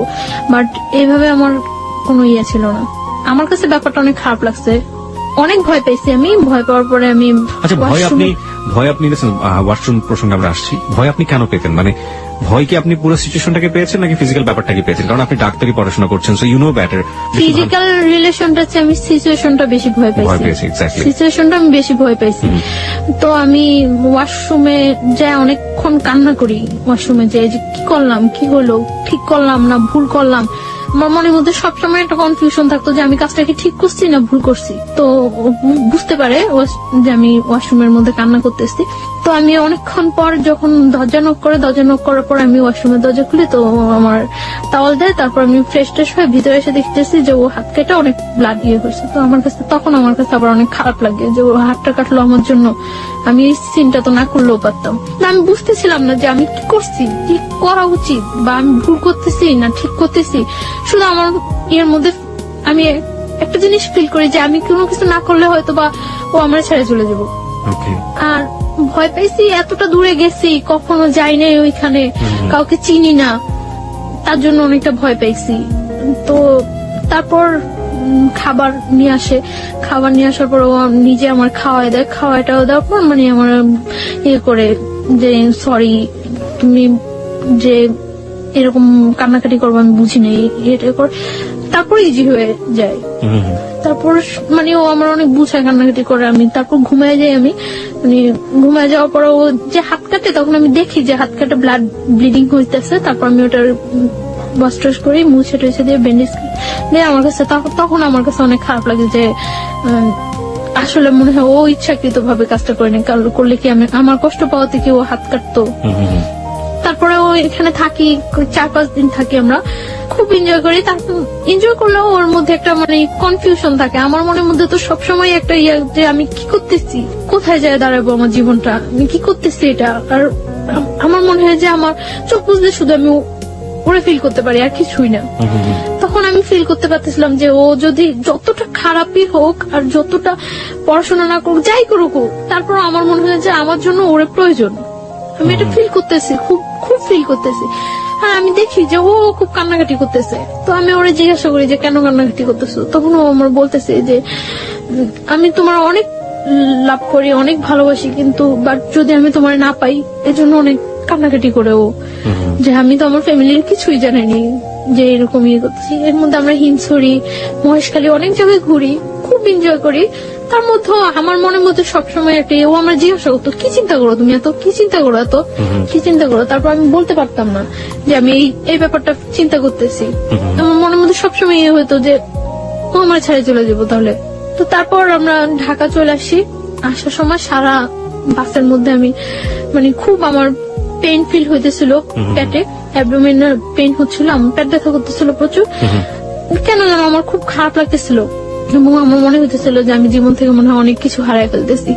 বাট এইভাবে আমার কোনো ইয়ে ছিল না। আমার কাছে ব্যাপারটা অনেক খারাপ লাগছে, অনেক ভয় পেয়েছি আমি। ভয় পাওয়ার পরে আমি আচ্ছা, washroom- ভয় আপনি ওয়াশরুম প্রসঙ্গে আমরা আসছি, ভয় আপনি কেন পেতেন? মানে ভয় কি আপনি পুরো সিচুয়েশনটাকে পেয়েছেন নাকি ফিজিক্যাল ব্যাপারটাকে পেয়েছেন? কারণ আপনি ডাক্তারি পড়াশোনা করছেন, so you know better. Physical রিলেশনটা চেয়ে আমি সিচুয়েশনটা বেশি ভয় ভয় পাইছি, পেয়েছি, এক্স্যাক্টলি। সিচুয়েশনটা আমি বেশি ভয় পাইছি। তো আমি ওয়াশরুমে যাই অনেকক্ষণ কান্না করি, ওয়াশরুমে যাই যে কি করলাম, কি হলো, ঠিক করলাম না ভুল করলাম। আমার মনের মধ্যে সবসময় একটা কনফিউশন থাকতো যে আমি কাজটা কি ঠিক করছি না ভুল করছি। তো ও বুঝতে পারে যে আমি ওয়াশরুমের মধ্যে কান্না করতেছি। তো আমি অনেকক্ষণ পর যখন দরজা নক করার পর আমি ওয়াশরুমের দরজা খুলি, তো ও আমার টাওয়াল দেয়। তারপর আমি ফ্রেশ হয়ে ভিতরে এসে দেখতেছি যে ও হাত কেটে অনেক ব্লাড ইয়ে হয়েছে। তো আমার কাছে আবার অনেক খারাপ লাগে যে ও হাতটা কাটলো আমার জন্য, আমি এই সিনটা তো না করলেও পারতাম না। আমি বুঝতেছিলাম না যে আমি কি করছি, কি করা উচিত, বা আমি ভুল করতেছি না ঠিক করতেছি। শুধু আমার এর মধ্যে আমি একটা জিনিস ফিল করি যে আমি কোনো কিছু না করলে হয়তো বা ও আমার ছেড়ে চলে যাবো। ওকে, আর ভয় পাইছি, এতটা দূরে গেছি, কখনো যাই নাই ওইখানে, কাউকে চিনি না, তার জন্য অনেকটা ভয় পাইছি। তো তারপর খাবার নিয়ে আসার পর ও নিজে আমার খাওয়াই দেয়, খাওয়াটাও দেওয়ার পর মানে আমার ইয়ে করে যে সরি তুমি যে এরকম কান্নাকাটি করবো আমি বুঝি নাই, এটা করে তারপর ইজি হয়ে যায়। তারপর মানে ও আমার অনেক বুঝায়, কান্নাকাটি করে। আমি তারপর ঘুমায় যাই, আমি মানে ঘুমায় যাওয়ার পর ও যে হাত কাটে, তখন আমি দেখি যে হাত কাটে ব্লাড ব্লিডিং হইতেছে। তারপর আমি ওটার ওয়াশ টস করি, মুছে টুছে দিয়ে ব্যান্ডেজ দিয়ে আমার কাছে তখন আমার কাছে অনেক খারাপ লাগে যে আসলে মনে হয় ও ইচ্ছাকৃত ভাবে কাজটা করে নেই, করলে কি আমি আমার কষ্ট পাওয়াতে কি ও হাত কাটতো। তারপরে ও এখানে থাকি, 4-5 দিন থাকি, আমরা খুব এনজয় করি। তারপর এনজয় করলেও ওর মধ্যে একটা মানে কনফিউশন থাকে। আমার মনের মধ্যে তো সবসময় একটা ইয়ে যে আমি কি করতেছি, কোথায় যায় দাঁড়াবো আমার জীবনটা, আমি কি করতেছি এটা। আর আমার মনে হয় যে আমার চোখ বুঝলে শুধু আমি ওরে ফিল করতে পারি, আর কিছুই না। তখন আমি ফিল করতে পারতেছিলাম যে ও যদি যতটা খারাপই হোক আর যতটা পড়াশোনা না করুক, যাই করুক, তারপর আমার মনে হয় যে আমার জন্য ওরে প্রয়োজন। আমি এটা ফিল করতেছি, খুব খুব ফিল করতেছি। আর আমি দেখি যে ও খুব কান্নাকাটি করতেছে। তো আমি ওরে জিজ্ঞাসা করি যে কেন কান্নাকাটি করতেছো। তখন ও আমার বলতেছে যে আমি তোমার অনেক লাভ করি, অনেক ভালোবাসি, কিন্তু বাট যদি আমি তোমার না পাই এজন্য অনেক কান্নাকাটি করে ও, যে আমি তো আমার ফ্যামিলির কিছুই জানিনি যে এরকম ইয়ে করতেছি। এর মধ্যে আমরা হিমছড়ি, মহেশখালী অনেক জায়গায় ঘুরি, খুব এনজয় করি। তার মধ্যে আমার মনের মধ্যে সবসময় একটা ও আমার জিজ্ঞাসা করতো কি চিন্তা করো তুমি, এত কি চিন্তা করো, এত কি চিন্তা করো। তারপর আমি বলতে পারতাম না যে আমি এই ব্যাপারটা চিন্তা করতেছি। আমার মনের মধ্যে সবসময় ইয়ে হতো যে ও আমার ছেড়ে চলে যাবো তাহলে। তো তারপর আমরা ঢাকা চলে আসি। আসার সময় সারা বাসের মধ্যে আমি মানে খুব আমার পেইন ফিল হইতেছিল, পেটে অ্যাবডোমিনাল পেইন হচ্ছিল, আমার পেট ব্যথা করতেছিল প্রচুর। কেন যেন আমার খুব খারাপ লাগতেছিল, এবং আমার মনে হইতেছিল যে আমি জীবন থেকে মনে হয় অনেক কিছু হারাই ফেলতেছি।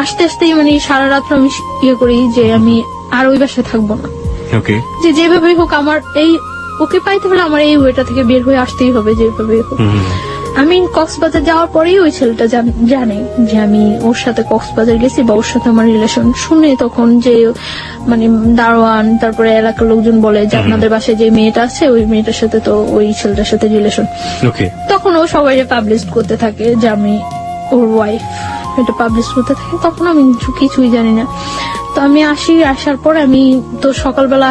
আস্তে আস্তে মানে সারা রাত্র আমি ইয়ে করি যে আমি আর ওই বাসায় থাকবো না, যে যেভাবেই হোক আমার এই ওকে পাইতে হলে আমার এই ওয়েটা থেকে বের হয়ে আসতেই হবে যেভাবেই হোক। আমি কক্সবাজার যাওয়ার পরেই ওই ছেলেটা জানে যে আমি ওর সাথে কক্সবাজার গেছি বা ওর সাথে আমার রিলেশন। শুনে তখন যে মানে দারোয়ান তারপরে এলাকার লোকজন বলে যে আপনাদের বাসায় যে মেয়েটা আছে ওই মেয়েটার সাথে তো ওই ছেলেটার সাথে রিলেশন। ওকে, তখন ও সবাই পাবলিশ করতে থাকে যে আমি ওর ওয়াইফ, এটা পাবলিশ করতে থাকে। তখন আমি কিছুই জানি না। তো আমি আসার পর আমি তো সকালবেলা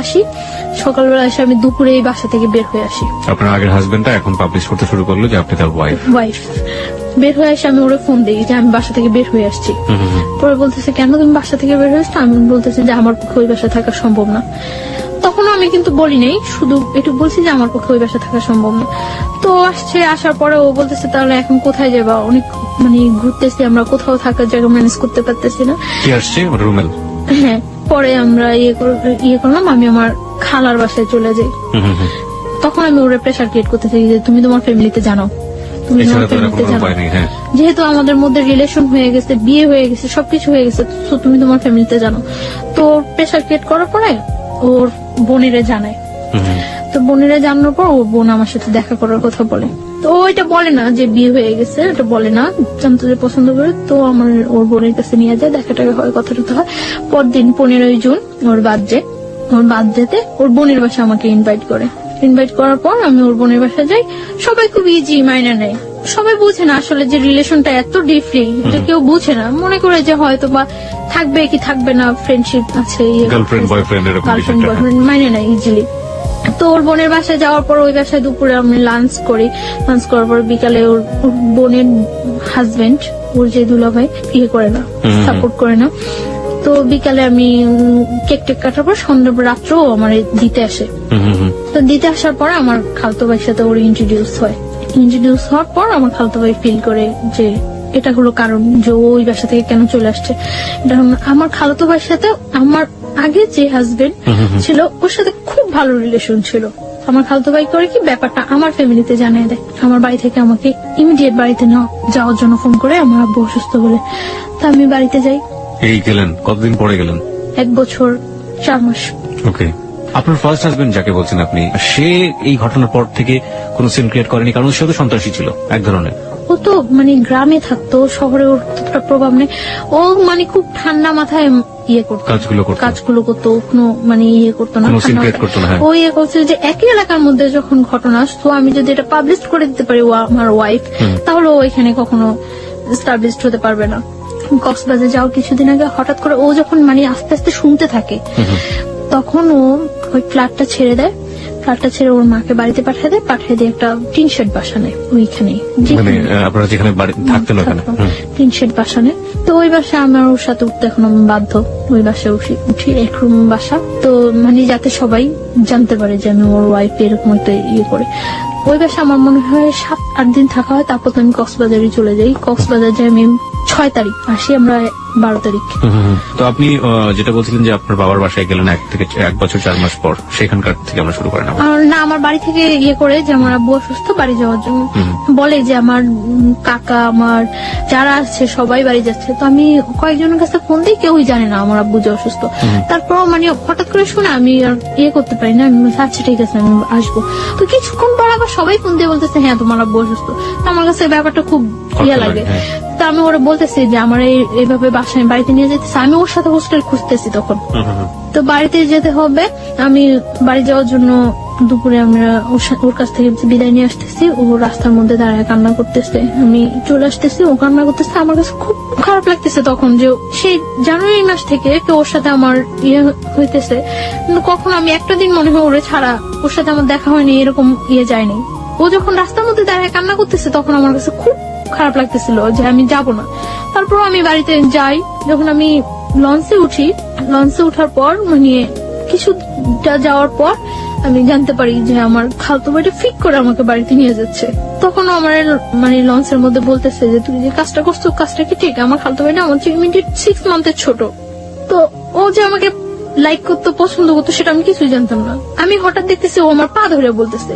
এসে আমি দুপুরে এই বাসা থেকে বের হয়ে আসি। আপনার আগের হাজবেন্ডটা এখন পাবলিশ করতে শুরু করলো যে আপনি তার ওয়াইফ। বের হয়ে এসে আমি ওরে ফোন দিই যে আমি বাসা থেকে বের হয়ে আসছি। পরে বলতেছে কেন তুমি বাসা থেকে বের হয়ে আসছো? আমি বলতেছি যে আমার পক্ষে ওই বাসা থাকা সম্ভব না। তখনও আমি কিন্তু বলি নাই, শুধু একটু বলছি যে আমার পক্ষে ওই বাসা থাকা সম্ভব না। তো আসার পরে ও বলতেছে তাহলে এখন কোথায় যাবা? অনেক মানে ঘুরতেছি আমরা, কোথাও থাকার জায়গা ম্যানেজ করতে পারতেছি না। কি আসছে রুমেল? হ্যাঁ, পরে আমরা ইয়ে করলাম, আমি আমার খালার বাসায় চলে যাই। তখন আমি ওরে প্রেশার ক্রিয়েট করতে থাকি যে তুমি তোমার ফ্যামিলিতে জানো, তুমি তোমার ফ্যামিলিতে জানো, যেহেতু আমাদের মধ্যে রিলেশন হয়ে গেছে, বিয়ে হয়ে গেছে, সবকিছু হয়ে গেছে, তো তুমি তোমার ফ্যামিলিতে জানো। তো প্রেশার ক্রিয়েট করার পরে ওর বোনেরে জানায়। তো বোনেরা জানানোর পর ওর বোন আমার সাথে দেখা করার কথা বলে। তো ও এটা বলে না যে বিয়ে হয়ে গেছে, এটা বলে না, জানতো যে পছন্দ করে। তো আমার ওর বোনের কাছে নিয়ে যায়, দেখা টাকা হয়, কথা টথা হয়। পরদিন 15 জুন ওর বার্থডেতে ওর বোনের বাসা আমাকে ইনভাইট করার পর আমি ওর বোনের বাসায় যাই। সবাই খুব ইজি মাইনা নেয়, সবাই বুঝে না আসলে যে রিলেশনটা এত ডিপলি, এটা কেউ বুঝে না, মনে করে যে হয়তো বা থাকবে কি থাকবে না, ফ্রেন্ডশিপ আছে, গার্লফ্রেন্ড বয়ফ্রেন্ড মাইনে নেয় ইজিলি। তো ওর বোনের বাসায় যাওয়ার পর ওই বাসায় দুপুরে আমি লাঞ্চ করার পর বিকালে ওর বোনের হাজবেন্ড, ওর যে দুলাভাই, করে না, সাপোর্ট করে না। তো বিকালে আমি কেক কাটার পর সন্ধ্যা রাত্রেও আমার দিতে আসে। তো দিতে আসার পর আমার খালতো ভাইয়ের সাথে ওর ইন্ট্রোডিউস হওয়ার পর আমার খালতো ভাই ফিল করে যে এটা হলো কারণ যে ওই বাসা থেকে কেন চলে আসছে। এটা আমার খালতো ভাইয়ের সাথে আমার আগে যে হাজবেন্ড ছিল ওর সাথে খুব ভালো রিলেশন ছিল। আমার খালতো ভাই করে কি ব্যাপারটা আমার ফ্যামিলিতে জানিয়ে দেয়। আমার বাড়ি থেকে আমাকে ইমিডিয়েট বাড়িতে যাওয়ার জন্য ফোন করে, আমার আব্বু অসুস্থ বলে। তা আমি বাড়িতে যাই। এই গেলেন কতদিন পরে গেলেন? 1 বছর 4 মাস। ওকে, আপনার ফার্স্ট হাজবেন্ড যাকে বলছেন আপনি, সে এই ঘটনার পর থেকে কোনো সিন ক্রিয়েট করেনি? কারণ সে তো সন্ত্রাসী ছিল এক ধরনের। ও তো মানে গ্রামে থাকতো, শহরে ওর প্রভাব নেই। ও মানে খুব ঠান্ডা মাথায় করতো, কাজগুলো করতো, কোনো মানে করতো না, ও করছে যে একই এলাকার মধ্যে যখন ঘটনা আসতো, আমি যদি এটা পাবলিশ করে দিতে পারি ও আমার ওয়াইফ, তাহলে ও এখানে কখনো এস্টাবলিশড হতে পারবে না। কক্সবাজার যাও কিছুদিন আগে হঠাৎ করে ও যখন মানে আস্তে আস্তে শুনতে থাকে, তখন ও ওই ফ্ল্যাটটা ছেড়ে ওর মাকে বাড়িতে পাঠিয়ে দিয়ে একটা টিন শেড বাসা নেয় ওইখানে, আপনারা যেখানে থাকতেন টিন শেড বাসা নেয়। তো ওই বাসায় আমার ওর সাথে উঠতে এখন আমি বাধ্য। ওই বাসায় উঠি, এক রুম বাসা, তো মানে যাতে সবাই জানতে পারে যে আমি ওর ওয়াইফ এরকম একটা করে। ওই বাসা আমার মনে হয় 7-8 দিন থাকা হয়। তারপর তো আমি কক্সবাজারে চলে যাই। কক্সবাজার যাই আমি 6 তারিখ, আসি আমরা 12 তারিখ। তো আপনি যেটা বলছিলেন যে আপনার বাবার বাসায় গেলেন 1 বছর 4 মাস পর, সেখানকার থেকে আমরা শুরু করেন? না, আমার বাড়ি থেকে করে যে আমার আব্বু অসুস্থ, বাড়ি যাওয়ার জন্য বলে যে আমার কাকা, আমার যারা আছে সবাই বাড়ি যাচ্ছে। তো আমি কয়েকজনের কাছে ফোন দিই, কেউই জানে না আমার আব্বু যে অসুস্থ। তারপর মানে হঠাৎ করে শুনে আমি আর করতে পারি না, আমি আচ্ছা ঠিক আছে আমি আসবো। তো কিছুক্ষণ পর আবার সবাই ফোন দিয়ে বলতেছে হ্যাঁ তোমার আব্বু অসুস্থ। তো আমার কাছে ব্যাপারটা খুব লাগে। তা আমি ওরা বলতেছি যে আমার এইভাবে বাসায় বাড়িতে নিয়ে যেতেছে। আমি ওর সাথে হোস্টেল খুঁজতেছি তখন। তো বাড়িতে যেতে হবে, আমি বাড়ি যাওয়ার জন্য দুপুরে আমরা ওর কাছ থেকে বিদায় নিয়ে আসতেছি। ও রাস্তার মধ্যে দাঁড়ায় কান্না করতেছে, আমি চলে আসতেছি, ও কান্না করতেছে। আমার কাছে খুব খারাপ লাগতেছে তখন যে সেই জানুয়ারি মাস থেকে ওর সাথে আমার হইতেছে, কিন্তু কখন আমি একটা দিন মনে হয় ওরে ছাড়া ওর সাথে আমার দেখা হয়নি, এরকম যায়নি। ও যখন রাস্তার মধ্যে দাঁড়ায় কান্না করতেছে তখন আমার কাছে খুব খারাপ লাগতেছিল যে আমি যাব না। তারপর আমি বাড়িতে যাই। যখন আমি লঞ্চে উঠার পর মানে কিছুটা যাওয়ার পর আমি জানতে পারি যে আমার খালতো ভাইটা ফিক করে আমাকে বাড়িতে নিয়ে যাচ্ছে। তখন আমার মানে লঞ্চের মধ্যে বলতেছে যে তুই যে কাজটা করছো কাজটা কি ঠিক? আমার খালতো ভাইটা আমার 6 মান্থের ছোট। তো ও যে আমাকে লাইক করতো, পছন্দ করতো, সেটা আমি কিছুই জানতাম না। আমি হঠাৎ দেখতেছি ও আমার পা ধরে বলতেছে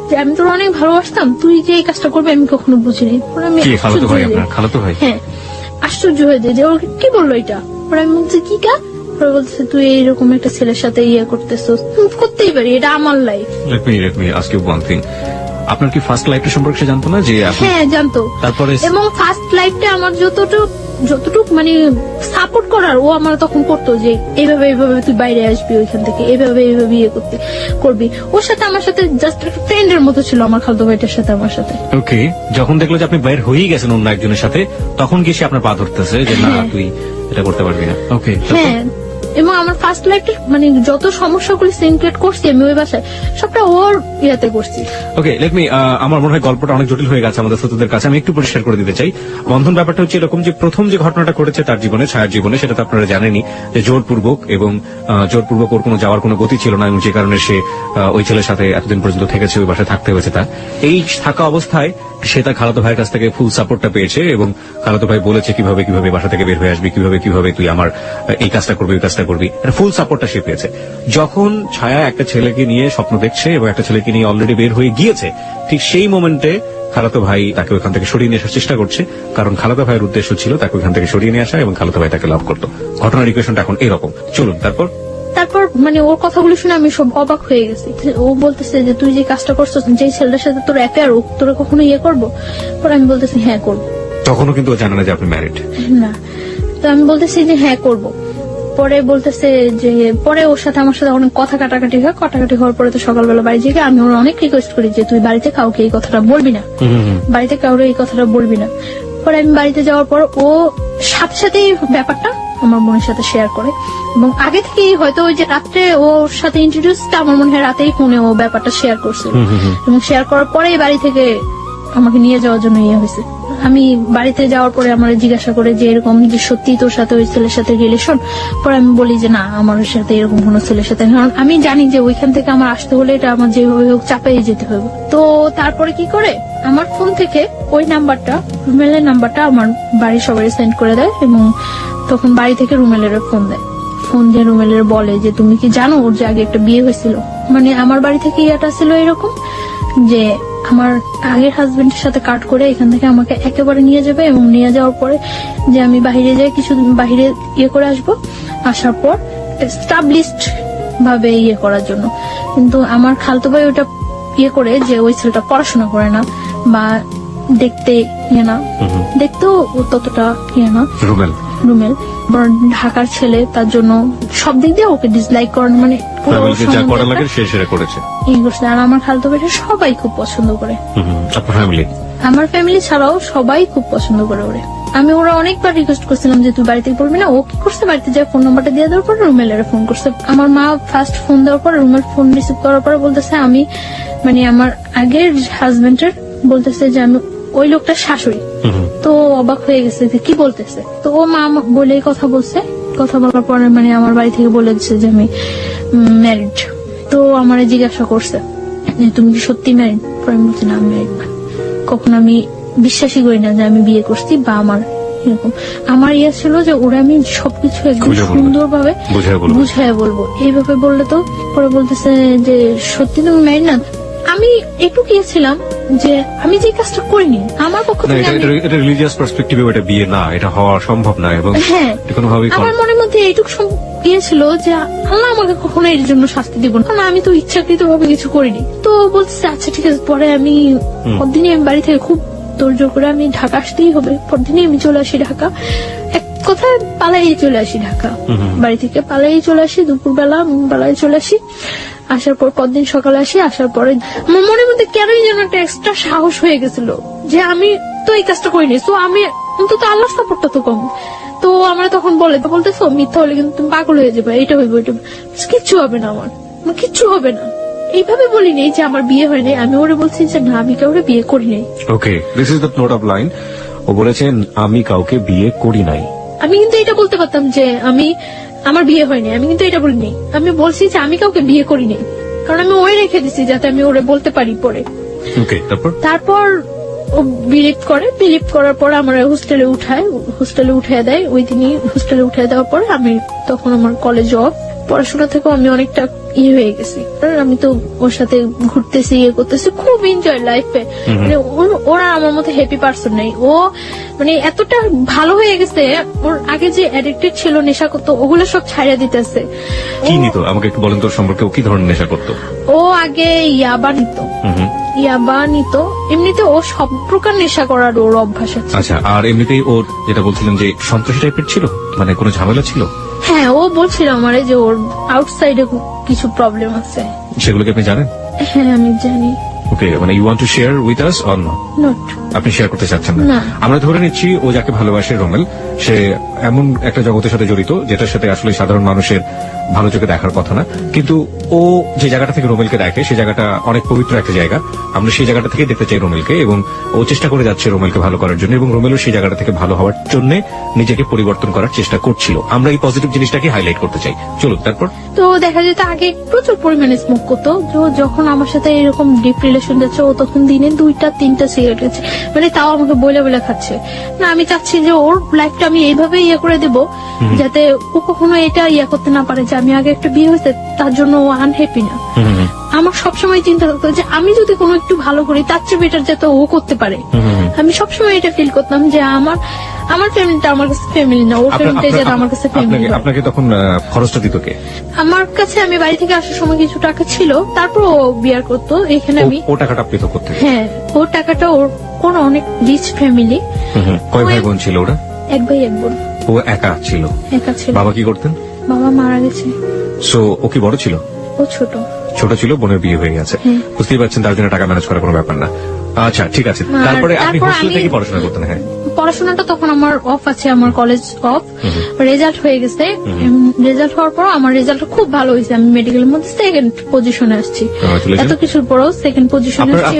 যে আমি তোর অনেক ভালোবাসতাম, তুই যে এই কাজটা করবে আমি কখনো বুঝিনি। হ্যাঁ, আশ্চর্য হয়ে যায় যে ওকে কি বললো এটা। পরে আমি বলছি কি কা? পরে বলছে তুই এইরকম একটা ছেলের সাথে করতেছিস, করতেই পারি, এটা আমার life. Let me ask you one thing. আপনার কি ফার্স্ট লাইফটা সম্পর্কে সে জানতো না যে আপনি হ্যাঁ জানতো। তারপরে এবং ফার্স্ট লাইফটা আমার যতটুকু মানে সাপোর্ট করার ও আমার তখন করতো, যে এইভাবে এইভাবে তুই বাইরে আসবি ওইখান থেকে, এইভাবে এইভাবে ইয়ে করবি। ওর সাথে আমার সাথে জাস্ট একটা ফ্রেন্ডের মতো ছিল আমার খালতো ভাইটার সাথে আমার সাথে। ওকে, যখন দেখলো যে আপনি বাইরে হয়েই গেছেন অন্য একজনের সাথে, তখন কি সে আপনার পা ধরতেছে যে না তুই এটা করতে পারবি না? ওকে, হ্যাঁ, এবং আমার ফার্স্ট লাইফটা মানে যত সমস্যাগুলি সিনক্রেট করছি আমি ওই বাসায় সবটা ওর ইয়াতে করছি। ওকে, লেট মি, আমার মনে হয় গল্পটা অনেক জটিল হয়ে গেছে আমাদের শ্রোতাদের কাছে। আমি একটু পরিষ্কার করে দিতে চাই। বন্ধন ব্যাপারটা হচ্ছে এরকম যে প্রথম যে ঘটনাটা ঘটেছে তার জীবনে, ছায়ার জীবনে, সেটা তো আপনারা জানেনই যে জোরপূর্বক ওর কোনো যাওয়ার কোনো গতি ছিল না, এবং যে কারণে সে ওই ছেলের সাথে এতদিন পর্যন্ত থেকেছে, ওই বাসায় থাকতে হয়েছে তার। এই থাকা অবস্থায় সে তার খালাতো ভাইয়ের কাছ থেকে ফুল সাপোর্টটা পেয়েছে, এবং খালাতো ভাই বলেছে কিভাবে কিভাবে বাসা থেকে বের হয়ে আসবি, কিভাবে কিভাবে তুই আমার এই কাজটা করবি, ওই কাজটা করবি, ফুল সাপোর্টটা সে পেয়েছে। যখন ছায়া একটা ছেলেকে নিয়ে স্বপ্ন দেখছে এবং একটা ছেলেকে নিয়ে অলরেডি বের হয়ে গিয়েছে, ঠিক সেই মোমেন্টে খালাতো ভাই তাকে ওখান থেকে সরিয়ে নিয়ে আসার চেষ্টা করছে, কারণ খালাতো ভাইয়ের উদ্দেশ্য ছিল তাকে ওখান থেকে সরিয়ে নিয়ে আসা, এবং খালাতো ভাই তাকে লাভ করতো। ঘটনার ইকুয়েশনটা এখন এরকম। চলুন তারপর মানে ওর কথাগুলো শুনে আমি সব অবাক হয়ে গেছি। ও বলতেছে যে তুই যে কাজটা করছিস, যে ছেলেটার সাথে তোর অ্যাফেয়ার, তোর কখনো ইয়ে করবো? পরে আমি বলতেছি হ্যাঁ করবো। তখনও কিন্তু ও জানে না যে আপনি ম্যারিড। না, তো আমি বলতেছি যে হ্যাঁ করবো। পরে বলতেছে যে, পরে ওর সাথে আমার সাথে অনেক কথা কাটাকাটি হওয়ার পরে তো সকালবেলা বাড়ি যেয়ে আমি ওর অনেক রিকোয়েস্ট করি যে তুই বাড়িতে কাউকে এই কথাটা বলবি না, বাড়িতে কাউরে এই কথাটা বলবি না। পরে আমি বাড়িতে যাওয়ার পর ও সাথে সাথেই ব্যাপারটা আমার বোনের সাথে শেয়ার করে, এবং আগে থেকেই হয়তো ওই যে রাত্রে ওর সাথে ইন্ট্রোডিউসটা আমার মনে হয় রাতেই ফোনে ও ব্যাপারটা শেয়ার করছিল, এবং শেয়ার করার পরেই বাড়ি থেকে আমাকে নিয়ে যাওয়ার জন্য ইয়ে হয়েছে। আমি বাড়িতে যাওয়ার পরে আমার জিজ্ঞাসা করে যে এরকম যে সত্যি তোর সাথে ওই ছেলের সাথে রিলেশন? পরে আমি বলি যে না, আমার সাথে এরকম কোনো ছেলের সাথে, কারণ আমি জানি যে ওইখান থেকে আমার আসতে হলে এটা আমার যেভাবে হোক চাপাই যেতে হবে। তো তারপরে কি করে আমার ফোন থেকে ওই নাম্বারটা, রুমেলের নাম্বারটা আমার বাড়ির সবাই সেন্ড করে দেয়, এবং তখন বাড়ি থেকে রুমেলের ফোন দেয়। ফোন দিয়ে রুমেলের বলে যে তুমি কি জানো ওর যে আগে একটা বিয়ে হয়েছিল? মানে আমার বাড়ি থেকে ইয়েটা ছিল এরকম যে আমার আগের হাজবেন্ডের সাথে কাট করে এখান থেকে আমাকে একেবারে নিয়ে যাবে, এবং নিয়ে যাওয়ার পরে যে আমি বাইরে যাই কিছুদিন বাইরে ইয়ে করে আসবো, আসার পর এস্টাবলিশড ভাবে ইয়ে করার জন্য। কিন্তু আমার খালতো ভাই ওটা ইয়ে করে যে ওই ছেলেটা পড়াশোনা করে না বা দেখতে ইয়ে না, দেখতেও ততটা ইয়ে না, রুমেল বড় ঢাকার ছেলে, তার জন্য সব দিক দিয়ে ওকে ডিসলাইক করেন, মানে আর আমার খালতো ভাইটা সবাই খুব পছন্দ করে, আমার ফ্যামিলি ছাড়াও সবাই খুব পছন্দ করে ওরে। আমি ওরা অনেকবার রিকোয়েস্ট করছিলাম যে তুই বাড়িতে বলবি না। ও কি করছে, বাড়িতে যা ফোন নাম্বারটা দিয়ে দেওয়ার পর রুমেলের ফোন করছে। আমার মা ফার্স্ট ফোন দেওয়ার পর রুমেল ফোন রিসিভ করার পর বলতেছে আমি মানে আমার আগের হাজবেন্ডের বলতেছে যে আমি ওই লোকটার শাশুড়ি। তো অবাক হয়ে গেছে যে কি বলতেছে। তো ও মা বলে কথা বলছে, কথা বলার পরে মানে আমার বাড়ি থেকে বলে দিচ্ছে যে আমি ম্যারিড। তো আমার জিজ্ঞাসা করছে যে তুমি কি সত্যি ম্যারিড? পরে আমি বলছি না আমি ম্যারিড না, কখন আমি বিশ্বাসই করি না যে আমি বিয়ে করছি বা আমার এরকম। আমার ইয়ে ছিল যে ওরা আমি সবকিছু একদম সুন্দর ভাবে বুঝায় বলবো, এইভাবে বললে তো। পরে বলতেছে যে সত্যি তুমি ম্যারিড না? আমি একটু গিয়েছিলাম যে আমি যে কাজটা করিনি আমার পক্ষ থেকে, এটা রিলিজিয়াস পার্সপেক্টিভে এটা বিয়ে না, এটা হওয়া সম্ভব না, এবং হ্যাঁ আমার মনের মধ্যে এইটুকু গিয়েছিল যে আল্লাহ আমাকে কখনো এর জন্য শাস্তি দিব না, কারণ আমি তো ইচ্ছাকৃত ভাবে কিছু করিনি। তো বলতেছে আচ্ছা ঠিক আছে। পরে আমি পরদিনই আমি বাড়ি থেকে খুব তোড়জোড় করে আমি ঢাকা আসতেই হবে, পরদিনই আমি চলে আসি ঢাকা। এক কথায় পালাই চলে আসি ঢাকা, বাড়ি থেকে পালাই চলে আসি, দুপুরবেলা পালাই চলে আসি। আসার পর পরদিন সকালে আসি, আসার পরে আমার মনের মধ্যে কেনই যেন একটা এক্সট্রা সাহস হয়ে গেছিল যে আমি তো এই কাজটা করিনি, তো আমি অন্তত আল্লাহর সাপোর্টটা তো কম। তো আমরা তখন বলতেছো মিথ্যা হলে কিন্তু তুমি পাগল হয়ে যাবে, এইটা হইব ওইটা, কিচ্ছু হবে না, আমার কিচ্ছু হবে না। এইভাবে বলি নেই যে আমার বিয়ে হয়নি, আমি ওরে বলছি যে না আমি কাউকে বিয়ে করি নাই। Okay, this is the note of line. ও বলেছেন আমি কাউকে বিয়ে করি নাই। আমি কিন্তু এটা বলতে পারতাম যে আমি আমার বিয়ে হয়নি, আমি কিন্তু এটা বলিনি। আমি বলছি যে আমি কাউকে বিয়ে করিনি, কারণ আমি ওই রেখে দিছি যাতে আমি ওরে বলতে পারি পরে। তারপর ও বিলিভ করার পর আমার হোস্টেলে উঠায় দেয়। ওই দিনই হোস্টেলে উঠায় দেওয়ার পরে আমি তখন আমার কলেজ অফ, পড়াশোনা থেকেও আমি অনেকটা ইয়ে হয়ে গেছি। আর আমি তো ওর সাথে ঘুরতেছি, ইয়ে করতেছি, খুব এনজয় লাইফে। মানে ওরা আমার মতো হ্যাপি পারসন নেই। ও মানে এতটা ভালো হয়ে গেছে, ওর আগে যে অ্যাডিক্টেড ছিল, নেশা করতো, ওগুলো সব ছাড়িয়ে দিতেছে। কি নিত আমাকে একটু বলেন তোর সম্পর্কে, ও কি ধরনের নেশা করতো? ও আগে ইয়াবা নিত, ইয়াবা নিত। এমনিতে ও সব প্রকার নেশা করার ওর অভ্যাস আছে। আচ্ছা, আর এমনিতেই ওর যেটা বলছিলেন যে সন্ত্রাসী টাইপের ছিল, মানে কোনো ঝামেলা ছিল? হ্যাঁ, ও বলছিল আমারে যে ওর আউটসাইডে কিছু প্রবলেম আছে। সেগুলোকে আপনি জানেন? হ্যাঁ, আমি জানি। ওকে, মানে you want to share with us or not? Not. আপনি শেয়ার করতে চাচ্ছেন না। না? আমরা ধরে নিচ্ছি ও যাকে ভালোবাসে রোমেল, সে এমন একটা জগতের সাথে জড়িত যেটার সাথে আসলে সাধারণ মানুষের ভালো চোখে দেখার কথা না, কিন্তু ও যে জায়গাটা থেকে রোমেলকে দেখে সেই জায়গাটা অনেক পবিত্র একটা জায়গা। আমরা সেই জায়গাটা থেকে দেখতে চাই রোমেলকে, এবং ও চেষ্টা করে যাচ্ছে রোমেলকে ভালো করার জন্য, এবং রোমেলও সেই জায়গাটা থেকে ভালো হওয়ার জন্য নিজেকে পরিবর্তন করার চেষ্টা করছিল। আমরা এই পজিটিভ জিনিসটাকে হাইলাইট করতে চাই। চলুন তারপর। তো দেখা যেত আগে প্রচুর পরিমাণে স্মোক করতো। তো যখন আমার সাথে এরকম ডিপ রিলেশন যাচ্ছে, ও তখন দিনে 2-3টা সিগারেট খাচ্ছে, মানে তাও আমাকে বলে বলে খাচ্ছে। না, আমি চাচ্ছি যে ওর লাইফটা আমি এইভাবে ইয়ে করে দেব যাতে ও কখনো এটা ইয়ে করতে না পারে যে আমি আগে একটা বিয়ে হয়েছে তার জন্য ও আনহ্যাপি না। আমার সবসময় চিন্তা করতো যে আমি যদি কোনো একটু ভালো করি তার চেয়ে বেটার যাতে ও করতে পারে। আমি সবসময় এটা ফিল করতাম যে আমার ফ্যামিলিটা আমার কাছে ফ্যামিলি না, ওর ফ্যামিলিটা যাতে আমার কাছে ফ্যামিলি। আপনাকে তখন খরচটা দিত কে? আমার কাছে আমি বাড়ি থেকে আসার সময় কিছু টাকা ছিল, তারপর ও বিয়ার করতো। এখানে আমি ও টাকাটা পৃথক করতে? হ্যাঁ, ওর টাকাটা ওর অনেক রিচ ফ্যামিলি। কয় ভাই বোন ছিল ওরা? এক ভাই এক বোন। ও একা ছিল? একা ছিল। বাবা কি করতেন? বাবা মারা গেছে। সো ও কি বড় ছিল? ও ছোট ছিল, বোনের বিয়ে হয়ে গেছে। বুঝতেই পারছেন তার জন্য টাকা ম্যানেজ করা কোনো ব্যাপার না। আচ্ছা, ঠিক আছে। তারপরে আপনি হোস্টেল থেকে পড়াশোনা করতেন? হ্যাঁ, পড়াশোনাটা তখন আমার অফ আছে, আমার কলেজ অফ। রেজাল্ট হয়ে গেছে। রেজাল্ট হওয়ার পর আমার রেজাল্ট খুব ভালো হয়েছে, আমি মেডিকেলের মধ্যে সেকেন্ড পজিশনে আসছি। এত কিছুর পরেও সেকেন্ড পজিশনে আসছি।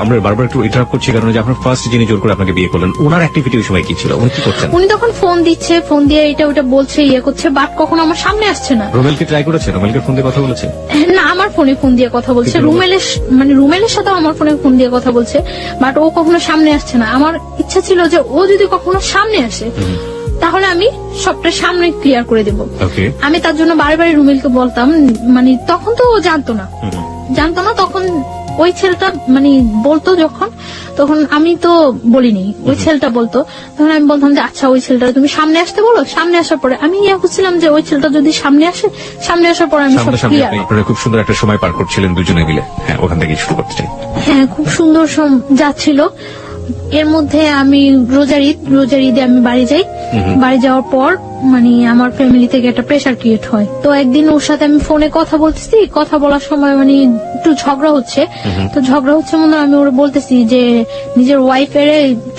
আমরা বারবার একটু ইন্টারাপ্ট করছি কারণ যে আপনার ফার্স্ট যিনি জোর করে আপনাকে বিয়ে করলেন, ওনার অ্যাক্টিভিটি ওই সময় কি ছিল? উনি কি করছেন? উনি তখন ফোন দিচ্ছে, ফোন দিয়ে এটা ওটা বলছে, ইয়ে করছে, বাট কখনো আমার সামনে আসছে না। রোমেলকে ট্রাই করেছে? রোমেলকে ফোন দিয়ে কথা বলেছে? না, আমার ফোনে ফোন দিয়ে কথা বলছে। রুমেলের সাথেও আমার ফোনে ফোন দিয়ে কথা বলছে, বাট ও কখনো সামনে আসছে না। আমার ইচ্ছা ছিল যে ও যদি কখনো সামনে আসে তাহলে আমি সবটা সামনে ক্লিয়ার করে দেব। আমি তার জন্য বারে বারে রুমেলকে বলতাম, মানে তখন তো ও জানতো না। তখন ওই ছেলেটা মানে বলতো তখন আমি তো বলিনি, ওই ছেলেটা বলতো। তখন আমি বলতাম যে আচ্ছা, ওই ছেলেটা তুমি সামনে আসতে বলো। সামনে আসার পরে আমি ইয়ে করছিলাম যে ওই ছেলেটা যদি সামনে আসে, সামনে আসার পরে আমি সব ক্লিয়ার। আপনারা খুব সুন্দর একটা সময় পার করছিলেন দুজনে মিলে। হ্যাঁ, ওখান থেকে শুরু করতে চাই। হ্যাঁ, খুব সুন্দর যাচ্ছিল। এর মধ্যে আমি রোজার ঈদে আমি বাড়ি যাই। বাড়ি যাওয়ার পর মানে আমার ফ্যামিলি থেকে একটা প্রেশার ক্রিয়েট হয়। তো একদিন ওর সাথে আমি ফোনে কথা বলতেছি, কথা বলার সময় মানে একটু ঝগড়া হচ্ছে। তো ঝগড়া হচ্ছে মনে আমি ওরা বলতেছি যে নিজের ওয়াইফের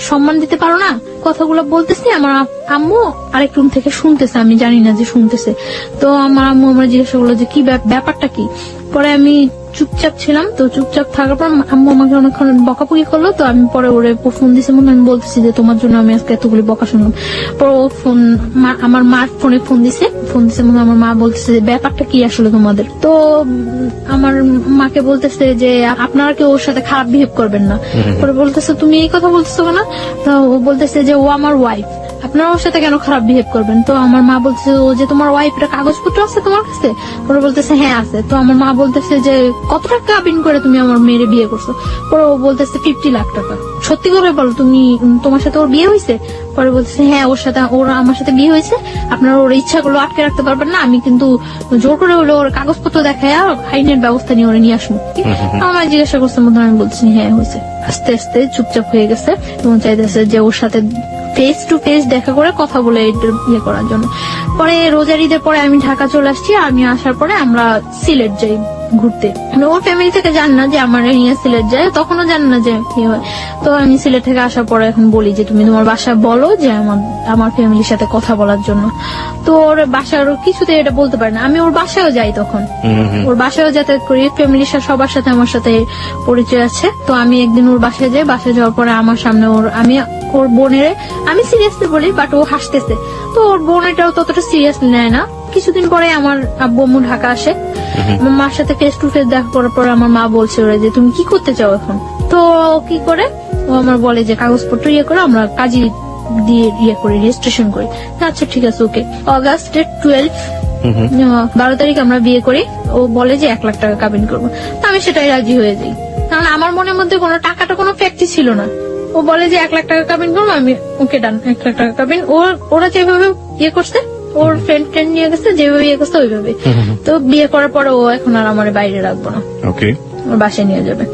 সম্মান দিতে পারো না, কথাগুলো বলতেছি। আমার আম্মু আরেক রুম থেকে শুনতেছে, আমি জানি না যে শুনতেছে। তো আমার আম্মু আমার জিজ্ঞাসা করলো যে কি ব্যাপারটা কি। পরে আমি চুপচাপ ছিলাম। তো চুপচাপ থাকার পর আম্মু আমাকে অনেকক্ষণ বকাবকি করলো। তো আমি পরে ওরে ফোন দিছি, মনে আমি বলতেছি যে তোমার জন্য আমি আজকে এতগুলি বকা শুনলাম। পরে ও আমার মার ফোনে ফোন দিছে মনে আমার মা বলতেছে যে ব্যাপারটা কি আসলে তোমাদের। তো আমার মাকে বলতেছে যে আপনারা কেউ ওর সাথে খারাপ বিহেভ করবেন না। পরে বলতেছে তুমি এই কথা বলতেছো না? তো ও বলতেছে যে ও আমার ওয়াইফ, আপনারা ওর সাথে কেন খারাপ বিহেভ করবেন? তো আমার মা বলছে ও যে তোমার ওয়াইফের কাগজপত্র আছে তোমার কাছে? পরে বলতেছে হ্যাঁ আছে। তো আমার মা বলতেছে যে কত টাকা বিন করে তুমি আমার মেয়ের বিয়ে করছো? পরে ও বলতেছে 50 লাখ টাকা। সত্যি করে বলো, তোমার সাথে ওর বিয়ে হয়েছে? পরে বলতেছে হ্যাঁ, ওর আমার সাথে বিয়ে হয়েছে। আপনারা ওর ইচ্ছাগুলো আটকে রাখতে পারবেন না, আমি কিন্তু জোর করে হলো ওর কাগজপত্র দেখায় আইনের ব্যবস্থা নিয়ে ওরে নিয়ে আসবো। আমার জিজ্ঞাসা করছে মতো আমি বলছি হ্যাঁ হয়েছে। আস্তে আস্তে চুপচাপ হয়ে গেছে এবং চাইতেছে যে ওর সাথে ফেস টু ফেস দেখা করে কথা বলে ইয়ে করার জন্য। পরে রোজার ঈদের পরে আমি ঢাকা চলে আসছি। আমি আসার পরে আমরা সিলেট যাই ঘুরতে। ওর ফ্যামিলি থেকে জান না যে আমার নিয়ে সিলেট যায়, তখনও জান না যে কি হয়। তো আমি সিলেট থেকে আসার পরে এখন বলি যে তুমি তোমার বাসায় বলো যে আমার ফ্যামিলির সাথে কথা বলার জন্য। তো ওর বাসার কিছুতে এটা বলতে পারে না। আমি ওর বাসায়ও যাই, তখন ওর বাসায়ও যাতায়াত করি, ফ্যামিলির সবার সাথে আমার সাথে পরিচয় আছে। তো আমি একদিন ওর বাসায় যাই। বাসায় যাওয়ার পরে আমার সামনে ওর বোনের আমি সিরিয়াসলি বলি, বাট ও হাসতেছে। তো ওর বোন এটাও ততটা সিরিয়াসলি নেয় না। কিছুদিন পরে আমার আব্বু আম্মু ঢাকা আসে। আমার মার সাথে ফেস টু ফেস দেখা করার পর আমার মা বলছে ওরা যে তুমি কি করতে চাও এখন? তো কি করে ও আমার বলে যে কাগজপত্র ইয়ে করে আমরা কাজী দিয়ে ইয়ে করি, রেজিস্ট্রেশন করি। আচ্ছা ঠিক আছে, ওকে। অগাস্টের 12 12 তারিখ আমরা বিয়ে করি। ও বলে যে 1 লাখ টাকা কাবিন করবো, তো আমি সেটাই রাজি হয়ে যাই, কারণ আমার মনের মধ্যে কোনো টাকাটা কোনো ফ্যাক্টই ছিল না। ও বলে যে 1 লাখ টাকা কাবিন করবো, আমি ওকে ডান 1 লাখ টাকা কাবিন। ওরা যেভাবে ইয়ে করছে, ওর ফ্রেন্ড নিয়ে গেছে, যেভাবে ইয়ে করছে ওইভাবে। তো বিয়ে করার পরে ও এখন আর আমার বাইরে রাখবো না, ওকে, ওর বাসায় নিয়ে যাবে।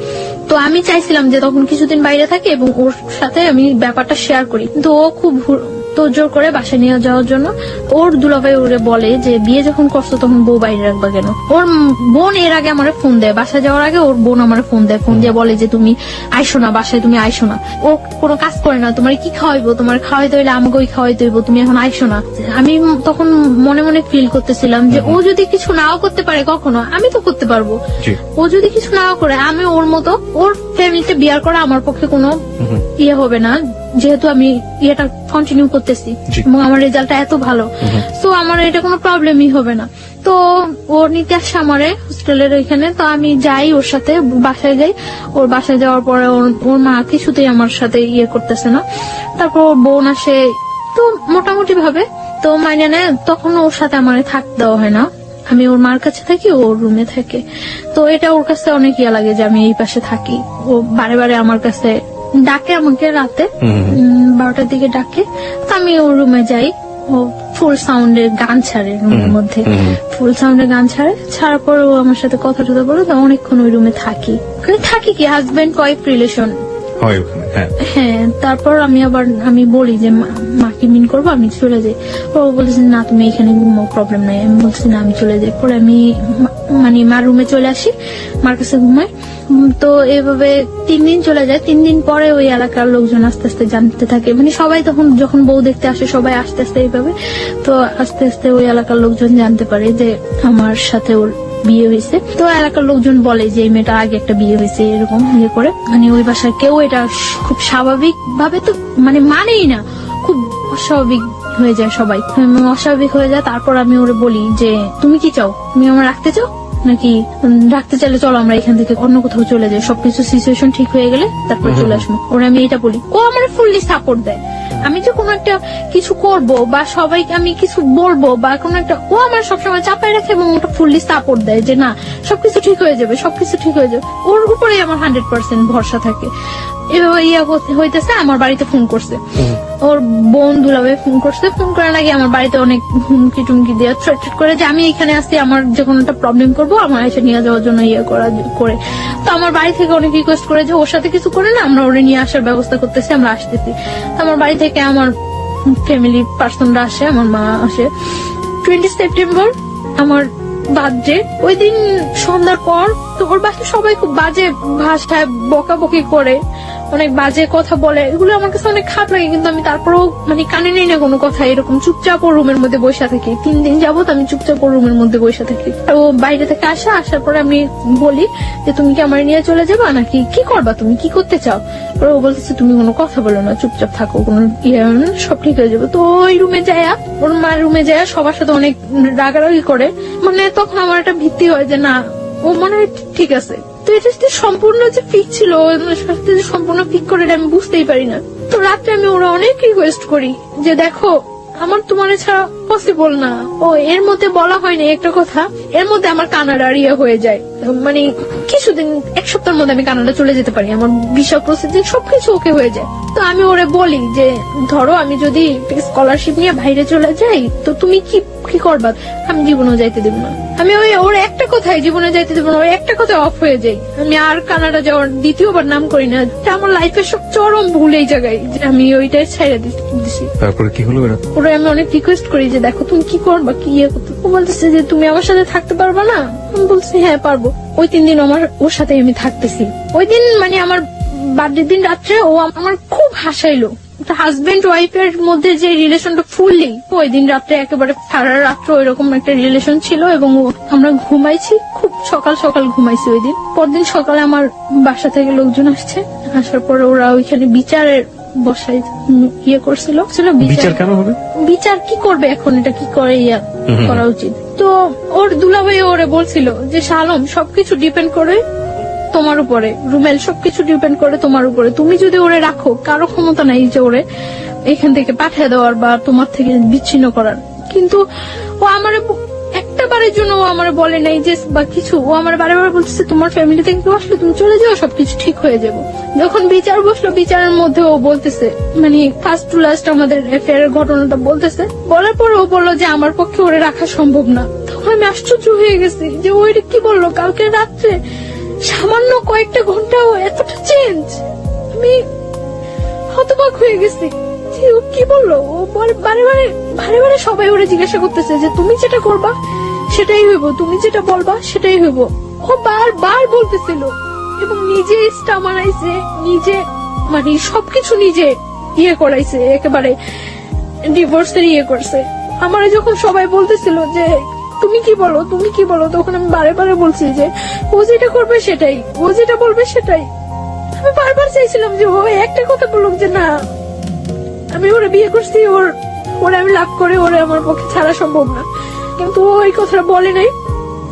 তো আমি চাইছিলাম যে তখন কিছুদিন বাইরে থাকি এবং ওর সাথে আমি ব্যাপারটা শেয়ার করি, কিন্তু ও খুব তোড়জোড় করে বাসায় নিয়ে যাওয়ার জন্য। ওর দুলাভাই ওরে বলে যে বিয়ে যখন করছো তখন বউ বাইরে রাখবা কেন। ওর বোন এর আগে আমার ফোন দেয়, বাসায় যাওয়ার আগে ওর বোন আমার ফোন দেয়, ফোন দিয়ে বলে যে তুমি আইসো না বাসায়, তুমি আইসো না, ও কোনো কাজ করে না, তোমার কি খাওয়াইবো, তোমার খাওয়াইতে হইলে আমাকেই খাওয়াইতে হইব, তুমি এখন আইসো না। আমি তখন মনে মনে ফিল করতেছিলাম যে ও যদি কিছু নাও করতে পারে কখনো, আমি তো করতে পারবো। ও যদি কিছু নাও করে, আমি ওর মতো ওর ফ্যামিলিতে বিয়ার করা আমার পক্ষে কোনো ইয়ে হবে না, যেহেতু আমি ইয়েটা কন্টিনিউ করতেছি এবং আমার রেজাল্টটা এত ভালো, তো আমার এটা কোনো প্রবলেমই হবে না। তো ও নিতে আসে আমারে হোস্টেলের ওইখানে, তো আমি যাই ওর সাথে, বাসায় যাই। ওর বাসায় যাওয়ার পরে ওর মা কিছুতেই আমার সাথে ইয়ে করতেছে না। তারপর ওর বোন আসে, তো মোটামুটি ভাবে তো মানে নেয়। তখন ওর সাথে আমার থাকতে দেওয়া হয় না, আমি ওর মার কাছে থাকি, ওর রুমে থাকে। তো এটা ওর কাছে অনেক ইয়া লাগে যে আমি এই পাশে থাকি। ও বারে বারে আমার কাছে ডাকে, আমাকে রাতে 12টার দিকে ডাকে, তো আমি ওর রুমে যাই। ও ফুল সাউন্ডের গান ছাড়ে রুমের মধ্যে, ফুল সাউন্ডের গান ছাড়ার পর ও আমার সাথে কথা টথা বলে, তো অনেকক্ষণ ওই রুমে থাকি। থাকি কি হাজবেন্ড ওয়াইফ রিলেশন হয় ওখানে। হ্যাঁ, তারপর আমি বলি যে মাকে মিন করবো, আমি চলে যাই। ও বলেছে না তুমি এখানে ঘুমাও, প্রবলেম নাই। আমি বলছি না আমি চলে যাই। পরে আমি মানে মার রুমে চলে আসি, মার কাছে ঘুমাই। তো এভাবে 3 দিন চলে যায়। 3 দিন পরে ওই এলাকার লোকজন আস্তে আস্তে জানতে থাকে, মানে সবাই তখন যখন বউ দেখতে আসে সবাই আস্তে আস্তে এইভাবে, তো আস্তে আস্তে ওই এলাকার লোকজন জানতে পারে যে আমার সাথে ওর বিয়ে হয়েছে। তো এলাকার লোকজন বলে যে এই মেয়েটার আগে একটা বিয়ে হয়েছে, এরকম ইয়ে করে। মানে ওই বাসায় কেউ এটা খুব স্বাভাবিক ভাবে তো মানে মানেই না, খুব অস্বাভাবিক হয়ে যায় সবাই, অস্বাভাবিক হয়ে যায়। তারপর আমি ওরে বলি যে তুমি কি চাও, তুমি আমার রাখতে চাও নাকি রাখতে চাইলে চলো আমরা এখান থেকে অন্য কোথাও চলে যাই, সবকিছু সিচুয়েশন ঠিক হয়ে গেলে তারপর চলে আসবো। ওরা আমি এটা বলি, ও আমার ফুললি সাপোর্ট দেয়। আমি যে কোনো একটা কিছু করব বা সবাইকে আমি কিছু বলবো বা কোনো একটা, ও আমার সবসময় চাপায় রাখে এবং ওটা ফুললি সাপোর্ট দেয় যে না সবকিছু ঠিক হয়ে যাবে, সবকিছু ঠিক হয়ে যাবে। ওর উপরেই আমার 100% ভরসা থাকে। এভাবে ইয়া হইতেছে। আমার বাড়িতে ফোন করছে, ওর বোন দুলাভাই ফোন করছে। ফোন করে নাকি আমার বাড়িতে অনেক হুমকি টুমকি দিয়ে থ্রেট করে যে আমি এখানে আসছি, আমার যে কোনো একটা প্রবলেম করবো, আমার এসে নিয়ে যাওয়ার জন্য ইয়ে করে। তো আমার বাড়ি থেকে অনেক রিকোয়েস্ট করে যে ওর সাথে কিছু করে না, আমরা ওরে নিয়ে আসার ব্যবস্থা করতেছি, আমরা আসতেছি। তো আমার বাড়ি থেকে আমার ফ্যামিলি পার্সনরা আসে, আমার মা আসে। 20 সেপ্টেম্বর আমার বার্থডে, ওই দিন সন্ধ্যার পর তো ওর বাসায় সবাই খুব বাজে ভাষায় বকাবকি করে, অনেক বাজে কথা বলে। এগুলো আমার কাছে অনেক খারাপ লাগে, কিন্তু আমি তারপরেও মানে কানে নেই না কোনো কথা। এরকম চুপচাপ ওর রুমের মধ্যে বসে থাকি। 3 দিন যাবত আমি চুপচাপ ওর রুমের মধ্যে বসে থাকি। ও বাইরে থেকে আসার পরে আমি বলি যে তুমি কি আমার নিয়ে চলে যাবা নাকি কি করবা, তুমি কি করতে চাও। ও বলতেছে তুমি কোনো কথা বলো না, চুপচাপ থাকো, কোনো সব ঠিক হয়ে যাবে। তো ওই রুমে যায়, ওর মার রুমে যায়, সবার সাথে অনেক রাগারাগি করে। মানে তখন আমার একটা ভিত্তি হয় যে না ও মনে হয় ঠিক আছে। তো এটা সম্পূর্ণ যে ফিক ছিল, সম্পূর্ণ ফিক করে আমি বুঝতেই পারি না। তো রাত্রে আমি ওরা অনেক রিকোয়েস্ট করি যে দেখো আমার তোমার ছাড়া পসিবল না। ও এর মধ্যে বলা হয়নি একটা কথা, এর মধ্যে আমার কানাডার ইয়ে হয়ে যায়, মানে কিছুদিন 1 সপ্তাহের মধ্যে আমি কানাডা চলে যেতে পারি, আমার ভিসা প্রসিডিউর সবকিছু ওকে হয়ে যায়। তো আমি ওরে বলি যে ধরো আমি যদি স্কলারশিপ নিয়ে বাইরে চলে যাই তো তুমি কি করবা। আমি জীবনেও যাইতে দেব না। আমি ওর একটা কথাই জীবনে যাইতে দেব না, ওই একটা কথা অফ হয়ে যাই। আমি আর কানাডা যাওয়ার দ্বিতীয়বার নাম করি না। আমার লাইফের সব চরম ভুল এই জায়গায় যে আমি ওইটাই ছেড়ে দিছি। তারপরে কি হলো? ওরা আমি অনেক রিকোয়েস্ট করি যে দেখো তুমি কি করবা, কি ইয়ে করতে। ও বলতেছে যে তুমি আমার সাথে থাকতে পারবা না। আমি বলছি হ্যাঁ পারবো। ওই 3 দিন আমার ওর সাথে আমি থাকতেছি। ওই দিন মানে আমার বার্থডে দিন রাত্রে ও আমার খুব হাসাইলো। হাজবেন্ড ওয়াইফের মধ্যে যে রিলেশনটা ফুললি, ওই দিন রাত্রে একেবারে সারা রাত্র ওইরকম একটা রিলেশন ছিল এবং আমরা ঘুমাইছি, খুব সকাল সকাল ঘুমাইছি ওই দিন। পরদিন সকালে আমার বাসা থেকে লোকজন আসছে, আসার পরে ওরা ওইখানে বিচারের বসাই ইয়ে করছিল। বিচার কেন হবে? বিচার কি করবে এখন, এটা কি করে ইয়া করা উচিত। তো ওর দুলাভাই ওরে বলছিল যে শালম সবকিছু ডিপেন্ড করে তোমার উপরে, রুমেল সবকিছু ডিপেন্ড করে তোমার উপরে। তুমি যদি ওরে রাখো, কারো ক্ষমতা নাই যে ওরে এখান থেকে পাঠিয়ে দেওয়ার বা তোমার থেকে বিচ্ছিন্ন করার। কিন্তু ও আমার একটা বারের জন্য ও আমার বলে নাই যে বা কিছু, ও আমার বারে বারে বলতেছে তোমার ফ্যামিলি থেকে কেউ আসলে তুমি চলে যাও, সবকিছু ঠিক হয়ে যাবে। যখন বিচার বসলো, বিচারের মধ্যে ও বলতেছে মানে ফার্স্ট টু লাস্ট আমাদের অ্যাফেয়ারের ঘটনাটা বলতেছে। বলার পর ও বললো যে আমার পক্ষে ওরে রাখা সম্ভব না। তখন আমি আশ্চর্য হয়ে গেছি যে ও এটা কি বললো। কালকে রাত্রে সামান্য কয়েকটা ঘন্টা ও এতটা চেঞ্জ, আমি হতবাক হয়ে গেছি যে ও কি বললো। ও বারে বারে সবাই ওরে জিজ্ঞাসা করতেছে যে তুমি যেটা করবা সেটাই হইব, তুমি যেটা বলবা সেটাই হইব। ও বারবার বলতেছিল এবং নিজে স্টামারাইছে, নিজে মানে সবকিছু নিজে করাইছে, একেবারে ডিভোর্সের করছে। আমার যখন সবাই বলতেছিল যে তুমি কি বলো তুমি কি বলো, তখন আমি বারে বারে বলছি যে ও যেটা করবে সেটাই, ও যেটা বলবে সেটাই। আমি বারবার চাইছিলাম যে ও একটা কথা বলুক যে না আমি ওরা বিয়ে করছি, ওরা আমি লাভ করে ওরা আমার পক্ষে ছাড়া সম্ভব না, কিন্তু ও এই কথাটা বলে নাই।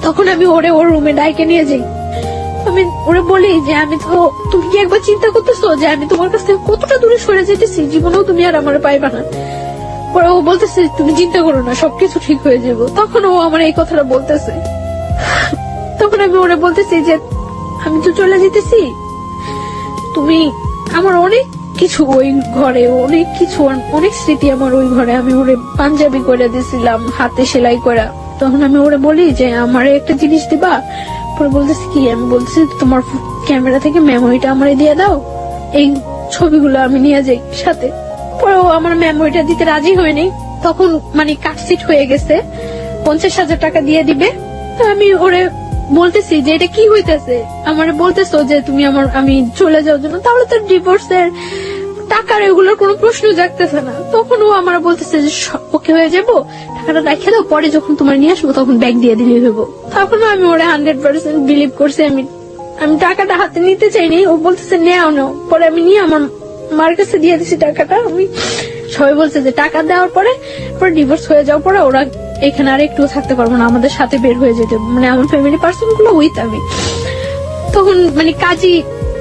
তখন আমি ওর রুমে ডাইকে নিয়ে যাই। আমি ওরা বলি যে আমি তো, তুমি কি একবার চিন্তা করতেছো যে আমি তোমার কাছ থেকে কতটা দূরে সরে যেতেছি, জীবনেও তুমি আর আমার পাইবা না। পরে ও বলতেছে তুমি চিন্তা করো না, সবকিছু ঠিক হয়ে যাবো। তখন ও আমার এই কথাটা বলতেছে। তখন আমি ওরা বলতেছি যে আমি তো চলে যেতেছি, তুমি আমার অনেক কিছু ওই ঘরে, অনেক কিছু অনেক স্মৃতি আমার ওই ঘরে। আমি ওরে পাঞ্জাবি করে দিয়েছিলাম হাতে সেলাই করা। তখন আমি ওরে বলি যে আমার একটা জিনিস দিবা। পরে বলতেছি কি, আমি বলতেছি তোমার ক্যামেরা থেকে মেমোরিটা আমারে দিয়ে দাও, এই ছবিগুলো আমি নিয়ে যাই সাথে। পরে ও আমার মেমোরিটা দিতে রাজি হয়নি। তখন মানে কাটসিট হয়ে গেছে, 50,000 টাকা দিয়ে দিবে। তো আমি ওরে বলতেছি যে এটা কি হইতেছে, আমার বলতেছো যে তুমি আমি চলে যাওয়ার জন্য, তাহলে তো ডিভোর্সের টাকার এগুলোর কোনো প্রশ্ন জাগতেছে না। তখন ও আমার বলতেছে যে ওকে হয়ে যাবো, টাকাটা রেখে দাও, পরে যখন তোমার নিয়ে আসবো তখন ব্যাগ দিয়ে দিলেই হইব। তখন আমি ওরা 100% বিলিভ করছি। আমি টাকাটা হাতে নিতে চাইনি, ও বলতেছে নেও নাও। পরে আমি নিয়ে আমার মার কাছে দিয়ে দিছি টাকাটা। আমি সবাই বলছে যে টাকা দেওয়ার পরে ডিভোর্স হয়ে যাওয়ার পরে ওরা এখানে আর একটু থাকতে পারবো না, আমাদের সাথে বের হয়ে যেতে, মানে আমার ফ্যামিলি পার্সন গুলো উইথ আমি। তখন মানে কাজী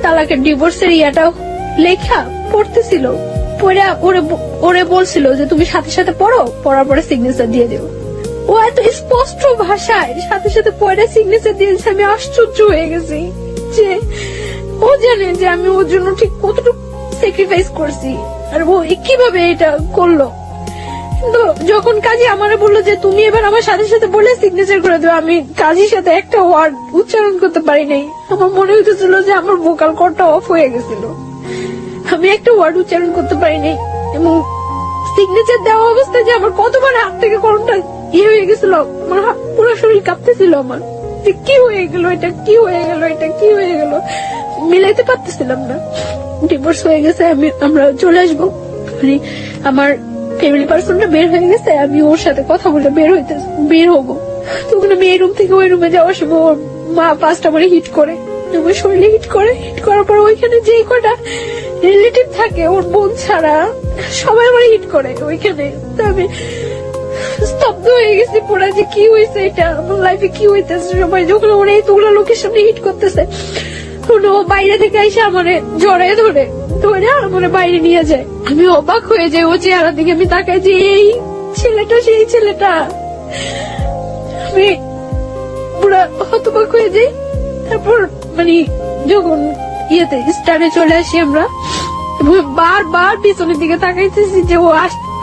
তালাকের ডিভোর্সের ইয়াটাও লেখা পড়তেছিল, পড়ে ওরে বলছিল যে তুমি সাথে সাথে পড়ো, পড়ার পরে সিগনেচার দিয়ে দেবো। ও এত স্পষ্ট ভাষায় সাথে সাথে পড়ে সিগনেচার দিয়েছে। আমি আশ্চর্য হয়ে গেছি যে ও জানে যে আমি ওর জন্য ঠিক কতটুকু স্যাক্রিফাইস করছি, আর ও কিভাবে এটা করলো। কিন্তু যখন কাজী আমারে বললো যে তুমি এবার আমার সাথে সাথে বলে সিগনেচার করে দেবো, আমি কাজীর সাথে একটা ওয়ার্ড উচ্চারণ করতে পারি নাই। আমার মনে হইতেছিল যে আমার ভোকাল কর্ডটা অফ হয়ে গেছিল, আমি একটা ওয়ার্ড উচ্চারণ করতে পারি নাই। এবং সিগনেচার দেওয়া অবস্থায় যে আমার কতবার হাত থেকে কলমটা হয়ে গেছিল, আমার পুরো শরীর কাঁপতেছিল আমার, যে কি হয়ে গেল এটা, কি হয়ে গেল এটা, কি হয়ে গেল, মিলাইতে পারতেছিলাম না। ডিভোর্স হয়ে গেছে, আমরা চলে আসবো, মানে আমার ফ্যামিলি পার্সনটা বের হয়ে গেছে, আমি ওর সাথে কথা বলে বের হবো। তখন আমি এই রুম থেকে ওই রুমে যাওয়ার সময় ওর মা ফার্স্ট আমার হিট করে, আমার শরীরে হিট করার পর ওইখানে যে কটা রিলেটিভ থাকে ওর বোন ছাড়া সবাই আমার হিট করে ওইখানে। তো আমি স্তব্ধ হয়ে গেছি পুরা, যে কি হয়েছে এটা, আমার লাইফে কি হইতেছে। সবাই যখন ওরা এতগুলো লোকের সামনে হিট করতেছে, ও বাইরে থেকে এসে আমার জড়ায় ধরে আমার বাইরে নিয়ে যায়। আমি অবাক হয়ে যাই ও চেহারা দিকে, আমি তাকাই যে এই ছেলেটা সেই ছেলেটা। আমি পুরা হতবাক হয়ে যাই। তারপর মানে যখন স্টারে চলে আসি আমরা, বারবার পিছনের দিকে তাকাইতেছি যে ও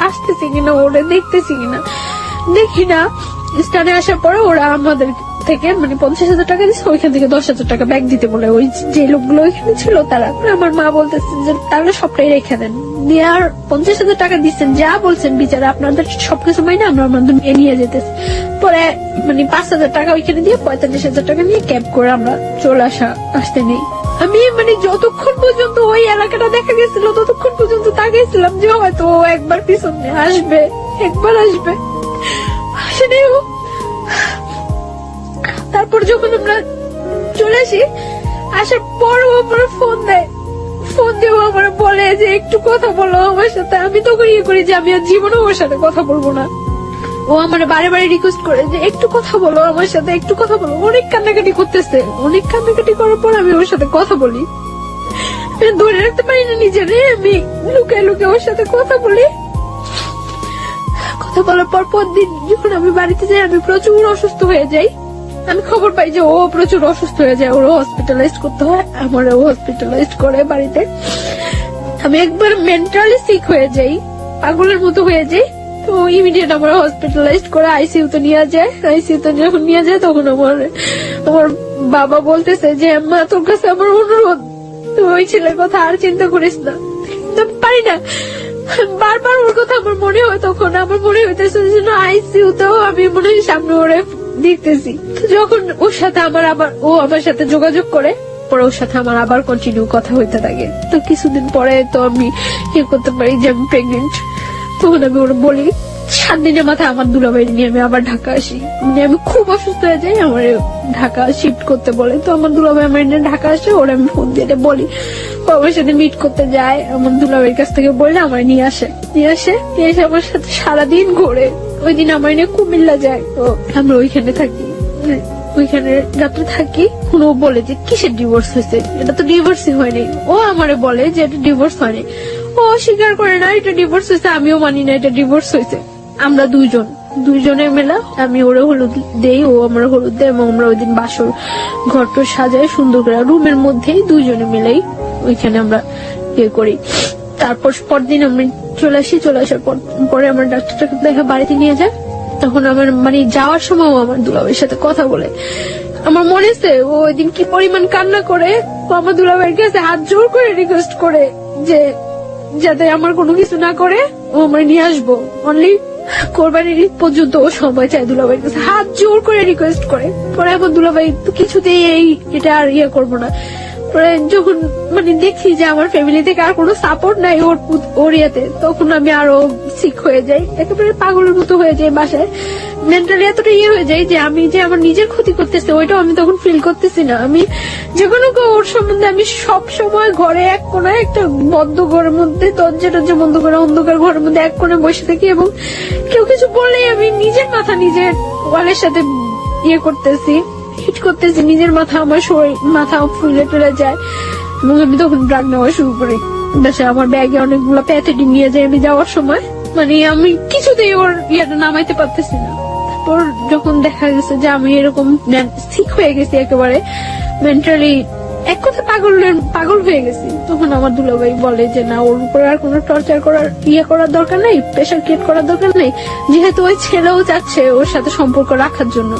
আসতেছে কিনা, ওরা দেখতেছি কিনা, দেখি না। স্টারে আসার পরে ওরা আমাদের থেকে মানে 50,000 টাকা দিচ্ছে, ওইখান থেকে 10,000 টাকা ব্যাগ দিতে বলে ওই যে লোকগুলো ওইখানে ছিল তারা। আমার মা বলতেছে যে তাহলে সবটাই রেখে দেন, দিয়ে আর 50,000 টাকা দিচ্ছেন, যা বলছেন বিচারা আপনাদের সবকিছু মাইনে আমরা আমাদের নিয়ে যেতেছি। পরে মানে 5,000 টাকা ওইখানে দিয়ে 45,000 টাকা নিয়ে ক্যাব করে আমরা চলে আসতে নেই। আমি মানে যতক্ষণ পর্যন্ত ওই এলাকাটা দেখা গেছিল ততক্ষণ পর্যন্ত তাকিয়েছিলাম যে হয়তো ও একবার পিছনে আসবে, একবার আসবে, আসেনি ও। তারপর যখন আমরা চলে আসি, আসার পর ও আমার ফোন দিয়ে আমার বলে যে একটু কথা বলো আমার সাথে। আমি তো করি যে আমি আর জীবনে ওর সাথে কথা বলবো না। ও আমার বারে বারে রিকোয়েস্ট করে যে একটু কথা বলো আমার সাথে, একটু কথা বলো। অনেক কান্নাকাটি করতেছে, অনেক কান্নাকাটি করার পর আমি ওর সাথে কথা বলি। ধরে রাখতে পারি না নিজেরে, আমি লুকায় ওর সাথে কথা বলি। কথা কথা বলার পর পরদিন যখন আমি বাড়িতে যাই আমি প্রচুর অসুস্থ হয়ে যাই। আমি খবর পাই যে ও প্রচুর অসুস্থ হয়ে যায়, ওরও হসপিটালাইজ করতে হয়, আমারও হসপিটালাইজ করে বাড়িতে। আমি একবার মেন্টালি সিক হয়ে যাই, পাগলের মতো হয়ে যাই। তো ইমিডিয়েট আমার হসপিটালাইজ করে আইসিইউতে নিয়ে যায়। আইসিইউতে যখন নিয়ে যায় তখন আমার বাবা বলতেছে যে মা তোর কাছে আমার অনুরোধ, তুই ওই ছেলের কথা আর চিন্তা করিস না। কিন্তু আমি পারি না, বারবার ওর কথা আমার মনে হয়। তখন আমার মনে হইতেছে যেন আইসিইউতেও আমি মনে হয় সামনে ওরে দেখতেছি। যখন ওর সাথে ও আমার সাথে যোগাযোগ করে, পরে ওর সাথে আমার আবার কন্টিনিউ কথা হইতে থাকে। তো কিছুদিন পরে তো আমি করতে পারি যে আমি প্রেগনেন্ট। তখন আমি ওরা বলি, 7 দিনের মাথায় আমার দুলাভাই নিয়ে আমি আবার ঢাকা আসি। মানে আমি খুব অসুস্থ হয়ে যাই, আমার ঢাকা শিফট করতে বলে। তো আমার দুলাভাই আমার নিয়ে ঢাকা আসে, ওরা আমি ফোন দিয়ে বলি, ও আমার সাথে মিট করতে যায়। আমার দুলাভাইয়ের কাছ থেকে বললে আমার নিয়ে এসে আমার সাথে সারাদিন ঘোরে। ওই দিন আমার নিয়ে কুমিল্লা যায়। তো আমরা ওইখানে থাকি, ওইখানে রাত্রে থাকি। ও বলে যে কিসের ডিভোর্স হয়েছে, এটা তো ডিভোর্সই হয়নি। ও আমারে বলে যে এটা ডিভোর্স হয়নি। ও স্বীকার করে না এটা ডিভোর্স হয়েছে, আমিও মানি না এটা ডিভোর্স হয়েছে। আমরা দুইজনের মেলা। আমি ওরে হলুদ দেই, ও আমার হলুদ দেয়, এবং আমরা ওই দিন বাসর ঘরটা সাজাই সুন্দর করে রুমের মধ্যেই দুইজনে মিলেই ওইখানে আমরা করি। তারপর পরদিন আমি চলে আসার পরে আমার ডাক্তারটাকে দেখা বাড়িতে নিয়ে যায়। তখন আমার মানে যাওয়ার সময় ও আমার দুলাভাইয়ের সাথে কথা বলে। আমার মনে আছে ও ওই দিন কি পরিমাণ কান্না করে। ও আমার দুলাভাইয়ের কাছে হাত জোর করে রিকোয়েস্ট করে যে যাতে আমার কোনো কিছু না করে, ও আমার নিয়ে আসবো। অনলি কোরবানির ঈদ পর্যন্ত ও সময় চায় দুলাভাইয়ের কাছে, হাত জোর করে রিকোয়েস্ট করে। পরে আমার দুলাভাই তো কিছুতেই এটা আর করবো না। পরে যখন মানে দেখি যে আমার ফ্যামিলি থেকে আর কোনো সাপোর্ট নাই ওর ইয়েতে, তখন আমি আরো সিক হয়ে যাই, একেবারে পাগলের মতো হয়ে যাই। বাসায় মেন্টালি এতটা হয়ে যাই যে আমি যে আমার নিজের ক্ষতি করতেছে ওইটাও আমি তখন ফিল করতেছি না। আমি যে কোনো ওর সম্বন্ধে আমি সব সময় ঘরে এক কোনায় একটা বদ্ধ ঘরের মধ্যে দরজা বন্ধ করে অন্ধকার ঘরের মধ্যে এক কোণে বসে থাকি, এবং কেউ কিছু বললেই আমি নিজের মাথা নিজের ওয়ালের সাথে করতেছি, হিট করতেছি। নিজের মাথা আমার মাথা ফুলে টুলে যায়, এবং আমি তখন ড্রাগ নেওয়া শুরু করি। আমার ব্যাগে অনেকগুলো প্যাথেটিক নিয়ে যায় আমি যাওয়ার সময়। মানে আমি কিছুতেই ওর ইয়েটা নামাইতে পারতেছি না। তারপর যখন দেখা গেছে যে আমি এরকম ঠিক হয়ে গেছি, একেবারে মেন্টালি এক কথা পাগল হয়ে গেছি, তখন আমার দুলাভাই বলে যে না, ওর উপর আর কোনো টর্চার করার দরকার নেই, প্রেশার ক্রিয়েট করার দরকার নেই। যেহেতু ওই ছেলেও চাচ্ছে ওর সাথে সম্পর্ক রাখার জন্য,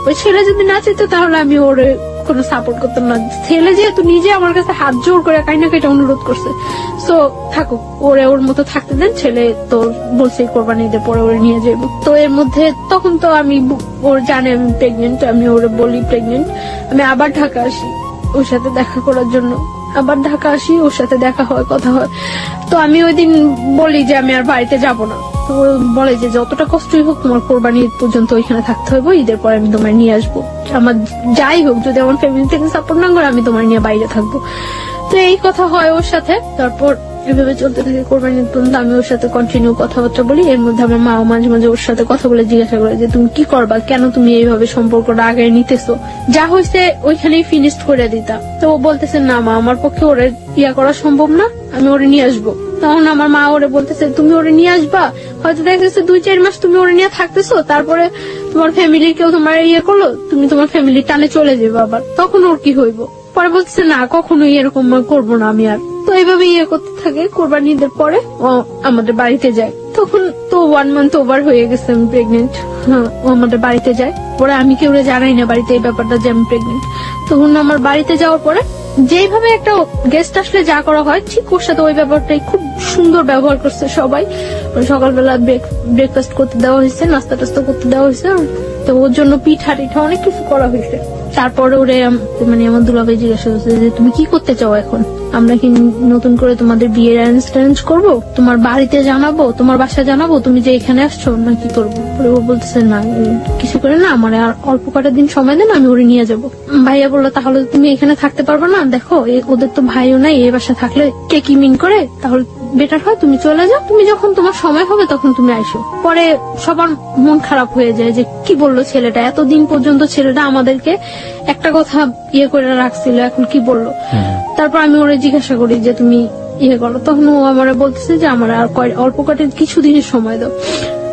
ওই ছেলে যদি না চাইতো তাহলে আমি ওর কোনো সাপোর্ট করতাম না। ছেলে যেহেতু নিজে আমার কাছে হাত জোর করে কাইনাকাইটা অনুরোধ করছে, সো থাকুক, ওর মতো থাকতে দেন। ছেলে তো বলছে কোরবানি ঈদের পরে ওরে নিয়ে যাবো। তো এর মধ্যে তখন তো আমি ওর জানে আমি প্রেগনেন্ট, আমি ওরে বলি প্রেগনেন্ট। আমি আবার ঢাকা আসি ওর সাথে দেখা করার জন্য, ওর সাথে দেখা হয়, কথা হয়। তো আমি ওই দিন বলি যে আমি আর বাড়িতে যাব না। তো বলে যে যতটা কষ্টই হোক তোমার কোরবানি ঈদ পর্যন্ত ওইখানে থাকতে হবে, ঈদের পরে আমি তোমার নিয়ে আসবো। আমার যাই হোক, যদি আমার ফ্যামিলি থেকে সাপোর্ট না করে আমি তোমার নিয়ে বাইরে থাকবো। তো এই কথা হয় ওর সাথে। তারপর এভাবে চলতে থাকে কোরবানি ঈদ পর্যন্ত। আমি ওর সাথে কন্টিনিউ কথাবার্তা বলি। এর মধ্যে আমার মাও মাঝে মাঝে ওর সাথে কথা বলে জিজ্ঞাসা করে যে তুমি কি করবা, কেন তুমি এইভাবে সম্পর্কটা আগে নিতেছো, যা হয়েছে ওইখানেই ফিনিশ করে দিতা। তো ও বলতেছে না মা, আমার পক্ষে ওরে করা সম্ভব না, আমি ওরে নিয়ে আসবো। তখন আমার মা ওরে বলতেছে তুমি ওরে নিয়ে আসবা, হয়তো দেখতেছে 2-4 মাস তুমি ওরে নিয়ে থাকতেছো, তারপরে তোমার ফ্যামিলির কেউ তোমার করলো, তুমি তোমার ফ্যামিলির টানে চলে যাবে, আবার তখন ওর কি হইব। পরে বলতেছে না, কখনোই এরকম করবো না আমি আর। তো এইভাবে করতে থাকে। কোরবানি ঈদের পরে ও আমাদের বাড়িতে যায়। তখন তো 1 মান্থ ওভার হয়ে গেছে আমি প্রেগনেন্ট। হ্যাঁ, ও আমাদের বাড়িতে যায়। পরে আমি কেউ জানাই না বাড়িতে এই ব্যাপারটা যে আমি প্রেগনেন্ট। তখন আমার বাড়িতে যাওয়ার পরে যেভাবে একটা গেস্ট আসলে যা করা হয়, ঠিক ওর সাথে ওই ব্যাপারটাই খুব সুন্দর ব্যবহার করছে সবাই। সকালবেলা ব্রেকফাস্ট করতে দেওয়া হয়েছে, নাস্তা টাস্তা করতে দেওয়া হয়েছে। তো ওর জন্য পিঠা টিঠা অনেক কিছু করা হয়েছে। তারপরে ওরে মানে আমার দুলাভাই জিজ্ঞাসা করছে যে তুমি কি করতে চাও এখন, আমরা কি নতুন করে তোমাদের বিয়ের অ্যারেঞ্জ করবো, তোমার বাড়িতে জানাবো, তোমার বাসা জানাবো তুমি যে এখানে আসছো, না কি করবো। ও বলতেছে না কিছু করে না, আমার আর অল্প কটা দিন সময় দেন, আমি ওরে নিয়ে যাবো। ভাইয়া বললো তাহলে তুমি এখানে থাকতে পারবে না, দেখো ওদের তো ভাইও নাই, এই বাসা থাকলে কে কি মিন করে, তাহলে বেটার হয় তুমি চলে যাও, তুমি যখন তোমার সময় হবে তখন তুমি আইসো। পরে সবার মন খারাপ হয়ে যায় যে কি বললো ছেলেটা, এতদিন পর্যন্ত ছেলেটা আমাদেরকে একটা কথা করে রাখছিল, এখন কি বললো। তারপর আমি ওরে জিজ্ঞাসা করি যে তুমি করো, তখন ও আমার বলতেছে যে আমার আর অল্প কটা কিছু দিনের সময় দাও।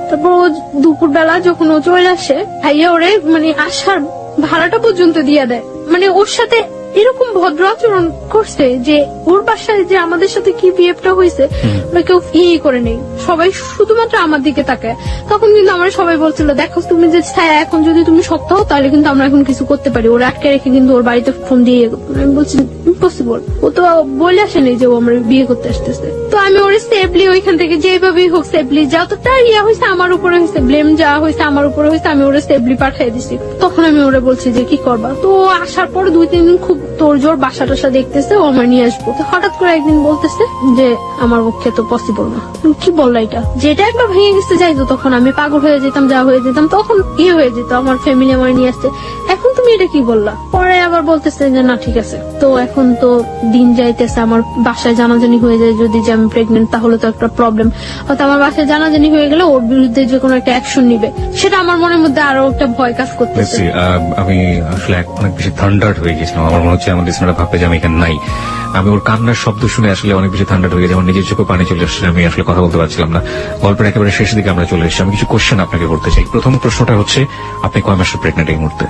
তারপর ও দুপুর বেলা যখন ও চলে আসে, ভাইয়া ওরে মানে আসার ভাড়াটা পর্যন্ত দিয়ে দেয়। মানে ওর সাথে এরকম ভদ্র আচরণ করছে যে ওর বাসায় যে আমাদের সাথে কি বিহেভটা হয়েছে ওরা কেউ ইয়ে করে নেই, সবাই শুধুমাত্র আমার দিকে তাকায়। তখন কিন্তু আমরা সবাই বলছিল, দেখো তুমি যে ছায়া, এখন যদি তুমি শক্ত হও তাহলে কিন্তু আমরা এখন কিছু করতে পারি। ওরা আটকে রেখে কিন্তু ওর বাড়িতে ফোন দিয়ে আমি বলছি ইম্পসিবল, ও তো বলে আসেনি যে ও আমরা বিয়ে করতে আসতেছে। তো আমি ওর সেফলি ওইখান থেকে যেভাবেই হোক সেফলি, যতটা ইয়া হয়েছে আমার উপরে হয়েছে, ব্লেম যা হয়েছে আমার উপরে হয়েছে, আমি ওরা সেফলি পাঠিয়ে দিছি। তখন আমি ওরা বলছি যে কি করবা। তো ও আসার পর 2-3 দিন খুব তোর জোর বাসা টাসা দেখতেছে, ও আমার নিয়ে আসবো। তো হঠাৎ করে একদিন বলতেছে যে আমার পক্ষে তো পসিবল না। কি বললা এটা? যেটা একবার ভেঙে গেছে যাইতো, তখন আমি পাগল হয়ে যেতাম, যা হয়ে যেতাম, তখন ইয়ে হয়ে যেত, আমার ফ্যামিলি আমার নিয়ে আসছে। এখন তুমি এটা কি বললা? পরে আবার বলতেছে যে না ঠিক আছে। তো এখন তো দিন যাইতেছে, আমার বাসায় জানাজানি হয়ে যায় যদি যে আমি প্রেগনেন্ট, তাহলে তো একটা প্রবলেম। হয়তো আমার বাসায় জানাজানি হয়ে গেলে ওর বিরুদ্ধে যে কোনো একটা অ্যাকশন নিবে, সেটা আমার মনের মধ্যে আরো একটা ভয় কাজ করতেছে। আমি আসলে অনেক বেশি থান্ডার্ড হয়ে গেছিলাম। আমার মনে হচ্ছে আমাদের সিনেমাটা ভাববে যে আমি এখানে নাই। আমি ওর কান্নার শব্দ শুনে আসলে অনেক বেশি থান্ডার্ড হয়ে গেছে, আমার নিজের চোখে পানি চলে আসছে, আমি আসলে কথা বলতে পারছিলাম না। গল্পের একেবারে শেষ দিকে আমরা চলে এসেছি। আমি কিছু কোশ্চেন আপনাকে করতে চাই। প্রথম প্রশ্নটা হচ্ছে, আপনি কয় মাসের প্রেগনেন্ট এই মুহূর্তে?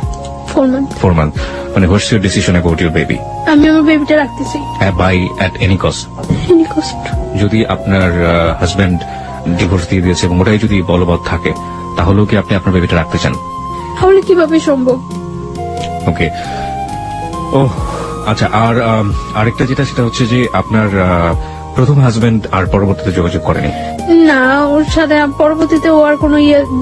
4 month। মানে what's your decision about your baby? আমি আমার বেবিটা রাখতে চাই, by at any cost. Any cost. যদি আপনার হাজবেন্ড ডিভোর্স দিয়ে দিয়েছে এবং ওটাই যদি বলবৎ থাকে, তাহলেও কি আপনি আপনার বেবিটা রাখতে চান? তাহলে কিভাবে সম্ভব? ওকে। ও আচ্ছা, আর আরেকটা যেটা, সেটা হচ্ছে যে আপনার প্রথম হাজবেন্ড আর পরবর্তীতে যোগাযোগ করেনি? না, ওর সাথে পরবর্তীতে ও আর কোনো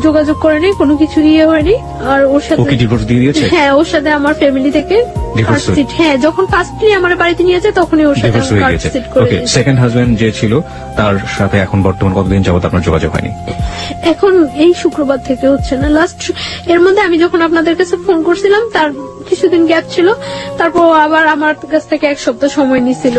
যোগাযোগ করেনি, কোনো কিছু হয়নি। আর ওর সাথে ওকে ডিভোর্স দিয়ে দিয়েছে? হ্যাঁ, ওর সাথে আমার ফ্যামিলি থেকে Divorce হয়ে- হ্যাঁ, যখন ফার্স্টলি আমার বাড়িতে নিয়ে যায় তখনই ওর সাথে ডিভোর্স হয়ে গেছে। কার্ড করে ওকে, দিয়েছে। সেকেন্ড হাজবেন্ড যে ছিল তার সাথে এখন বর্তমান কতদিন যাবত আপনার যোগাযোগ হয়নি? এখন এই শুক্রবার থেকে হচ্ছে না। লাস্ট এর মধ্যে আমি যখন আপনাদের কাছে ফোন করছিলাম তার কিছুদিন গ্যাপ ছিল, তারপর ও আবার আমার কাছ থেকে 1 সপ্তাহ সময় নিছিল।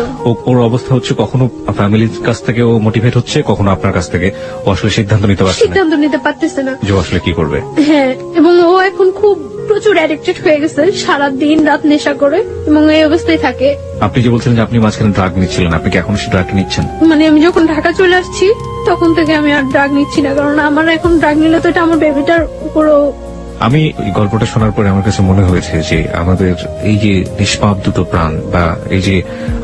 ওর অবস্থা হচ্ছে কখনো ফ্যামিলির কাছ থেকে ও মোটিভেট হচ্ছে, কখনো আপনার কাছ থেকে ও আসলে সিদ্ধান্ত নিতে পারছে না সিদ্ধান্ত নিতে পারতেছে না যে ও আসলে কি করবে। হ্যাঁ, এবং ও এখন খুব প্রচুর অ্যাডিক্টেড হয়ে গেছে, সারা দিন রাত নেশা করে এবং এই অবস্থায় থাকে। আপনি যে বলছিলেন যে আপনি মাঝখানে ড্রাগ নিচ্ছিলেন, আপনি কি এখন সেই ড্রাগটা নিচ্ছেন? মানে আমি যখন ঢাকা চলে আসছি তখন থেকে আমি আর ড্রাগ নিচ্ছি না, কারণ আমার এখন ড্রাগ নিলে তো এটা আমার বেবিটার উপরও। আমি এই গল্পটা শোনার পরে আমার কাছে মনে হয়েছে যে আমাদের এই যে নিষ্পাপ দুটো প্রাণ, বা এই যে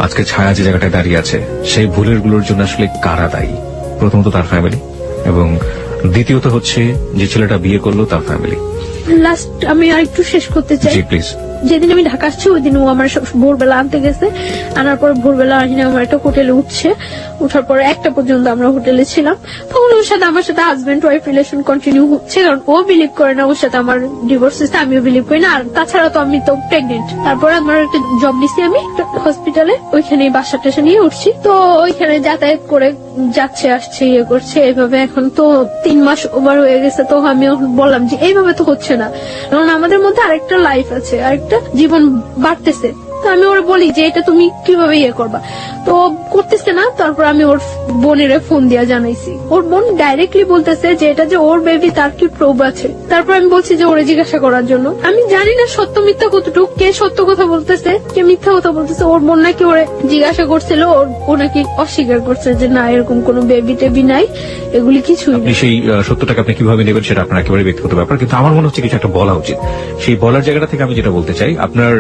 আজকে ছায়া যে জায়গাটায় দাঁড়িয়ে আছে, সেই ভুলের গুলোর জন্য আসলে কারা দায়ী? প্রথমত তার ফ্যামিলি, এবং দ্বিতীয়ত হচ্ছে যে ছেলেটা বিয়ে করলো তার ফ্যামিলি। লাস্ট আমি আর একটু শেষ করতে চাই। জি প্লিজ। যেদিন আমি ঢাকা আসছি ওই দিন ও আমার ভোরবেলা আনতে গেছে, আনার পর ভোরবেলা আহিনা আমার একটা হোটেলে উঠছে, উঠার পরে 1টা পর্যন্ত আমরা হোটেলে ছিলাম। তখন ওর সাথে আমার সাথে হাজবেন্ড ওয়াইফ রিলেশন কন্টিনিউ হচ্ছে, কারণ ও বিলিভ করে না ওর সাথে আমার ডিভোর্স হয়েছে, আমিও বিলিভ করি না। আর তাছাড়া তো আমি তো প্রেগনেন্ট। তারপরে আমার একটা জব নিছি আমি হসপিটালে, ওইখানে বাসা টাসা নিয়ে উঠছি। তো ওইখানে যাতায়াত করে যাচ্ছে আসছে ইয়ে করছে এইভাবে। এখন তো 3 মাস ওভার হয়ে গেছে। তো আমি বললাম যে এইভাবে তো হচ্ছে না, কারণ আমাদের মধ্যে আরেকটা লাইফ আছে, আরেকটা জীবন বাড়তেছে। তো আমি ওরা বলি যে এটা তুমি কিভাবে ইয়ে করবা, তো করতেছে না। তারপর আমি ওর বোনের ফোন দিয়া জানাইছি, ওর বোন ডাইরেক্টলি বলতেছে যে এটা যে ওর বেবি তার কি প্রুফ আছে। তারপর আমি বলছি যে ওরে জিজ্ঞাসা করার জন্য। আমি জানি না সত্য মিথ্যা কতটুকু, কে সত্য কথা বলতেছে কে মিথ্যা কথা বলতেছে। ওর বোন নাকি ওরে জিজ্ঞাসা করছিল, ও নাকি অস্বীকার করছে যে না এরকম কোনো বেবি টেবি নাই, এগুলি কিছুই আপনি না। সেই সত্যটাকে আপনি কিভাবে নেবেন সেটা আপনার একেবারে ব্যক্তিগত ব্যাপার, কিন্তু আমার মনে হচ্ছে কিছু একটা বলা উচিত। সেই বলার জায়গাটা থেকে আমি যেটা বলতে চাই, আপনার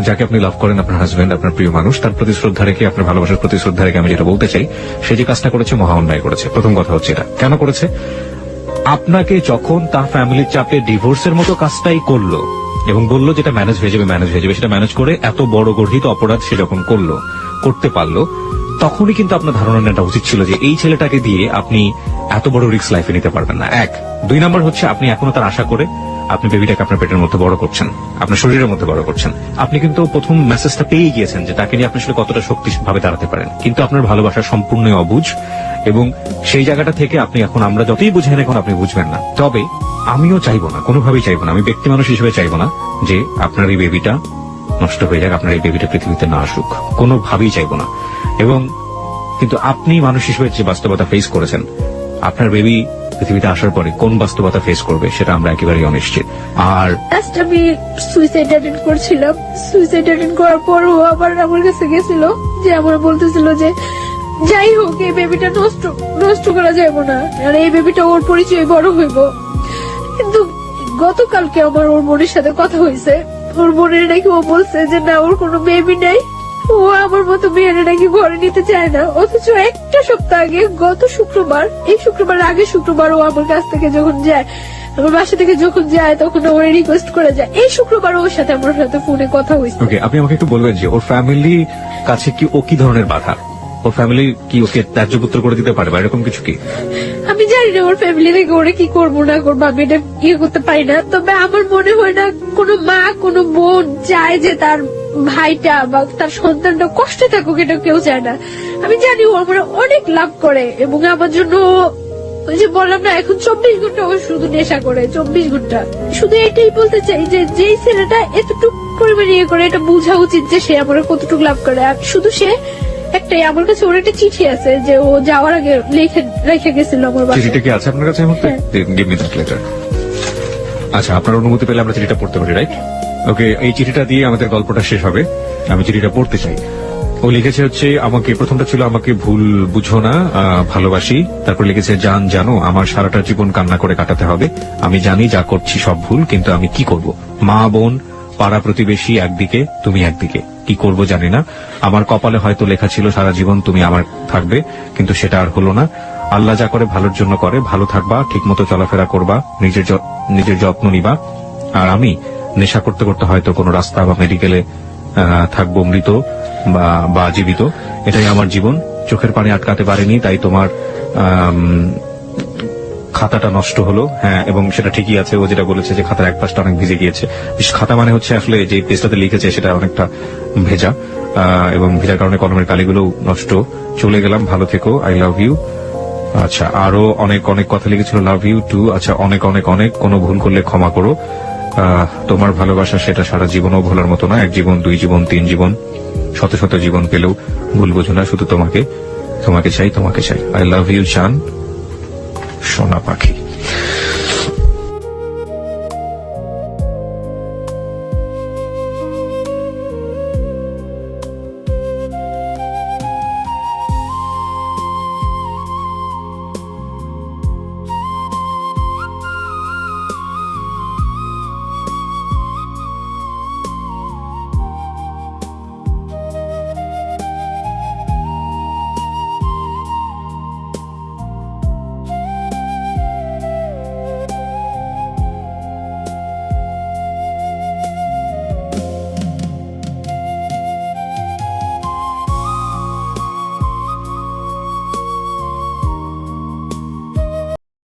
যাকে আপনি লাভ করেন, আপনার হাজবেন্ড, আপনার প্রিয় মানুষ, তার প্রতি শ্রদ্ধা রেখে, আপনার ভালোবাসার প্রতি শ্রদ্ধা রেখে আমি যেটা বলতে চাই, সে যে কাজটা করেছে মহা অন্যায় করেছে। প্রথম কথা হচ্ছে এটা কেন করেছে? আপনাকে যখন তার ফ্যামিলির চাপে ডিভোর্সের মতো কাজটাই করলো এবং বললো যেটা ম্যানেজ হয়ে যাবে, সেটা ম্যানেজ করে এত বড় গর্হিত অপরাধ সে যখন করতে পারলো, তখনই কিন্তু আপনার ধারণা নেওয়া উচিত ছিল যে এই ছেলেটাকে দিয়ে আপনি এত বড় রিস্ক লাইফে নিতে পারবেন না। 1, 2 নাম্বার হচ্ছে আপনি এখনো তার আশা করে আপনি বেবিটাকে আপনার পেটের মধ্যে বড় করছেন, আপনার শরীরের মধ্যে বড় করছেন। আপনি কিন্তু প্রথম মেসেজটা পেয়ে গিয়েছেন যে তাকে নিয়ে আপনি আসলে কতটা শক্তিভাবে দাঁড়াতে পারেন, কিন্তু আপনার ভালোবাসা সম্পূর্ণ অবুঝ, এবং সেই জায়গাটা থেকে আপনি এখন, আমরা যতই বুঝেন এখন আপনি বুঝবেন না। তবে আমিও চাইবো না, কোনোভাবেই চাইবো না, আমি ব্যক্তি মানুষ হিসেবে চাইবো না যে আপনার এই বেবিটা নষ্ট হয়ে যাক, আপনার এই বেবিটা পৃথিবীতে না আসুক, কোনোভাবেই চাইবো না। এবং কিন্তু আপনি মানুষ হিসেবে যে বাস্তবতা ফেস করেছেন, আপনার বেবি পৃথিবীতে আসার পরে কোন বাস্তবতা ফেস করবে সেটা আমরা একেবারেই অনিশ্চিত। আর লাস্ট আমি সুইসাইড অ্যাটেন্ড করছিলাম, সুইসাইড অ্যাটেন্ড করার পর ও আবার আমার কাছে গেছিল, যে আমার বলতেছিল যে যাই হোক এই বেবিটা নষ্ট করা যাবে না, আর এই বেবিটা ওর পরিচয় বড় হইব। কিন্তু গতকালকে আমার ওর বোনের সাথে কথা হয়েছে, ওর বোনের নাকি ও বলছে যে না ওর কোনো বেবি নাই, ও আমার মতো মেয়েরা নাকি ঘরে নিতে চায় না। অথচ একটা সপ্তাহ আগে গত শুক্রবার, এই শুক্রবার আগে শুক্রবার ও আমার কাছ থেকে যখন যায়, আমার বাসা থেকে যখন যায় তখন ওর রিকোয়েস্ট করে যায়। এই শুক্রবার ওর সাথে আমার সাথে ফোনে কথা হয়েছে। ওকে, আপনি আমাকে একটু বলবেন যে ওর ফ্যামিলি কাছে কি ও কি ধরনের বাধা? ওর ফ্যামিলি কি ওকে ত্যায্যপুত্র করে দিতে পারে বা এরকম কিছু কি? আমি জানি না ওর ফ্যামিলি থেকে ওরা কি করবো না করবো, আমি এটা ইয়ে করতে পারি না। তবে আমার মনে হয় না কোনো মা কোনো বোন চায় যে তার ভাইটা বা তার সন্তানটা কষ্টে থাকুক, এটা কেউ চায় না। আমি জানি ও আমার অনেক লাভ করে এবং আমার জন্য ওই যে বললাম না এখন 24 ঘন্টা ও শুধু নেশা করে, 24 ঘন্টা। শুধু এটাই বলতে চাই যে যেই ছেলেটা এতটুকু পরিমাণে ইয়ে করে এটা বোঝা উচিত যে সে আমার কতটুকু লাভ করে। আর শুধু সে একটাই, আমার কাছে ওর একটা চিঠি আছে যে ও যাওয়ার আগে রেখে গেছিল আমার বাসায়। চিঠিটা কি আছে আপনার কাছে এই মুহূর্তে? Give me that letter. আচ্ছা, আপনার অনুমতি পেলে আমরা চিঠিটা পড়তে পারি, রাইট? ওকে, এই চিঠিটা দিয়ে আমাদের গল্পটা শেষ হবে। আমি চিঠিটা পড়তে চাই। ও লিখেছে হচ্ছে আমাকে, প্রথমটা ছিল আমাকে ভুল বুঝো না, ভালোবাসি। তারপর লিখেছে জান জানো আমার সারাটা জীবন কান্না করে কাটাতে হবে। আমি জানি যা করছি সব ভুল, কিন্তু আমি কি করব? মা বোন পাড়া প্রতিবেশী একদিকে, তুমি একদিকে, কি করব জানি না। আমার কপালে হয়তো লেখা ছিল সারা জীবন তুমি আমার থাকবে, কিন্তু সেটা আর হলো না। আল্লাহ যা করে ভালোর জন্য করে, ভালো থাকবা, ঠিক মতো চলাফেরা করবা, নিজের যত্ন নিবা। আর আমি নেশা করতে করতে হয়তো কোনো রাস্তা বা মেডিকেলে থাকবো, মৃত বা জীবিত। এটাই আমার জীবন। চোখের পানি আটকাতে পারিনি, তাই তোমার খাতাটা নষ্ট হলো। হ্যাঁ, এবং সেটা ঠিকই আছে। ও যেটা বলেছে যে খাতার এক পাশটা অনেক ভিজে গিয়েছে। খাতা মানে হচ্ছে আসলে যে পেজটাতে লিখেছে সেটা অনেকটা ভেজা, এবং ভেজার কারণে কলমের কালিগুলো নষ্ট। চলে গেলাম, ভালো থেকো, আই লাভ ইউ। আচ্ছা, আরো অনেক অনেক কথা লিখেছিল, লাভ ইউ টু। আচ্ছা, অনেক অনেক অনেক, কোনো ভুল করলে ক্ষমা করো। তোমার ভালোবাসা সেটা সারা জীবনও ভোলার মতো না। 1 জীবন, 2 জীবন, 3 জীবন, শত শত জীবন পেলেও ভুল বোঝো না। শুধু তোমাকে চাই, তোমাকে চাই। আই লাভ ইউ জান, সোনা পাখি।